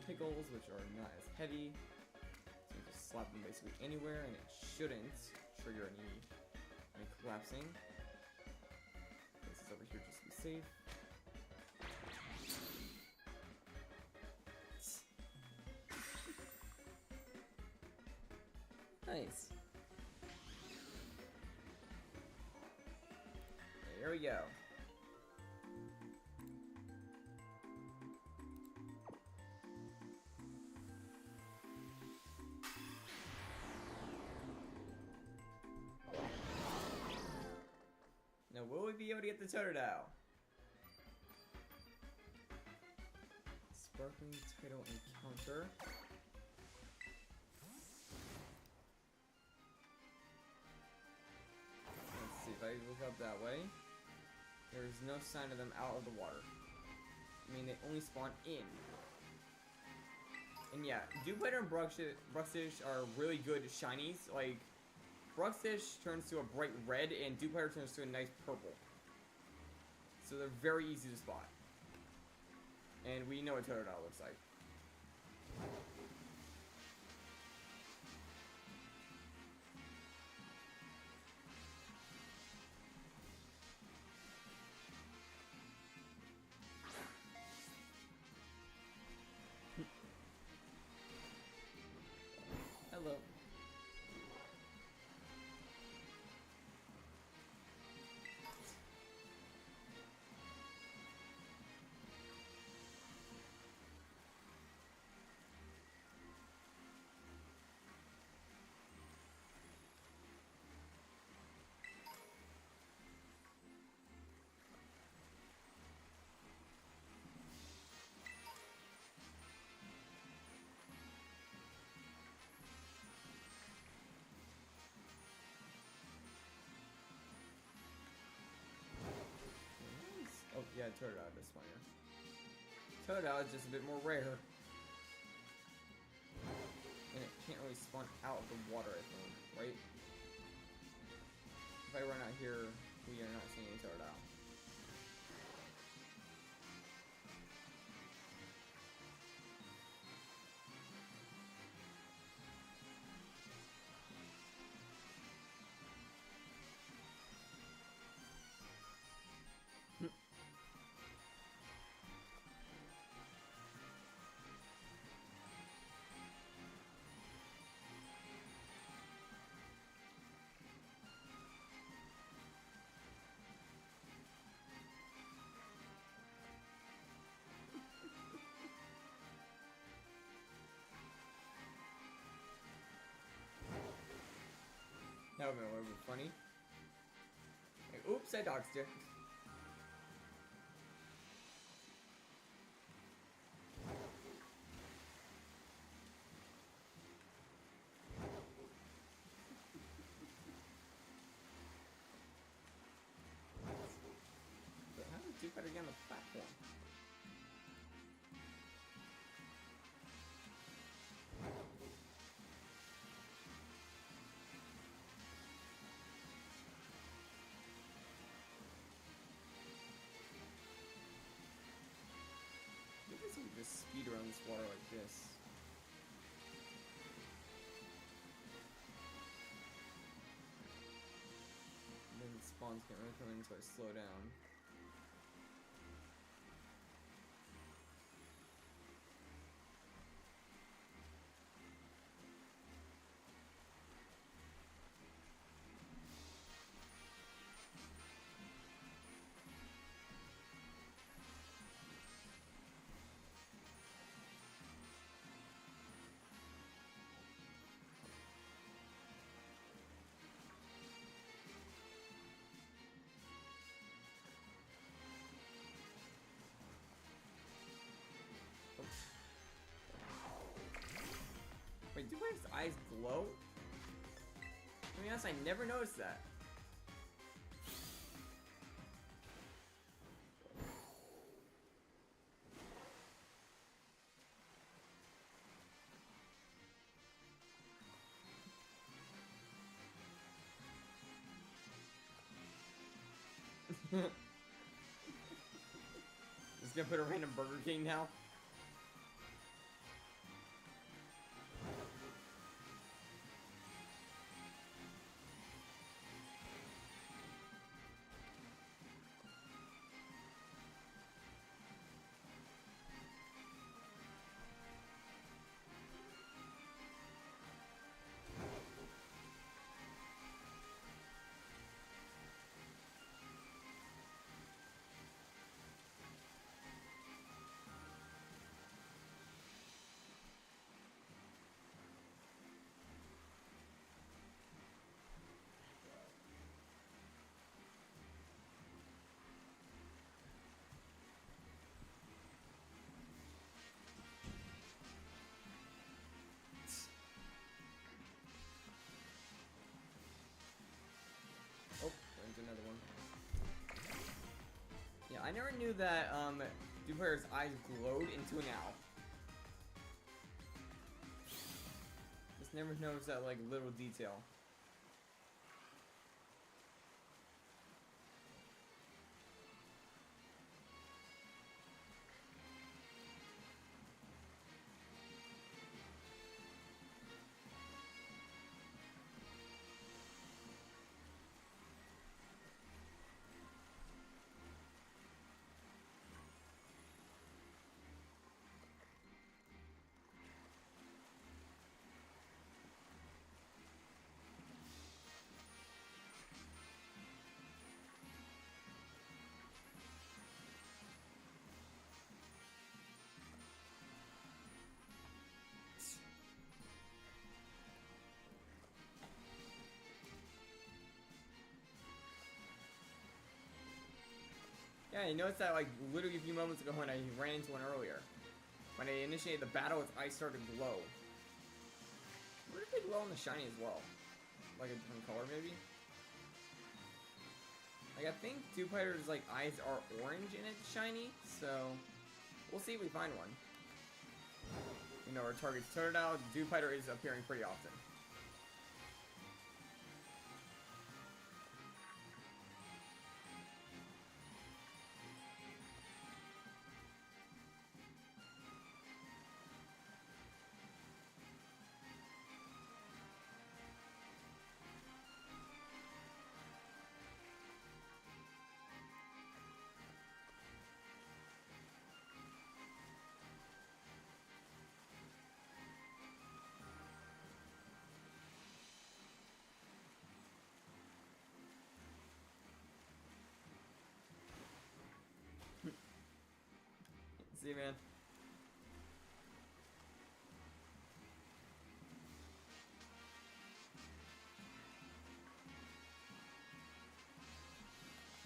Pickles, which are not as heavy, so you just slap them basically anywhere, and it shouldn't trigger any collapsing. This is over here just to be safe. Nice. There we go. Now, will we be able to get the Totodile? Sparkling title encounter. Let's see if I look up that way. There's no sign of them out of the water. I mean, they only spawn in. And yeah, Dewpider and Bruxish are really good shinies. Like, Bruxish turns to a bright red, and Dewpider turns to a nice purple. So they're very easy to spot. And we know what Totodile looks like. Yeah, Totodile does spawn here. Totodile is just a bit more rare. And it can't really spawn out of the water, I think, right? If I run out here, we are not seeing any Totodile. That would have been a little bit funny. Like, oops, I doxed you. But how did you better get on the platform? Just speed around this water like this. And then the spawns can't really come in, so I slow down. Wait, do his eyes glow? I mean, honest, I never noticed that. Just gonna put a random Burger King now. Oh, there's another one. Yeah, I never knew that Duplayer's eyes glowed until now. Just never noticed that like little detail. Yeah, you noticed that like literally a few moments ago when I ran into one earlier. When I initiated the battle, its eyes started to glow. Where did they glow in the shiny as well? Like a different color, maybe? Like, I think Dewpider's, like, eyes are orange and it's shiny, so we'll see if we find one. You know, our target's Totodile. Dewpider is appearing pretty often. See, man.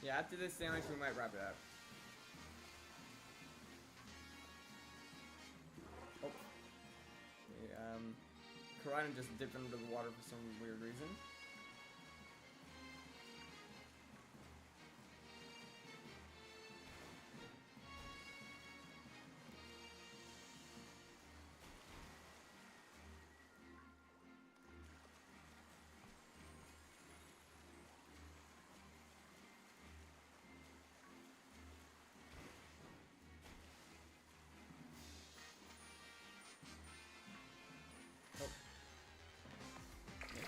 Yeah, after this sandwich, we might wrap it up. Oh. Karina just dipped into the water for some weird reason.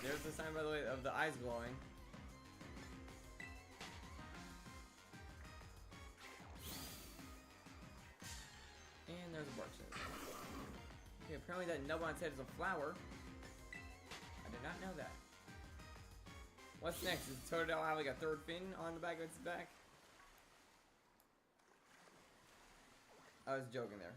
There's the sign, by the way, of the eyes glowing. And there's a bark shell. Okay, apparently that nub on its head is a flower. I did not know that. What's next? Does Totodile have like a third fin on the back of its back? I was joking there.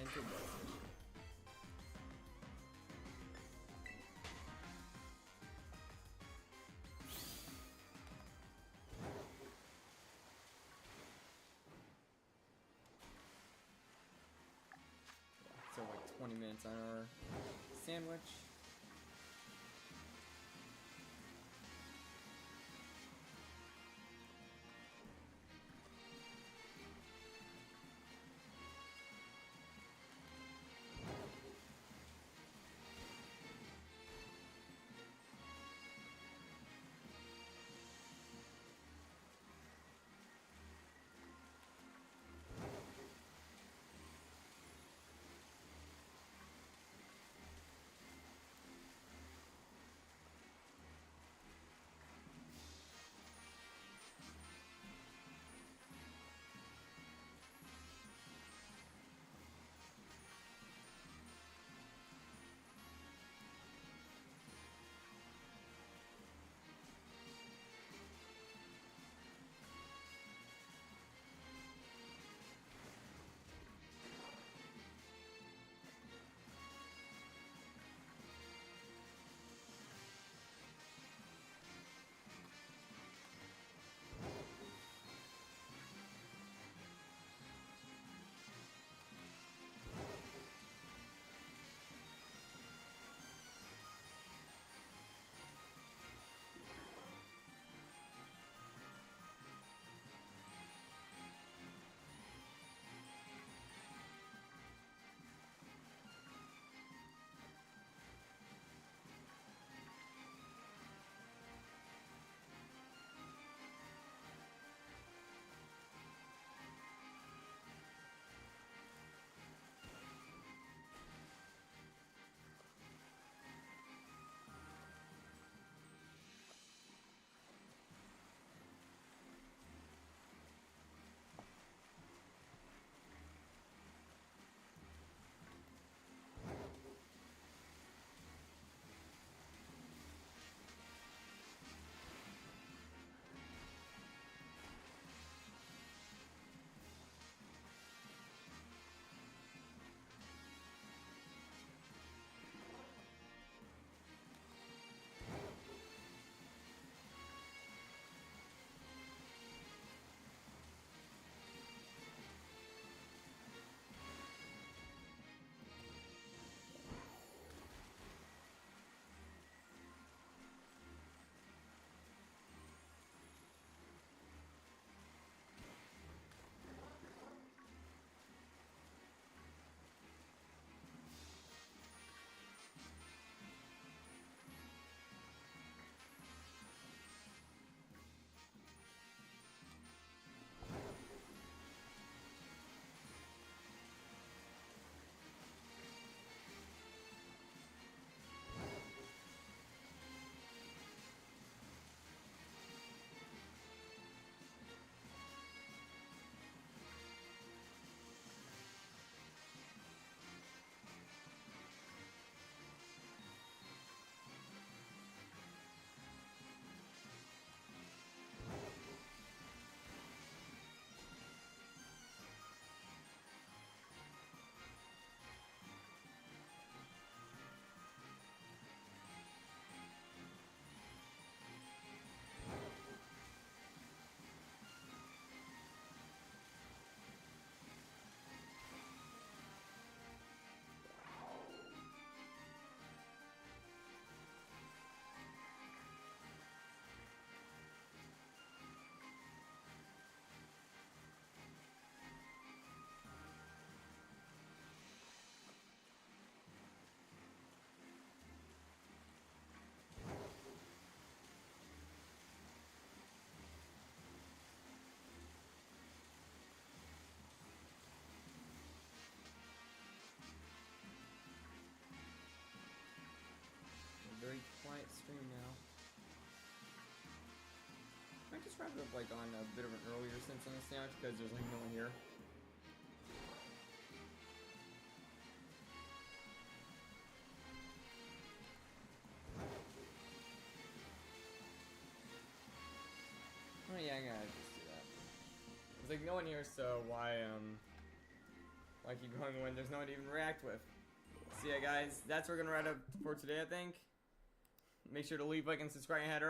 Into this. So like 20 minutes on our sandwich. wrap it up like on a bit of an earlier sense on the sandwich because there's like no one here. Oh yeah, I gotta just do that. There's like no one here, so why keep going when there's no one to even react with? So yeah, guys, that's what we're gonna wrap up for today, I think. Make sure to leave, like, and subscribe and head